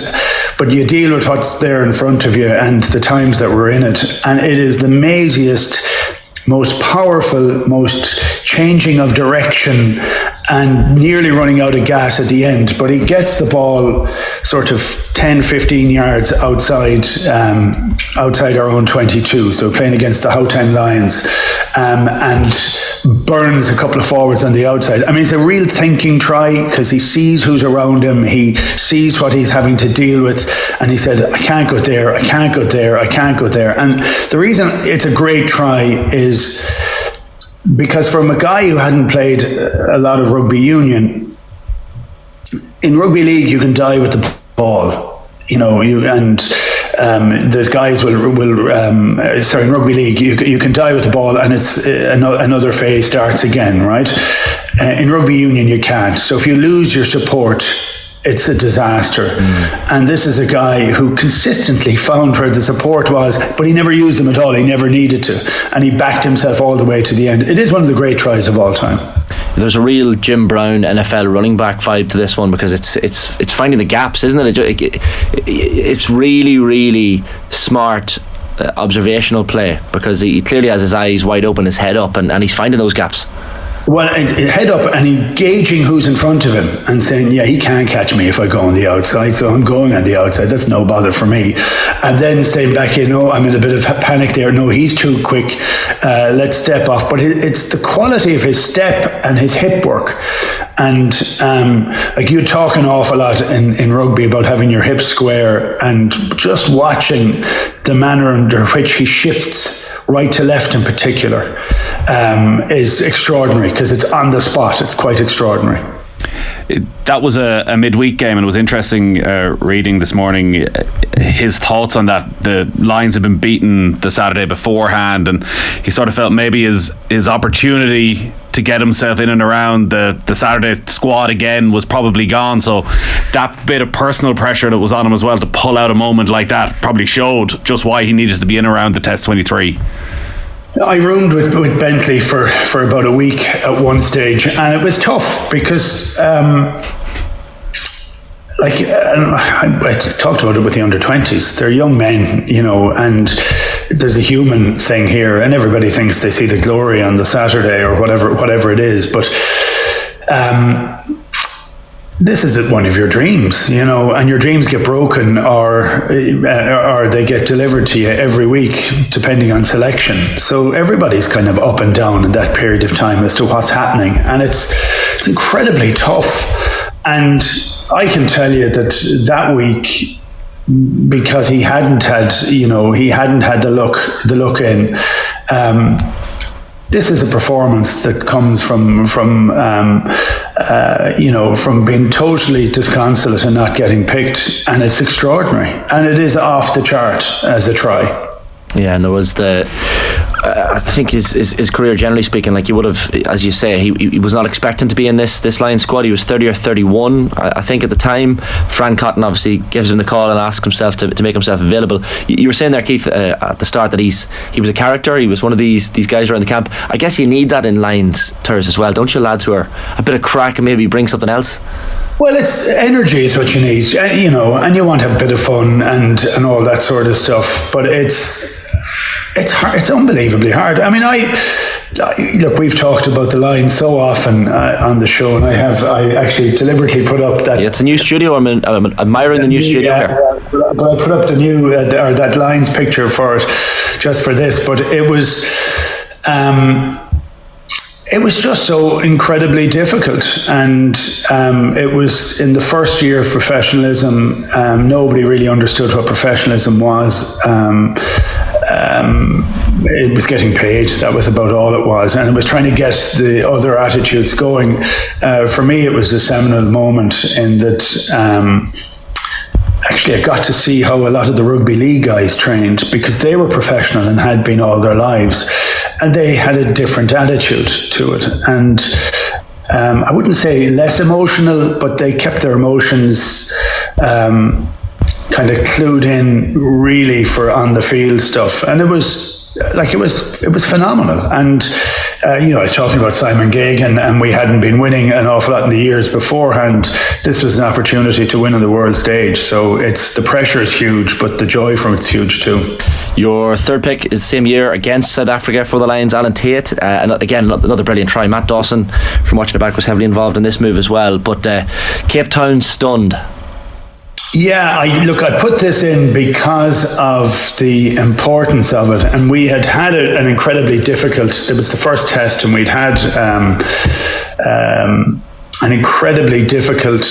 but you deal with what's there in front of you and the times that we're in it, and it is the maziest, most powerful, most changing of direction and nearly running out of gas at the end, but he gets the ball sort of 10-15 yards outside our own 22, so playing against the Gauteng Lions, and burns a couple of forwards on the outside. I mean, it's a real thinking try because he sees who's around him, he sees what he's having to deal with, and he said, I can't go there, I can't go there, I can't go there. And the reason it's a great try is because from a guy who hadn't played a lot of rugby union, in rugby league you can die with the ball, there's guys in rugby league you can die with the ball and it's another phase starts again, right? In rugby union you can't. So if you lose your support, it's a disaster. And this is a guy who consistently found where the support was, but he never used them at all. He never needed to, and he backed himself all the way to the end. It is one of the great tries of all time. There's a real Jim Brown NFL running back vibe to this one because it's finding the gaps, isn't it? It's really, really smart observational play because he clearly has his eyes wide open, his head up, and he's finding those gaps. Well, head up and engaging who's in front of him and saying, yeah, he can't catch me if I go on the outside, so I'm going on the outside. That's no bother for me. And then saying back, I'm in a bit of panic there. No, he's too quick. Let's step off. But it's the quality of his step and his hip work. And like you talk an awful lot in rugby about having your hips square, and just watching the manner under which he shifts right to left in particular is extraordinary because it's on the spot. It's quite extraordinary. That was a midweek game, and it was interesting reading this morning his thoughts on that. The Lions had been beaten the Saturday beforehand, and he sort of felt maybe his opportunity to get himself in and around the Saturday squad again was probably gone. So that bit of personal pressure that was on him as well to pull out a moment like that probably showed just why he needed to be in around the Test 23. I roomed with Bentley for about a week at one stage, and it was tough because I talked about it with the under-20s. They're young men, and there's a human thing here, and everybody thinks they see the glory on the Saturday or whatever it is, but this is one of your dreams, and your dreams get broken or they get delivered to you every week, depending on selection. So everybody's kind of up and down in that period of time as to what's happening, and it's incredibly tough. And I can tell you that week, because he hadn't had the look in. This is a performance that comes from being totally disconsolate and not getting picked, and it's extraordinary, and it is off the chart as a try. Yeah, and there was I think his career, generally speaking, like, you would have, as you say, he was not expecting to be in this Lions squad. He was 30 or 31, I think, at the time. Fran Cotton obviously gives him the call and asks himself to make himself available. You were saying there, Keith, at the start, that he was a character. He was one of these guys around the camp. I guess you need that in Lions tours as well, don't you, lads, who are a bit of crack and maybe bring something else? Well, it's energy is what you need, you know, and you want to have a bit of fun and all that sort of stuff. But it's hard. It's unbelievably hard. I mean, look, we've talked about the Lions so often on the show, and I actually deliberately put up that. Yeah, it's a new studio. I'm admiring the new studio here. But I put up the new or that Lions picture for it, just for this. But it was. It was just so incredibly difficult, and it was in the first year of professionalism. Nobody really understood what professionalism was. It was getting paid. That was about all it was, and it was trying to get the other attitudes going. For me, it was a seminal moment in that. Actually, I got to see how a lot of the rugby league guys trained, because they were professional and had been all their lives, and they had a different attitude to it. And I wouldn't say less emotional, but they kept their emotions kind of clued in really for on the field stuff. And it was phenomenal. And I was talking about Simon Gagan, and we hadn't been winning an awful lot in the years beforehand. This was an opportunity to win on the world stage. So the pressure is huge, but the joy from it's huge too. Your third pick is the same year against South Africa for the Lions, Alan Tate. And again, another brilliant try. Matt Dawson, from watching it back, was heavily involved in this move as well. But Cape Town stunned. Yeah, I put this in because of the importance of it, and we had an incredibly difficult. It was the first test, and we'd had an incredibly difficult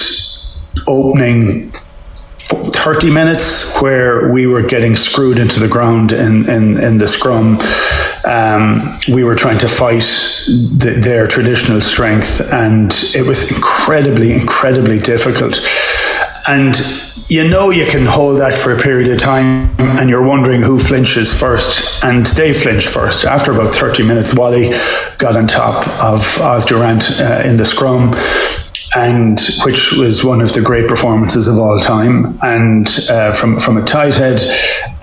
opening 30 minutes where we were getting screwed into the ground in the scrum. We were trying to fight their traditional strength, and it was incredibly difficult. And you can hold that for a period of time, and you're wondering who flinches first. And they flinched first. After about 30 minutes, Wally got on top of Oz Durant in the scrum, and which was one of the great performances of all time, and from a tight head.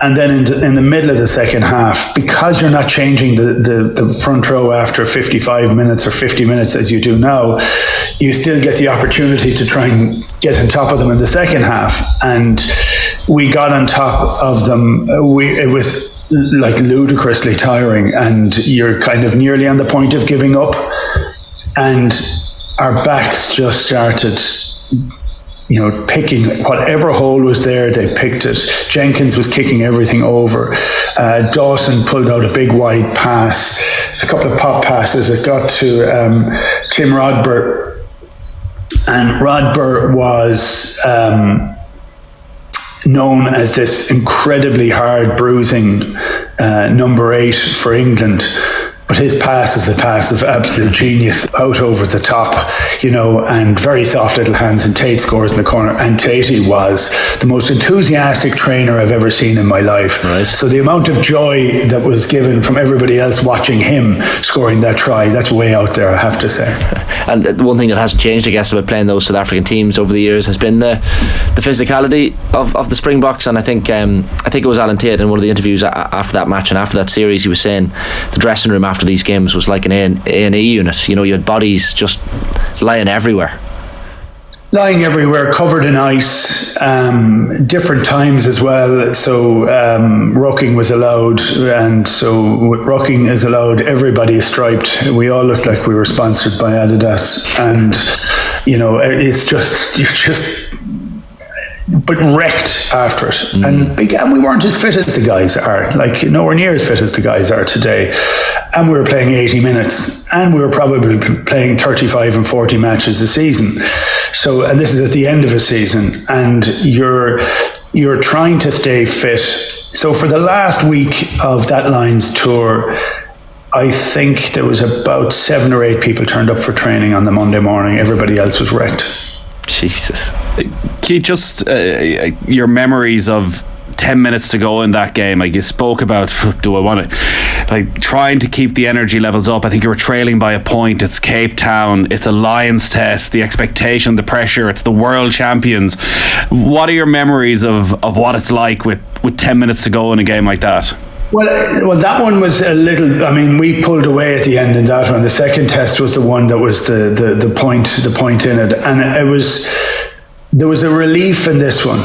And then in the middle of the second half, because you're not changing the front row after 55 minutes or 50 minutes as you do now, you still get the opportunity to try and get on top of them in the second half. And we got on top of them. It was like ludicrously tiring, and you're kind of nearly on the point of giving up. And our backs just started, picking whatever hole was there, they picked it. Jenkins was kicking everything over. Dawson pulled out a big wide pass, a couple of pop passes. It got to Tim Rodber, and Rodber was known as this incredibly hard bruising number 8 for England. But his pass is a pass of absolute genius, out over the top, and very soft little hands, and Tate scores in the corner. And Tatey was the most enthusiastic trainer I've ever seen in my life. Right. So the amount of joy that was given from everybody else watching him scoring that try, that's way out there, I have to say. And the one thing that hasn't changed, I guess, about playing those South African teams over the years has been the physicality of the Springboks. And I think it was Alan Tate in one of the interviews after that match and after that series, he was saying the dressing room after these games was like an A&E unit. You had bodies just lying everywhere, covered in ice, different times as well. So rucking was allowed, and so rucking is allowed. Everybody is striped. We all looked like we were sponsored by Adidas, and it's just but wrecked after it. And we weren't as fit as the guys are, nowhere near as fit as the guys are today. And we were playing 80 minutes, and we were probably playing 35 and 40 matches a season. So, and this is at the end of a season, and you're trying to stay fit. So for the last week of that Lions tour, I think there was about 7 or 8 people turned up for training on the Monday morning. Everybody else was wrecked. Jesus. Keith, just your memories of 10 minutes to go in that game. Like you spoke about, do I want to, like trying to keep the energy levels up. I think you were trailing by a point. It's Cape Town. It's a Lions test. The expectation, the pressure. It's the world champions. What are your memories of what it's like with 10 minutes to go in a game like that? Well, that one was a little. I mean, we pulled away at the end in that one. The second test was the one that was the point in it, and there was a relief in this one.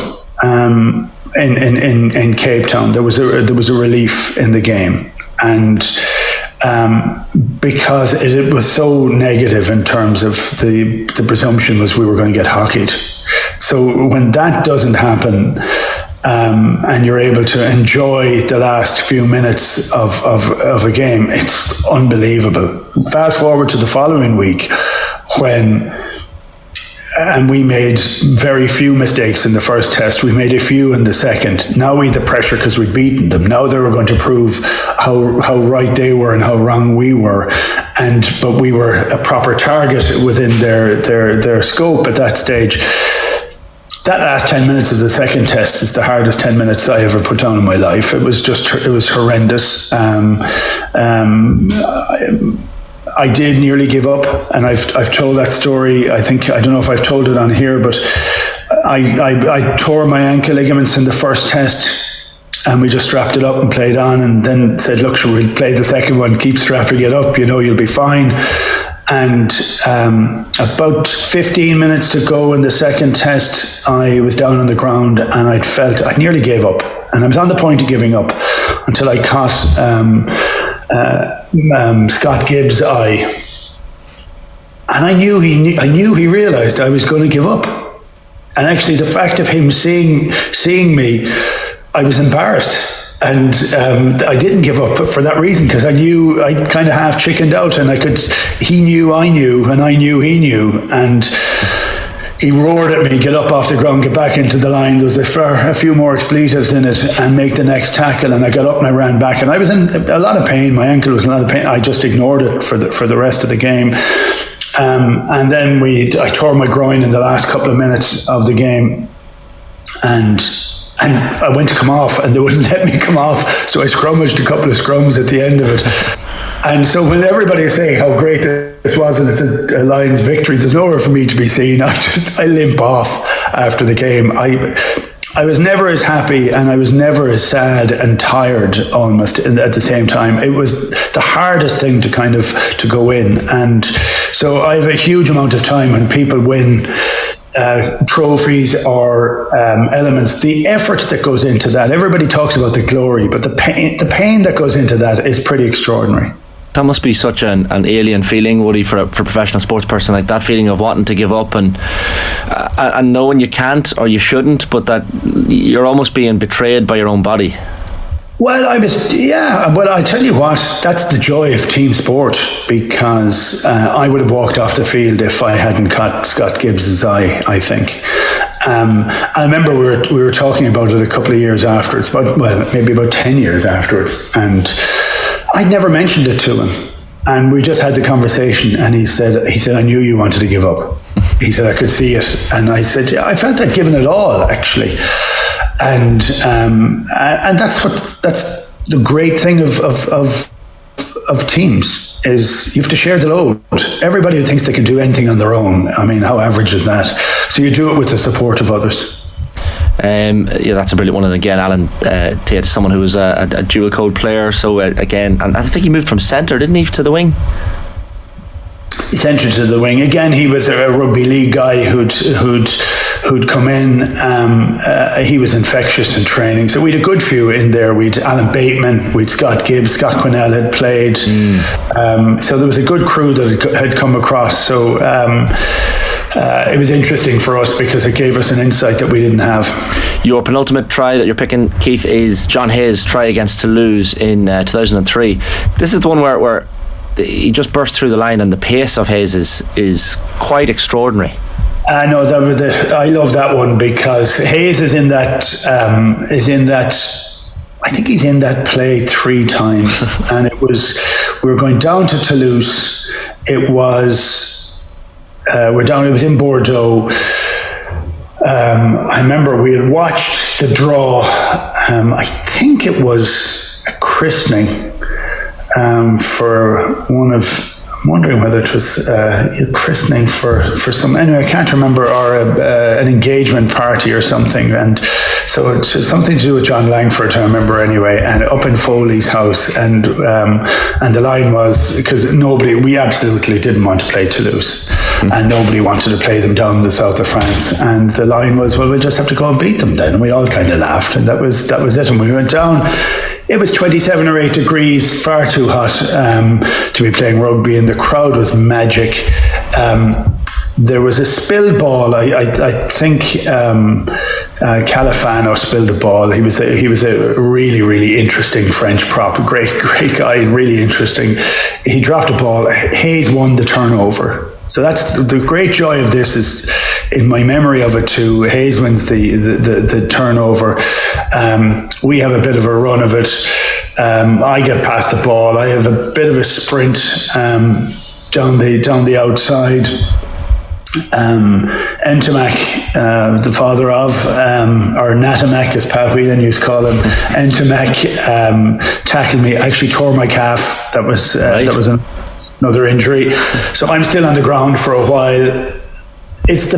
In Cape Town, there was a relief in the game, and because it was so negative in terms of the presumption was we were going to get hockeyed. So when that doesn't happen. And you're able to enjoy the last few minutes of a game, it's unbelievable. Fast forward to the following week and we made very few mistakes in the first test. We made a few in the second. Now we had the pressure because we'd beaten them. Now they were going to prove how right they were and how wrong we were. But we were a proper target within their scope at that stage. That last 10 minutes of the second test is the hardest 10 minutes I ever put on in my life. It was horrendous. I did nearly give up, and I've told that story. I don't know if I've told it on here, but I tore my ankle ligaments in the first test, and we just strapped it up and played on, and then said, look, we'll play the second one, keep strapping it up, you'll be fine. And about 15 minutes to go in the second test, I was down on the ground and I nearly gave up. And I was on the point of giving up until I caught Scott Gibbs' eye. And I knew he realised I was going to give up. And actually the fact of him seeing me, I was embarrassed. And I didn't give up for that reason, because I knew I kind of half chickened out, and he knew I knew, and I knew he knew, and he roared at me, get up off the ground, get back into the line. There was a few more expletives in it, and make the next tackle. And I got up and I ran back, and I was in a lot of pain. My ankle was in a lot of pain. I just ignored it for the rest of the game. And then I tore my groin in the last couple of minutes of the game, and I went to come off and they wouldn't let me come off, so I scrummaged a couple of scrums at the end of it. And so when everybody is saying how great this was and it's a Lions victory, there's nowhere for me to be seen. I limp off after the game. I was never as happy, and I was never as sad and tired almost at the same time. It was the hardest thing to go in. And so I have a huge amount of time when people win trophies or elements, the effort that goes into that. Everybody talks about the glory, but the pain that goes into that is pretty extraordinary. That must be such an alien feeling, Woody, for a professional sports person, like that feeling of wanting to give up and knowing you can't or you shouldn't, but that you're almost being betrayed by your own body. Well, but I tell you what, that's the joy of team sport, because I would have walked off the field if I hadn't caught Scott Gibbs' eye, I think. I remember we were talking about it a couple of years afterwards, maybe about 10 years afterwards, and I'd never mentioned it to him. And we just had the conversation, and he said, I knew you wanted to give up. He said, I could see it. And I said, yeah, I felt I'd given it all, actually. And that's the great thing of teams, is you have to share the load. Everybody who thinks they can do anything on their own, I mean, how average is that? So you do it with the support of others. That's a brilliant one. And again, Alan Tate, someone who was a dual code player. So again, and I think he moved from centre, didn't he, to the wing? Centre to the wing. Again, he was a rugby league guy who'd come in. He was infectious in training. So we had a good few in there. We'd Alan Bateman, we'd Scott Gibbs, Scott Quinnell had played. So there was a good crew that had come across. So it was interesting for us because it gave us an insight that we didn't have. Your penultimate try that you're picking, Keith, is John Hayes' try against Toulouse in 2003. This is the one where he just burst through the line, and the pace of Hayes is quite extraordinary. I love that one because Hayes is in that. I think he's in that play 3 times, and we were going down to Toulouse. It was it was in Bordeaux. I remember we had watched the draw, I think it was a christening for one of. I'm wondering whether it was a christening for some. Anyway, I can't remember, or an engagement party or something. And so it's something to do with John Langford, I remember anyway. And up in Foley's house, and the line was, because we absolutely didn't want to play Toulouse, and nobody wanted to play them down in the south of France. And the line was, well, we'll just have to go and beat them then. And we all kind of laughed, and that was it. And we went down. It was 27 or 8 degrees, far too hot to be playing rugby, and the crowd was magic. There was a spilled ball. I think Califano spilled a ball. He was a really, really interesting French prop. Great guy, really interesting. He dropped a ball. Hayes won the turnover. So that's the great joy of this, is in my memory of it too. Hayes wins the turnover. We have a bit of a run of it. I get past the ball. I have a bit of a sprint down the outside. Ntamak, the father of, or Natamak as Pat Whelan used to call him, Ntamak tackled me. I actually tore my calf. That was another injury. So I'm still on the ground for a while. It's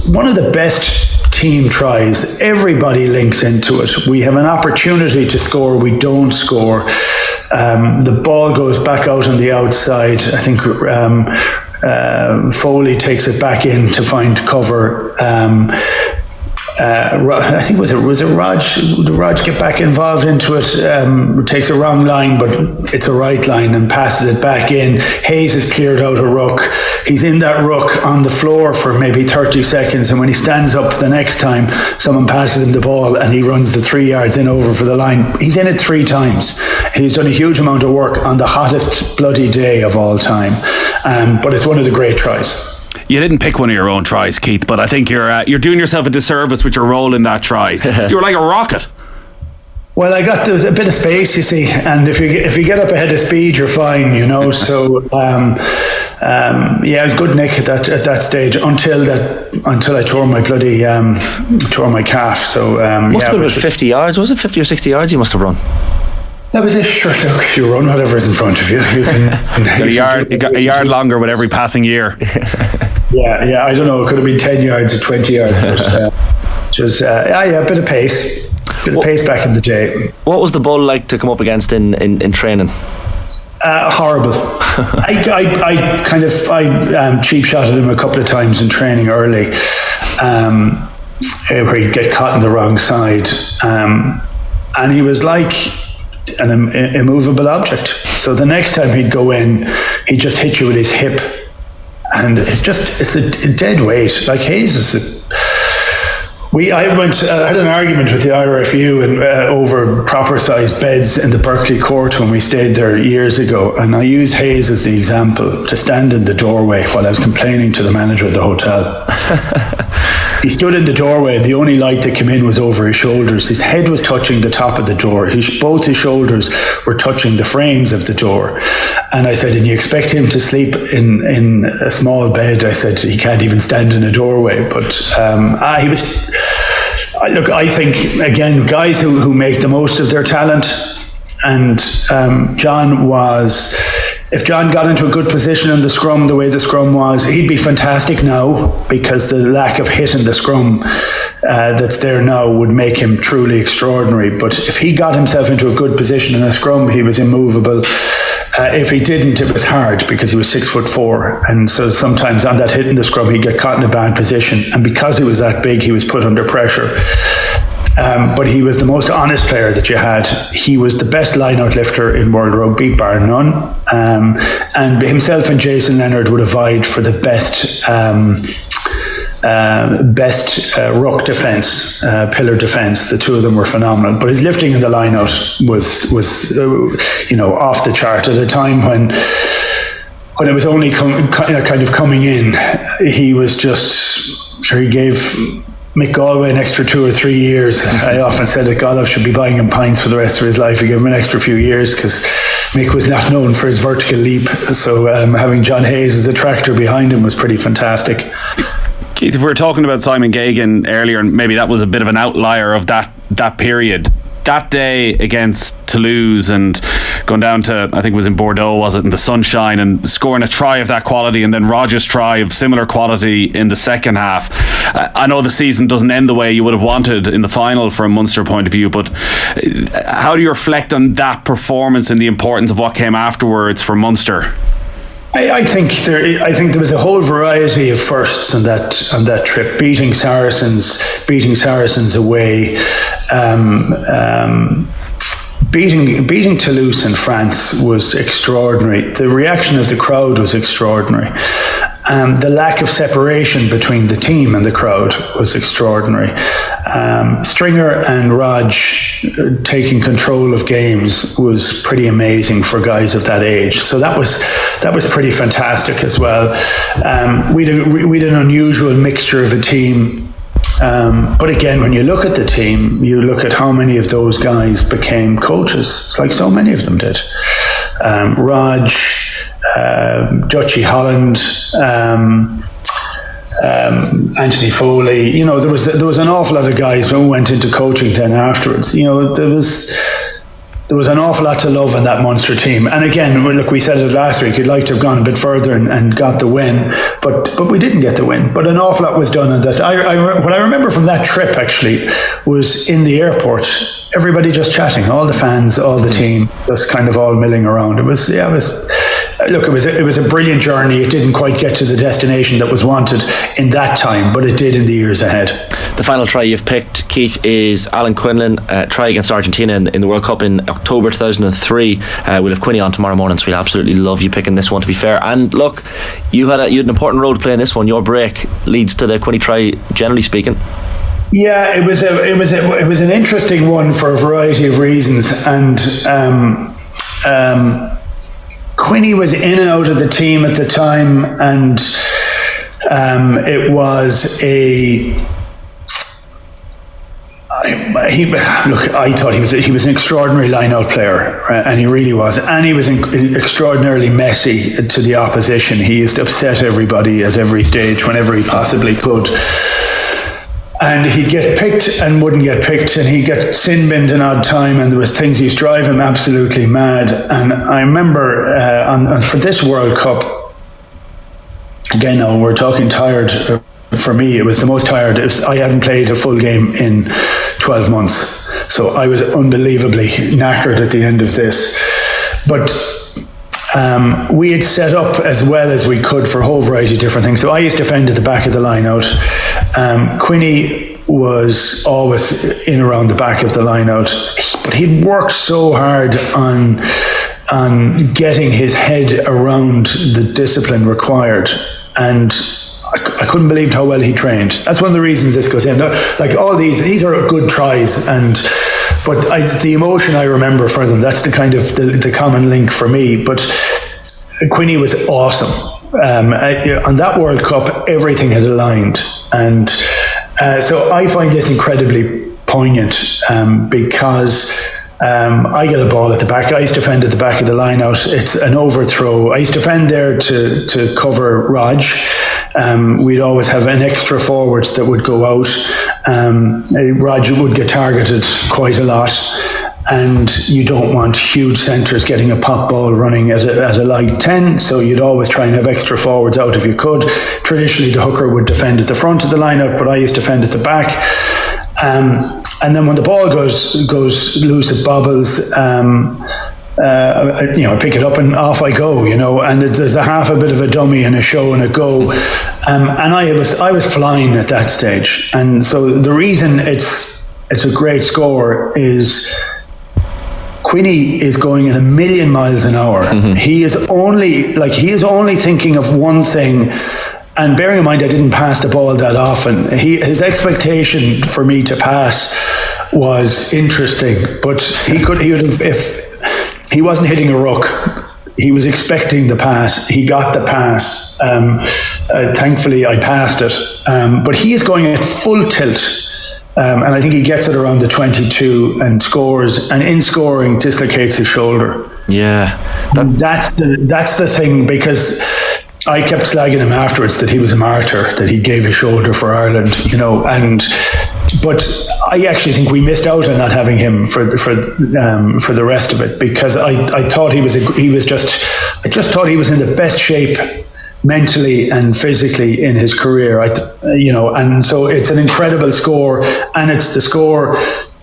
one of the best team tries. Everybody links into it. We have an opportunity to score. We don't score. The ball goes back out on the outside. I think Foley takes it back in to find cover. I think was it Raj? Did Raj get back involved into it? Takes a wrong line, but it's a right line, and passes it back in. Hayes has cleared out a ruck. He's in that ruck on the floor for maybe 30 seconds, and when he stands up the next time, someone passes him the ball, and he runs the 3 yards in over for the line. He's in it 3 times. He's done a huge amount of work on the hottest bloody day of all time, but it's one of the great tries. You didn't pick one of your own tries, Keith, but I think you're doing yourself a disservice with your role in that try. You were like a rocket. Well, there's a bit of space, you see, and if you get up ahead of speed, you're fine, you know. So it was good nick at that stage until I tore my bloody tore my calf. So must have been about 50 yards. Was it 50 or 60 yards? You must have run. That was it. Sure, look, if you run whatever's in front of you, you can. You got a yard longer with every passing year. Yeah. I don't know. It could have been 10 yards or 20 yards. But, a bit of pace. Pace back in the day. What was the bull like to come up against in training? Horrible. I cheap shotted him a couple of times in training early, where he'd get caught on the wrong side, and he was like an immovable object. So the next time he'd go in, he'd just hit you with his hip, and it's a dead weight. Like Hayes is I had an argument with the IRFU and over proper sized beds in the Berkeley court when we stayed there years ago, and I used Hayes as the example to stand in the doorway while I was complaining to the manager of the hotel. He stood in the doorway. The only light that came in was over his shoulders. His head was touching the top of the door. Both his shoulders were touching the frames of the door. And I said, and you expect him to sleep in a small bed? I said, he can't even stand in a doorway. But he was... Look, I think, again, guys who make the most of their talent. And John was... If John got into a good position in the scrum, the way the scrum was, he'd be fantastic now, because the lack of hit in the scrum that's there now would make him truly extraordinary. But if he got himself into a good position in a scrum, he was immovable. If he didn't, it was hard, because he was 6'4", and so sometimes on that hit in the scrum he'd get caught in a bad position, and because he was that big, he was put under pressure. But he was the most honest player that you had. He was the best line-out lifter in World Rugby, bar none. And himself and Jason Leonard would have vied for the best ruck defence, pillar defence. The two of them were phenomenal. But his lifting in the line-out was off the chart at a time when it was only kind of coming in. He was just sure he gave Mick Galway an extra 2 or 3 years. I often said that Galway should be buying him pints for the rest of his life. He gave him an extra few years, because Mick was not known for his vertical leap. So having John Hayes as a tractor behind him was pretty fantastic. Keith, if we were talking about Simon Gagan earlier, and maybe that was a bit of an outlier of that period, that day against Toulouse and going down to, I think it was in Bordeaux, was it, in the sunshine, and scoring a try of that quality, and then Roger's try of similar quality in the second half. I know the season doesn't end the way you would have wanted in the final from a Munster point of view, but how do you reflect on that performance and the importance of what came afterwards for Munster? I think there was a whole variety of firsts on that trip. Beating Saracens away, beating Toulouse in France was extraordinary. The reaction of the crowd was extraordinary. The lack of separation between the team and the crowd was extraordinary. Stringer and Raj taking control of games was pretty amazing for guys of that age. So that was pretty fantastic as well. We had an unusual mixture of a team. But again, when you look at the team, you look at how many of those guys became coaches. It's like so many of them did. Raj, Dutchy Holland, Anthony Foley. You know, there was an awful lot of guys who went into coaching then afterwards. You know, there was an awful lot to love in that Munster team. And again, look, we said it last week, you'd like to have gone a bit further and got the win, but we didn't get the win. But an awful lot was done on that. What I remember from that trip actually was in the airport, everybody just chatting, all the fans, all the team, just kind of all milling around. It was a brilliant journey. It didn't quite get to the destination that was wanted in that time, but it did in the years ahead. The final try you've picked, Keith, is Alan Quinlan, try against Argentina in the World Cup in October 2003. We'll have Quinny on tomorrow morning, so we'll absolutely love you picking this one, to be fair. And look, you had an important role to play in this one. Your break leads to the Quinny try, generally speaking. Yeah, it was an interesting one for a variety of reasons, and Quinny was in and out of the team at the time, and it was I thought he was an extraordinary line-out player, right? And he really was, and he was extraordinarily messy to the opposition. He used to upset everybody at every stage whenever he possibly could. And he'd get picked and wouldn't get picked, and he'd get sin-binned an odd time, and there was things that used to drive him absolutely mad. And I remember for this World Cup, again, now we're talking tired. For me, it was the most tired. I hadn't played a full game in 12 months, so I was unbelievably knackered at the end of this. But we had set up as well as we could for a whole variety of different things. So I used to defend at the back of the line out. Quinny was always in around the back of the line out, but he'd worked so hard on getting his head around the discipline required, and I couldn't believe how well he trained. That's one of the reasons this goes in. Like all these are good tries, but the emotion I remember for them, that's the kind of the common link for me. But Quinny was awesome. On that World Cup, everything had aligned, and so I find this incredibly poignant because I get a ball at the back. I used to defend at the back of the line out. It's an overthrow. I used to defend there to cover Raj. We'd always have an extra forward that would go out. Raj would get targeted quite a lot, and you don't want huge centres getting a pop ball running at a light 10, so you'd always try and have extra forwards out if you could. Traditionally, the hooker would defend at the front of the line-out, but I used to defend at the back. And then when the ball goes loose, it bobbles. I pick it up and off I go. And there's a half a bit of a dummy and a show and a go. And I was flying at that stage. And so the reason it's a great score is Quinny is going at 1,000,000 miles an hour. Mm-hmm. He is only thinking of one thing. And bearing in mind, I didn't pass the ball that often. His expectation for me to pass was interesting, but he would have, if he wasn't hitting a ruck, he was expecting the pass. He got the pass. Thankfully, I passed it. But he is going at full tilt. And I think he gets it around the 22 and scores. And in scoring, dislocates his shoulder. Yeah, that's the thing, because I kept slagging him afterwards that he was a martyr, that he gave his shoulder for Ireland, but I actually think we missed out on not having him for the rest of it, because I thought I just thought he was in the best shape mentally and physically in his career. And so it's an incredible score, and it's the score.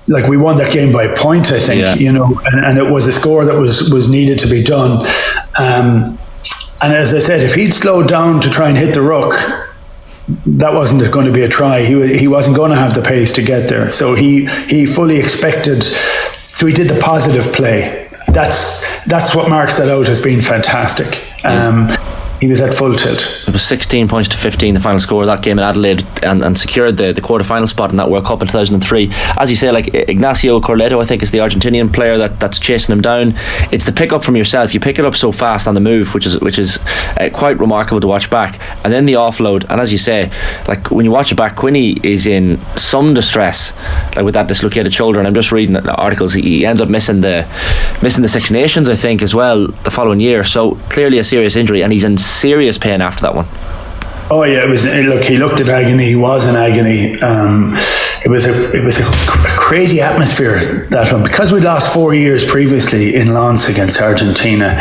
Like, we won that game by a point, I think, and it was a score that was needed to be done. And as I said, if he'd slowed down to try and hit the ruck, that wasn't going to be a try. He wasn't going to have the pace to get there. So he fully expected. So he did the positive play. That's what marks that out as being fantastic. He was at full tilt. It was 16 points to 15, the final score of that game in Adelaide, and secured the quarter-final spot in that World Cup in 2003. As you say, like Ignacio Corleto, I think, is the Argentinian player that's chasing him down. It's the pick up from yourself. You pick it up so fast on the move, which is quite remarkable to watch back. And then the offload. And as you say, like when you watch it back, Quinny is in some distress, like with that dislocated shoulder. And I'm just reading articles. He ends up missing the Six Nations, I think, as well the following year. So clearly a serious injury, and he's in serious pain after that one. Oh yeah, it was. Look, he looked in agony. He was in agony. It was a crazy atmosphere, that one, because we lost 4 years previously in Lens against Argentina.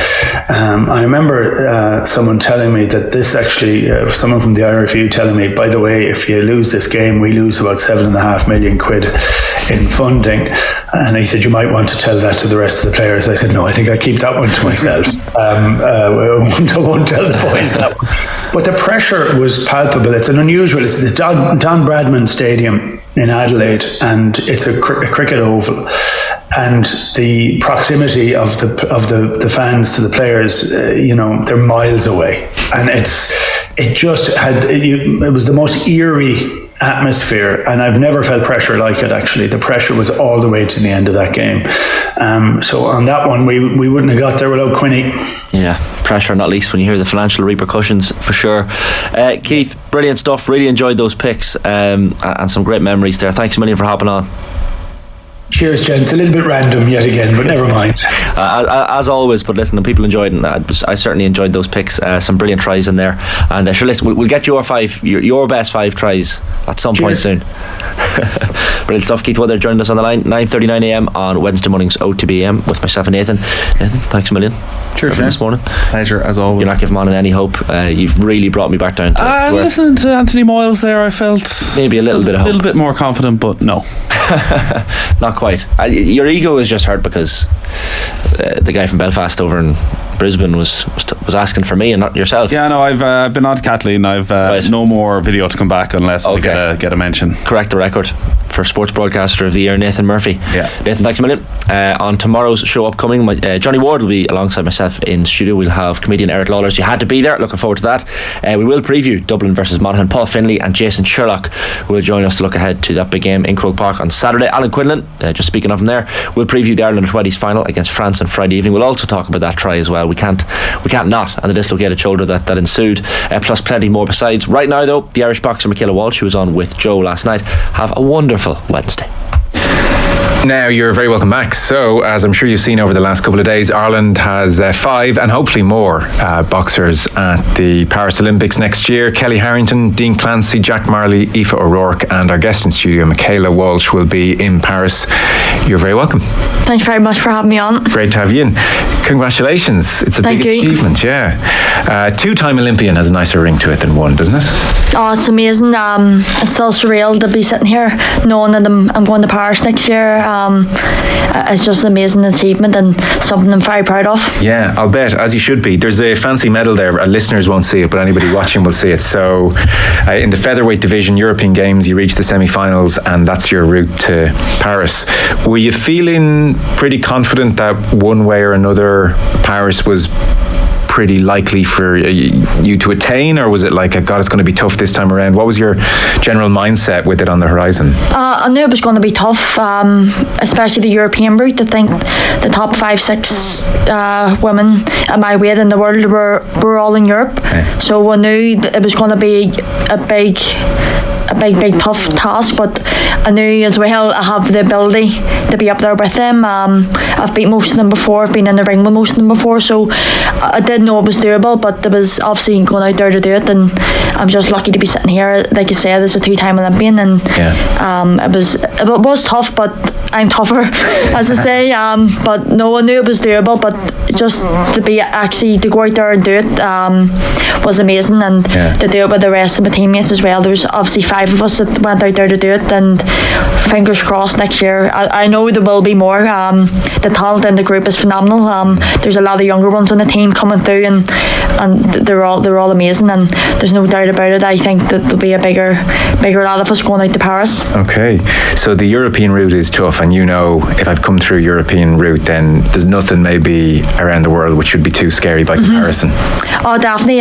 I remember someone telling me that this actually, someone from the IRFU telling me, by the way, if you lose this game, we lose about £7.5 million in funding. And he said, you might want to tell that to the rest of the players. I said, no, I think I'll keep that one to myself. I won't tell the boys that one. But the pressure was palpable. It's the Don Bradman Stadium in Adelaide, and it's a cricket oval, and the proximity of the fans to the players, they're miles away, and it was the most eerie atmosphere, and I've never felt pressure like it. Actually, the pressure was all the way to the end of that game. So on that one, we wouldn't have got there without Quinny. Yeah, pressure, not least when you hear the financial repercussions, for sure. Keith, brilliant stuff. Really enjoyed those picks, and some great memories there. Thanks a million for hopping on. Cheers, gents. A little bit random yet again, but never mind. As always, but listen, people enjoyed it, and I certainly enjoyed those picks. Some brilliant tries in there, and sure, listen, we'll get your best 5 tries at some point soon. Brilliant stuff. Keith Weather joined us on the line, 9:39 AM on Wednesday mornings, OTB AM, with myself and Nathan. Nathan, thanks a million. Cheers, this morning. Pleasure, as always. You're not giving on any hope. You've really brought me back down to listening to Anthony Moyles there, I felt maybe a little bit of hope. A little bit more confident, but no. Not quite. Your ego is just hurt because the guy from Belfast over in Brisbane was asking for me and not yourself. Yeah, no, I've been on to Kathleen. I've no more video to come back unless I get a mention. Correct the record for Sports Broadcaster of the Year, Nathan Murphy. Yeah. Nathan, thanks a million. On tomorrow's show upcoming, Johnny Ward will be alongside myself in studio. We'll have comedian Eric Lawlers. You had to be there. Looking forward to that. We will preview Dublin versus Monaghan. Paul Finlay and Jason Sherlock will join us to look ahead to that big game in Croke Park on Saturday. Alan Quinlan, just speaking of him there, we'll preview the Ireland Under-20s final against France on Friday evening. We'll also talk about that try as well. We can't not, and the dislocated shoulder that ensued, plus plenty more besides. Right now though, the Irish boxer Michaela Walsh, who was on with Joe last night, have a wonderful Wednesday. Now, you're very welcome back. So, as I'm sure you've seen over the last couple of days, Ireland has 5 and hopefully more boxers at the Paris Olympics next year. Kelly Harrington, Dean Clancy, Jack Marley, Aoife O'Rourke, and our guest in studio, Michaela Walsh, will be in Paris. You're very welcome. Thanks very much for having me on. Great to have you in. Congratulations. It's a big achievement, yeah. 2-time Olympian has a nicer ring to it than one, doesn't it? Oh, it's amazing. It's still surreal to be sitting here knowing that I'm going to Paris next year. It's just an amazing achievement and something I'm very proud of. Yeah, I'll bet, as you should be. There's a fancy medal there. Our listeners won't see it, but anybody watching will see it. So in the featherweight division, European Games, you reach the semi-finals, and that's your route to Paris. Were you feeling pretty confident that one way or another Paris was pretty likely for you to attain, or was it like, God, it's going to be tough this time around? What was your general mindset with it on the horizon? I knew it was going to be tough, especially the European route. I think the top 5-6 women at my weight in the world were all in Europe, so I knew that it was going to be a a big tough task, but I knew as well I have the ability to be up there with them. I've beat most of them before, I've been in the ring with most of them before, so I did know it was doable, but there was obviously going out there to do it, and I'm just lucky to be sitting here, like you said, as a 2-time Olympian, and it was tough, but I'm tougher, as I say, but no, I knew it was doable, but just to go out there and do it was amazing, and to do it with the rest of my teammates as well. There was obviously 5 of us that went out there to do it, and fingers crossed next year. I know there will be more. The talent in the group is phenomenal. There's a lot of younger ones on the team coming through, and they're all amazing, and there's no doubt about it. I think that there'll be a bigger lot of us going out to Paris. Okay, so the European route is tough, and if I've come through European route, then there's nothing maybe around the world which should be too scary by comparison. Oh, definitely.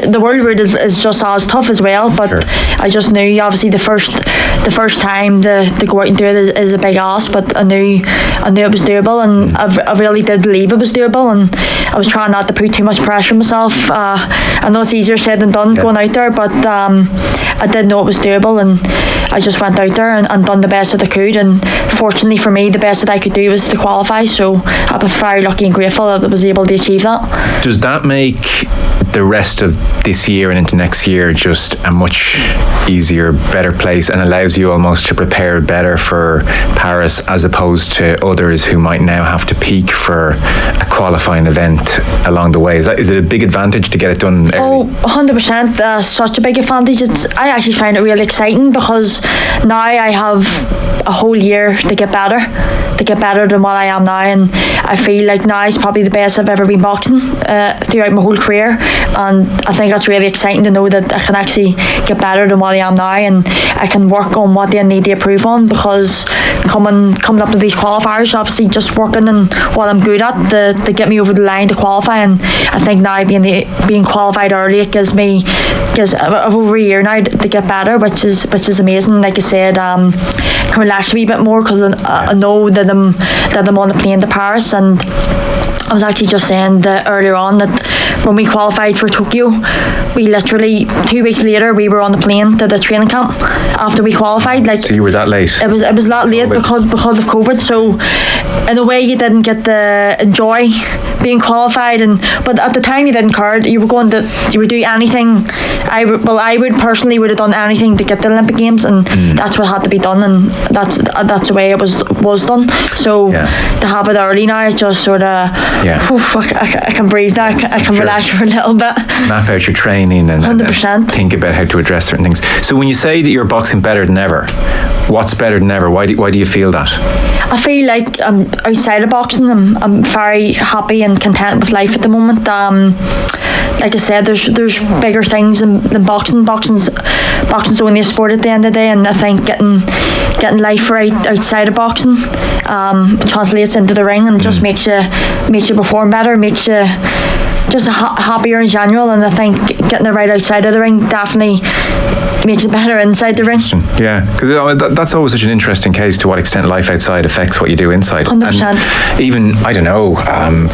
The world route is just as tough as well, but I just knew obviously the first time to go out and do it is a big ask, but I knew it was doable, and I really did believe it was doable, and I was trying not to put too much pressure on myself. I know it's easier said than done going out there, but I did know it was doable, and I just went out there and done the best that I could, and fortunately for me, the best that I could do was to qualify, so I'm very lucky and grateful that I was able to achieve that. Does that make the rest of this year and into next year just a much easier, better place, and allows you almost to prepare better for Paris as opposed to others who might now have to peak for a qualifying event along the way? Is it a big advantage to get it done early? Oh, 100%. Such a big advantage. I actually find it really exciting because now I have a whole year to get better than what I am now, and I feel like now is probably the best I've ever been boxing throughout my whole career, and I think that's really exciting to know that I can actually get better than what I am now, and I can work on what I need to improve on, because coming up to these qualifiers, obviously just working on what I'm good at to get me over the line to qualify, and I think now being qualified early, it gives over a year now to get better, which is amazing. Like I said, can relax a wee bit more because I know that I'm on the plane to Paris, and I was actually just saying that earlier on that when we qualified for Tokyo, we literally 2 weeks later we were on the plane to the training camp after we qualified. Like, so you were that late? It was that late because of COVID. So in a way you didn't get to enjoy being qualified, but at the time you didn't care. You would do anything. I would personally would have done anything to get the Olympic Games, and that's what had to be done, and that's the way it was done. So to have it early now, it just sort of I can breathe now. I can relax for a little bit. Map out your training and 100%. Think about how to address certain things. So when you say that you're boxing better than ever, what's better than ever? Why do you feel that? I feel like outside of boxing, I'm very happy and content with life at the moment. Like I said, there's bigger things than boxing. Boxing's only a sport at the end of the day, and I think getting life right outside of boxing translates into the ring and just makes you perform better, makes you just happier in general. And I think getting it right outside of the ring definitely makes it better inside the ring. Yeah, because that's always such an interesting case, to what extent life outside affects what you do inside. 100%. And even, I don't know, I'm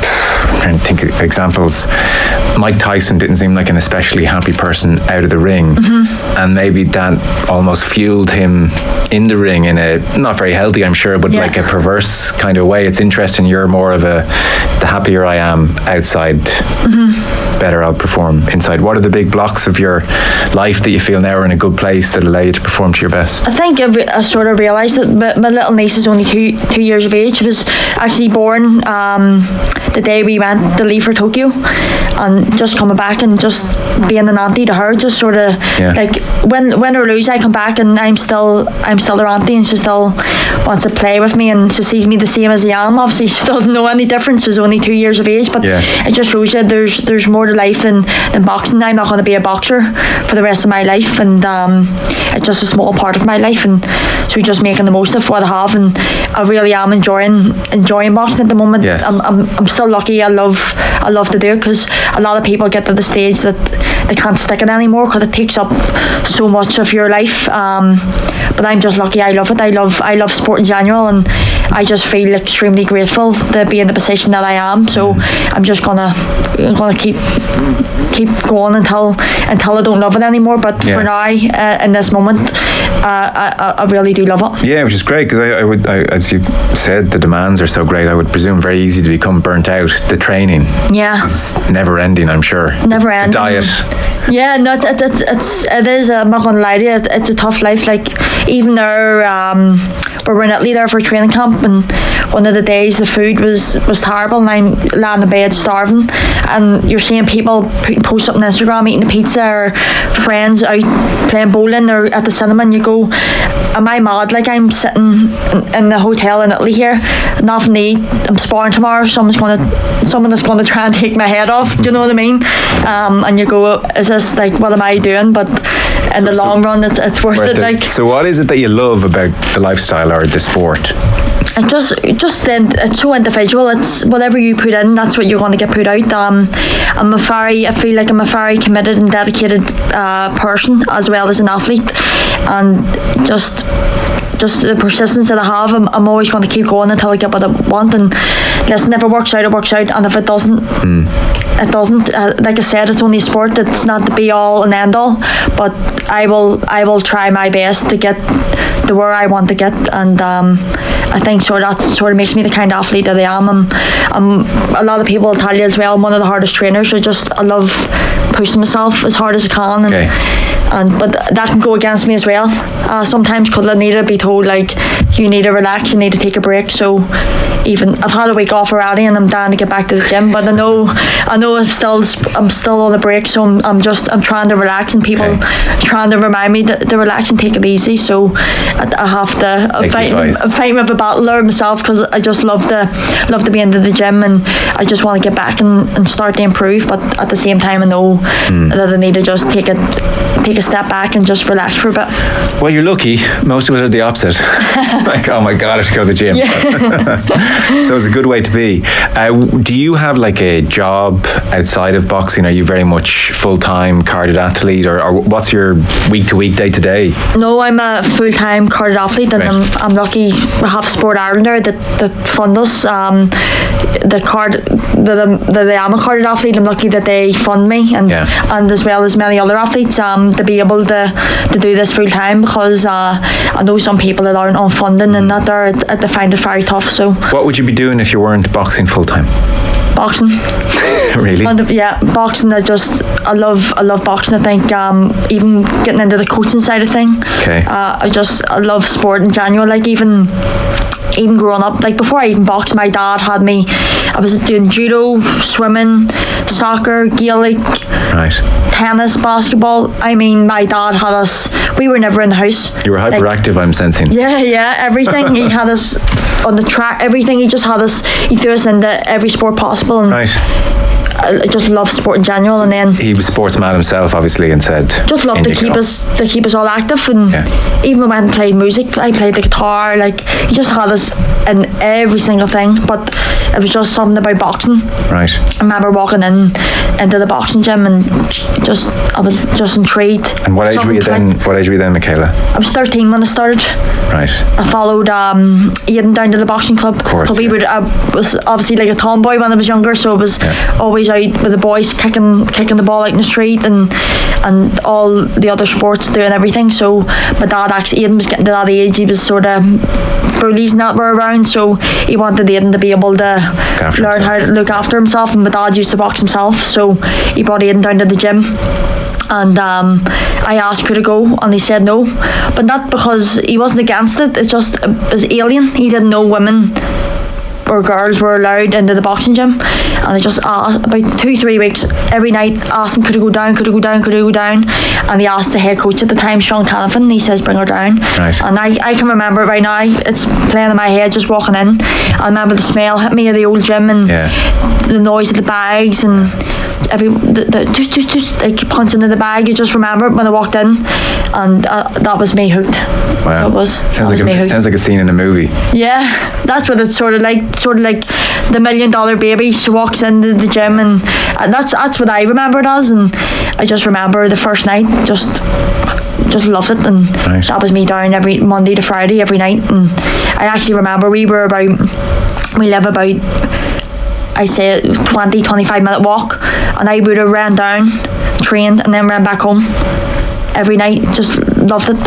trying to think of examples. Mike Tyson didn't seem like an especially happy person out of the ring, and maybe that almost fueled him in the ring in a not very healthy, I'm sure, but like a perverse kind of way. It's interesting, you're more of the happier I am outside, better I'll perform inside. What are the big blocks of your life that you feel now are in a good place that allow you to perform to your best? I think I sort of realised that my little niece is only two years of age. She was actually born the day we went to leave for Tokyo, and just coming back and just being an auntie to her, just sort of like win or lose, I come back and I'm still her auntie, and she still wants to play with me, and she sees me the same as I am. Obviously she doesn't know any difference, she's only 2 years of age, but it just shows you there's more to life than boxing. I'm not going to be a boxer for the rest of my life, and it's just a small part of my life, and so just making the most of what I have, and I really am enjoying boxing at the moment. I'm still lucky. I love to do it, because a lot of people get to the stage that they can't stick it anymore because it takes up so much of your life, but I'm just lucky. I love it. I love sport in general, and I just feel extremely grateful to be in the position that I am. So I'm just gonna keep going until I don't love it anymore. But for now, in this moment, I really do love it. Yeah, which is great, because I would, as you said, the demands are so great. I would presume very easy to become burnt out. The training, it's never ending, I'm sure. Never ending. The diet. Yeah, no, it is. I'm not gonna lie to you. It's a tough life. Like, even there, we were in Italy there for training camp, and one of the days the food was terrible, and I'm laying in bed starving, and you're seeing people post up on Instagram eating the pizza, or friends out playing bowling or at the cinema, and you go, am I mad? Like, I'm sitting in the hotel in Italy here, nothing to eat. I'm sparring tomorrow. Someone is going to try and take my head off. Do you know what I mean? And you go, is this like, what am I doing? But in the long run, it's worth it. Like, so what is it that you love about the lifestyle or the sport? It's so individual. It's whatever you put in, that's what you're going to get put out. I feel like I'm a very committed and dedicated person, as well as an athlete, and just the persistence that I have, I'm always going to keep going until I get what I want. And listen, if it works out, it works out, and if it doesn't, it doesn't. Like I said, it's only a sport. It's not the be all and end all, but I will try my best to get to where I want to get, and I think that sort of makes me the kind of athlete that I am. A lot of people will tell you as well, I'm one of the hardest trainers. I love pushing myself as hard as I can, but that can go against me as well. Sometimes, because I need to be told, like, you need to relax, you need to take a break. So even I've had a week off already, and I'm down to get back to the gym, but I know I'm still on a break, so I'm trying to relax, and people trying to remind me to relax and take it easy. So I have to fight with a battle there myself, because I just love to be into the gym, and I just want to get back and start to improve. But at the same time, I know that I need to just take a step back and just relax for a bit. Well, you're lucky. Most of us are the opposite. Like, oh my God, I have to go to the gym. So it's a good way to be. Do you have like a job outside of boxing? Are you very much full-time carded athlete, or what's your week-to-week, day-to-day? No, I'm a full-time carded athlete, and I'm lucky we have Sport Ireland there that fund us. That I am a carded athlete, I'm lucky that they fund me, and as well as many other athletes, to be able to do this full time, because I know some people that aren't on funding and that they find it very tough. So what would you be doing if you weren't boxing full time? Boxing. Really? Boxing. I love boxing. I think even getting into the coaching side of things. I love sport in general. Like, even growing up, like before I even boxed, my dad had me. I was doing judo, swimming, soccer, Gaelic, tennis, basketball. I mean, my dad had us. We were never in the house. You were hyperactive, I'm sensing. Yeah, everything. He had us on the track. Everything. He just had us. He threw us into every sport possible. And I just love sport in general. And then he was sports man himself, obviously, and said just loved to keep us all active. And even when I played music, I played the guitar. Like, he just had us in every single thing. But it was just something about boxing. Right. I remember walking into the boxing gym, and I was just intrigued. And what age were you then? What age were you then, Michaela? I was 13 when I started. Right. I followed Aidan down to the boxing club. Of course. I was obviously like a tomboy when I was younger, so I was always out with the boys kicking the ball out in the street, and all the other sports, doing everything. So my dad, actually, Aidan was getting to that age, he was sort of bullies and that were around, so he wanted Aidan to be able to learn how to look after himself, and my dad used to box himself, so he brought Aidan down to the gym. And I asked could I go, and he said no, but not because he wasn't against it. It just was alien. He didn't know women or girls were allowed into the boxing gym, and I just asked about 2-3 weeks every night, asked him could I go down, and he asked the head coach at the time, Sean Canavan, and he says bring her down. Right. And I can remember it right now. It's playing in my head just walking in. I remember the smell hit me of the old gym, and the noise of the bags, and just like punching in the bag. You just remember it when I walked in, and that was me hooked. Wow. So it was. Sounds like a scene in a movie. Yeah, that's what it's sort of like the $1 million baby. She walks into the gym, and that's what I remember it as. And I just remember the first night, just just loved it, and that was me down every Monday to Friday every night. And I actually remember we live about, I say, 20-25 minute walk, and I would have ran down, trained, and then ran back home every night. Just loved it.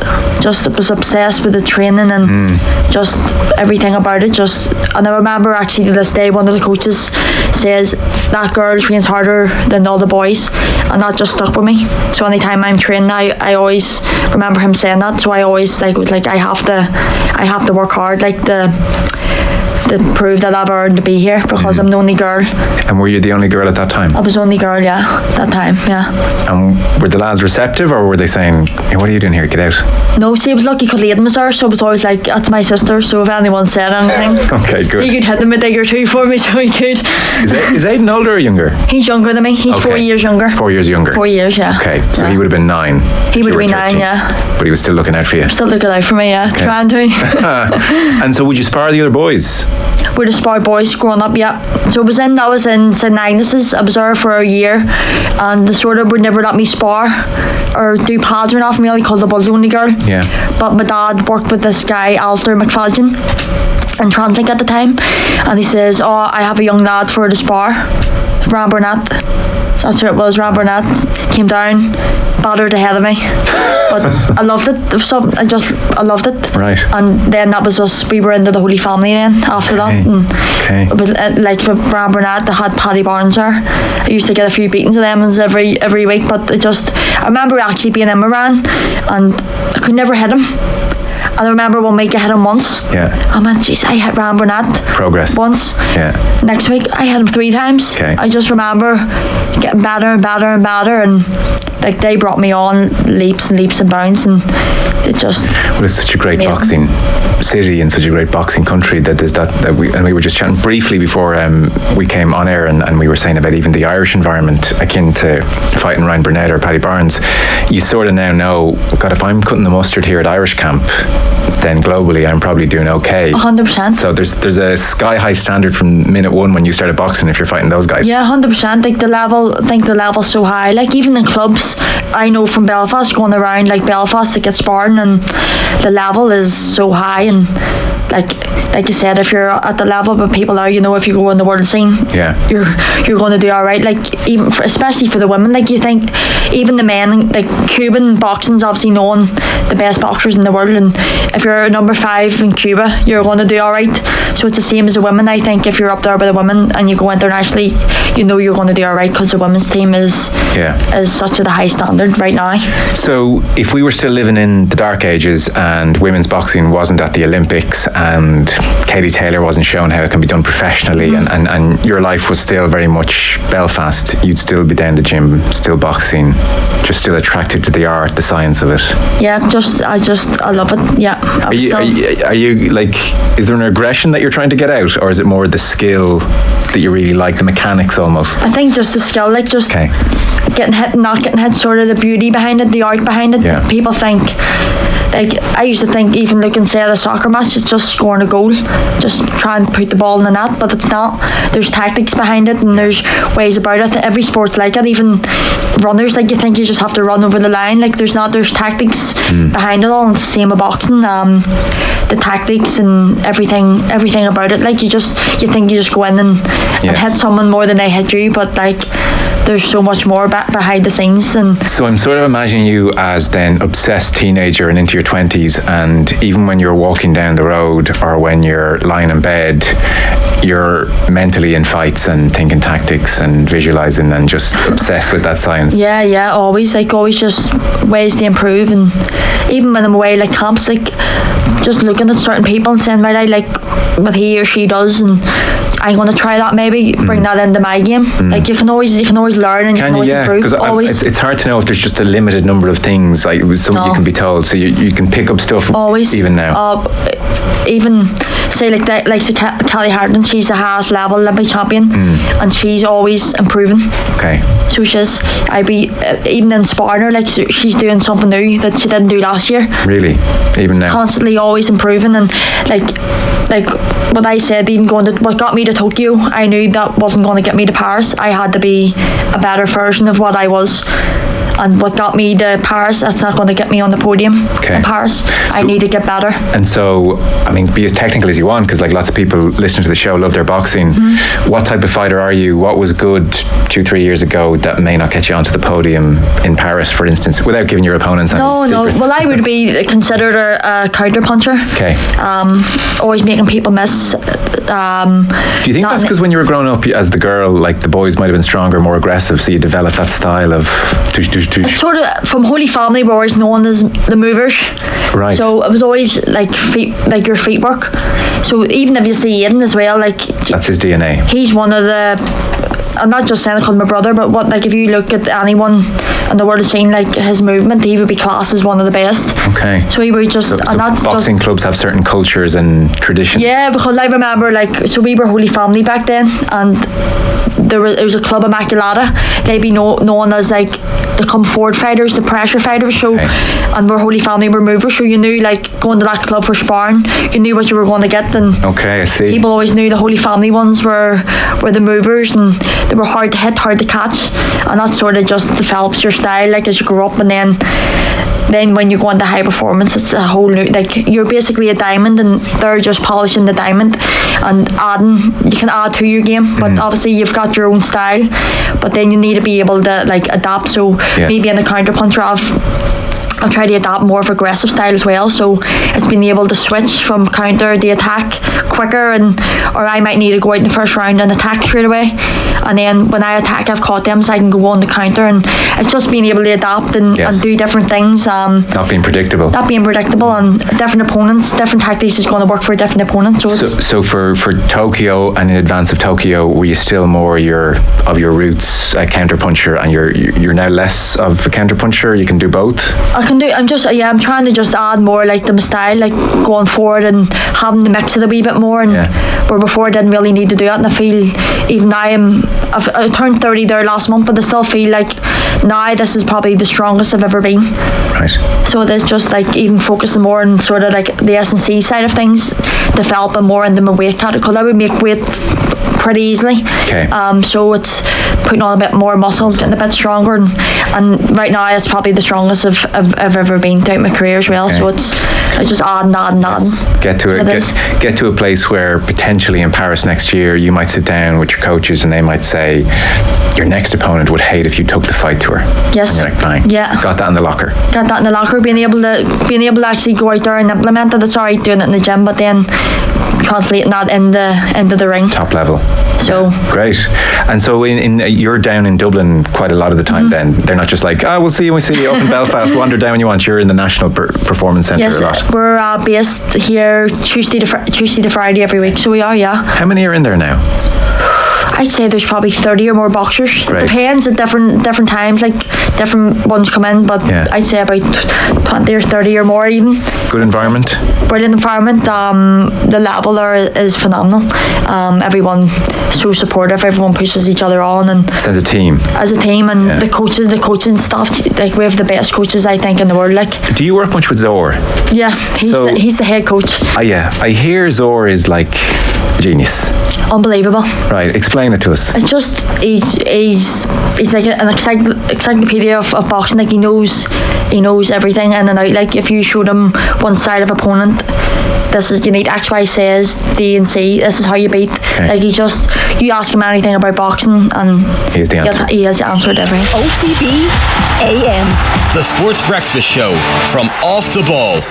Just was obsessed with the training and just everything about it. And I remember actually to this day, one of the coaches says that girl trains harder than all the boys, and that just stuck with me. So anytime I'm training, I always remember him saying that. So I always was like, I have to work hard, to prove that I've earned to be here, because I'm the only girl. And were you the only girl at that time? I was the only girl, yeah, that time, yeah. And were the lads receptive, or were they saying, hey, what are you doing here, get out? No, see, it was lucky because Aidan was there, so it was always like, that's my sister, so if anyone said anything, okay, good. He could hit them a dig or two for me, so he could. Is Aidan older or younger? He's younger than me. He's 4 years younger. 4 years younger? 4 years, yeah. Okay, so he would have been 9. He would have been 9, yeah. But he was still looking out for you? Still looking out for me, yeah. Okay. Trying to. And so would you spar the other boys? We're the spar boys growing up, yeah. So that was in St. Agnes's. I was there for a year, and the sort of would never let me spar or do pads or nothing, really, because I was the only girl. Yeah. But my dad worked with this guy, Alistair McFadden, in Translink at the time, and he says, oh, I have a young lad for the spar, Ram Burnett. So that's who it was. Ram Burnett came down, battered ahead of me, but I loved it. I loved it. Right. And then that was us. We were into the Holy Family then after that. And it was like with Ram Burnett, they had Paddy Barnes there. I used to get a few beatings of them every week, but I remember actually being in Moran, and I could never hit him. And I remember one week I hit him once. Yeah. I went, jeez, I hit Ram Burnett. Progress. Once. Yeah. Next week I hit him 3 times. Okay. I just remember getting better and better and better, and like they brought me on leaps and leaps and bounds, and it just. Well, it's such a great boxing city and such a great boxing country that there's that we were just chatting briefly before we came on air, and we were saying about even the Irish environment akin to fighting Ryan Burnett or Paddy Barnes. You sort of now know, God, if I'm cutting the mustard here at Irish camp, then globally I'm probably doing okay. 100%. So there's a sky high standard from minute one when you started boxing if you're fighting those guys. Yeah, 100%. Like I think the level's so high. Like even in clubs, I know from Belfast, going around like Belfast to get sparring, and the level is so high, and like you said, if you're at the level but people are, if you go in the world scene, yeah, you're going to do all right. Like even especially for the women, like you think even the men, like Cuban boxing's obviously known the best boxers in the world, and if you're number 5 in Cuba, you're going to do all right. So it's the same as the women. I think if you're up there with the women and you go internationally, you're going to do all right, because the women's team is such at a high standard right now. So if we were still living in the dark ages and women's boxing wasn't at the Olympics and Katie Taylor wasn't showing how it can be done professionally, and your life was still very much Belfast, you'd still be down the gym, still boxing, just still attracted to the art, the science of it. Yeah, I love it. Yeah. Are you like, is there an aggression that you're trying to get out, or is it more the skill that you really like, the mechanics almost? I think just the skill, like just getting hit and not getting hit, sort of the beauty behind it, the art behind it. Yeah. People think, like I used to think, even looking say at a soccer match, it's just scoring a goal, just try and put the ball in the net, but it's not. There's tactics behind it, and there's ways about it. Every sport's like it. Even runners, like you think you just have to run over the line, like there's tactics behind it all. And it's the same with boxing. The tactics and everything about it, like you think you just go in and hit someone more than they hit you, but like there's so much more behind the scenes. And so I'm sort of imagining you as then obsessed teenager and into your 20s, and even when you're walking down the road or when you're lying in bed, you're mentally in fights and thinking tactics and visualizing and just obsessed with that science. Yeah, always just ways to improve. And even when I'm away like camps, like just looking at certain people and saying, right, I like what he or she does, and I'm going to try that, maybe bring that into my game. Like you can always learn, and you can always improve. Always. It's hard to know if there's just a limited number of things like something you can be told, so you can pick up stuff always, even now. Even say like that, like Kelly Harden, she's the highest level Olympic champion, and she's always improving. Okay. So she's, even in sparring her, like she's doing something new that she didn't do last year. Really, even now. Constantly, always improving, and like what I said, even what got me to Tokyo, I knew that wasn't going to get me to Paris. I had to be a better version of what I was. and what got me to Paris, that's not going to get me on the podium in Paris. I need to get better. And so, I mean, be as technical as you want, because like lots of people listening to the show love their boxing. What type of fighter are you? What was good 2-3 years ago that may not get you onto the podium in Paris, for instance, without giving your opponents any secrets? Well, I would be considered a counter puncher. Okay. Always making people miss. Do you think that's because when you were growing up as the girl, like the boys might have been stronger, more aggressive, so you developed that style of It's sort of from Holy Family, we're always known as the movers. Right. So it was always like your feet work. So even if you see Aiden as well, like that's his DNA. He's one of the. I'm not just saying because my brother, but if you look at anyone in the world of scene, like his movement, he would be classed as one of the best. Okay. So he would just, so boxing clubs have certain cultures and traditions. Yeah, because I remember we were Holy Family back then, and there was a club, Immaculata. They'd be known as like the come forward fighters, the pressure fighters. So, and we're Holy Family, we're movers. So you knew, like, going to that club for sparring, you knew what you were going to get. And okay, I see. People always knew the Holy Family ones were the movers, and they were hard to hit, hard to catch, and that sort of just develops your style, like, as you grow up. And then when you go into high performance, it's a whole new, like, you're basically a diamond, and they're just polishing the diamond and you can add to your game, but obviously you've got your own style, but then you need to be able to, like, adapt. So me being a counter puncher, I've tried to adapt more of aggressive style as well, so it's been able to switch from counter to attack quicker, or I might need to go out in the first round and attack straight away, and then when I attack, I've caught them, so I can go on the counter, and it's just being able to adapt and do different things. Not being predictable, and different opponents, different tactics is going to work for different opponents. So for Tokyo and in advance of Tokyo, were you still more of your roots a counter puncher, and you're now less of a counter puncher? You can do both. I'm trying to just add more, like, the style, like going forward and having to mix it a wee bit more, and where before I didn't really need to do it. And I feel even now I turned 30 there last month, but I still feel like now this is probably the strongest I've ever been. Right. So it is just like even focusing more on sort of like the S&C side of things, developing more into my weight category, because I would make weight pretty easily. Okay. So it's putting on a bit more muscles, getting a bit stronger, and right now it's probably the strongest I've ever been throughout my career as well. So it's just adding. Get to a place where potentially in Paris next year you might sit down with your coaches and they might say your next opponent would hate if you took the fight to her. Yes. And you're like, fine. Yeah. Got that in the locker. Being able to actually go out there and implement it. It's alright doing it in the gym, but then translating that into the ring. Top level. So great. And so in you're down in Dublin quite a lot of the time. Then they're not just like, we'll see you up in Belfast, wander down when you want. You're in the National Performance Centre a lot. We're based here Tuesday to Friday every week, so we are. How many are in there now? I'd say there's probably 30 or more boxers. Right. Depends at different times, like different ones come in, but I'd say about 20 or 30 or more even. Good environment? Brilliant environment. The level is phenomenal. Everyone so supportive, everyone pushes each other on, and as a team, and the coaching staff, like, we have the best coaches I think in the world. Like, do you work much with Zor? Yeah, he's the head coach. I hear Zor is like a genius. Unbelievable. Right, explain it to us. It's just he's like an encyclopedia of boxing. Like, he knows everything in and out. Like, if you showed him one side of opponent, this is, you need X, Y, says D and C, this is how you beat. Like, you ask him anything about boxing and he has the answer. He has the answer to everything. OTB AM. The Sports Breakfast Show from Off the Ball.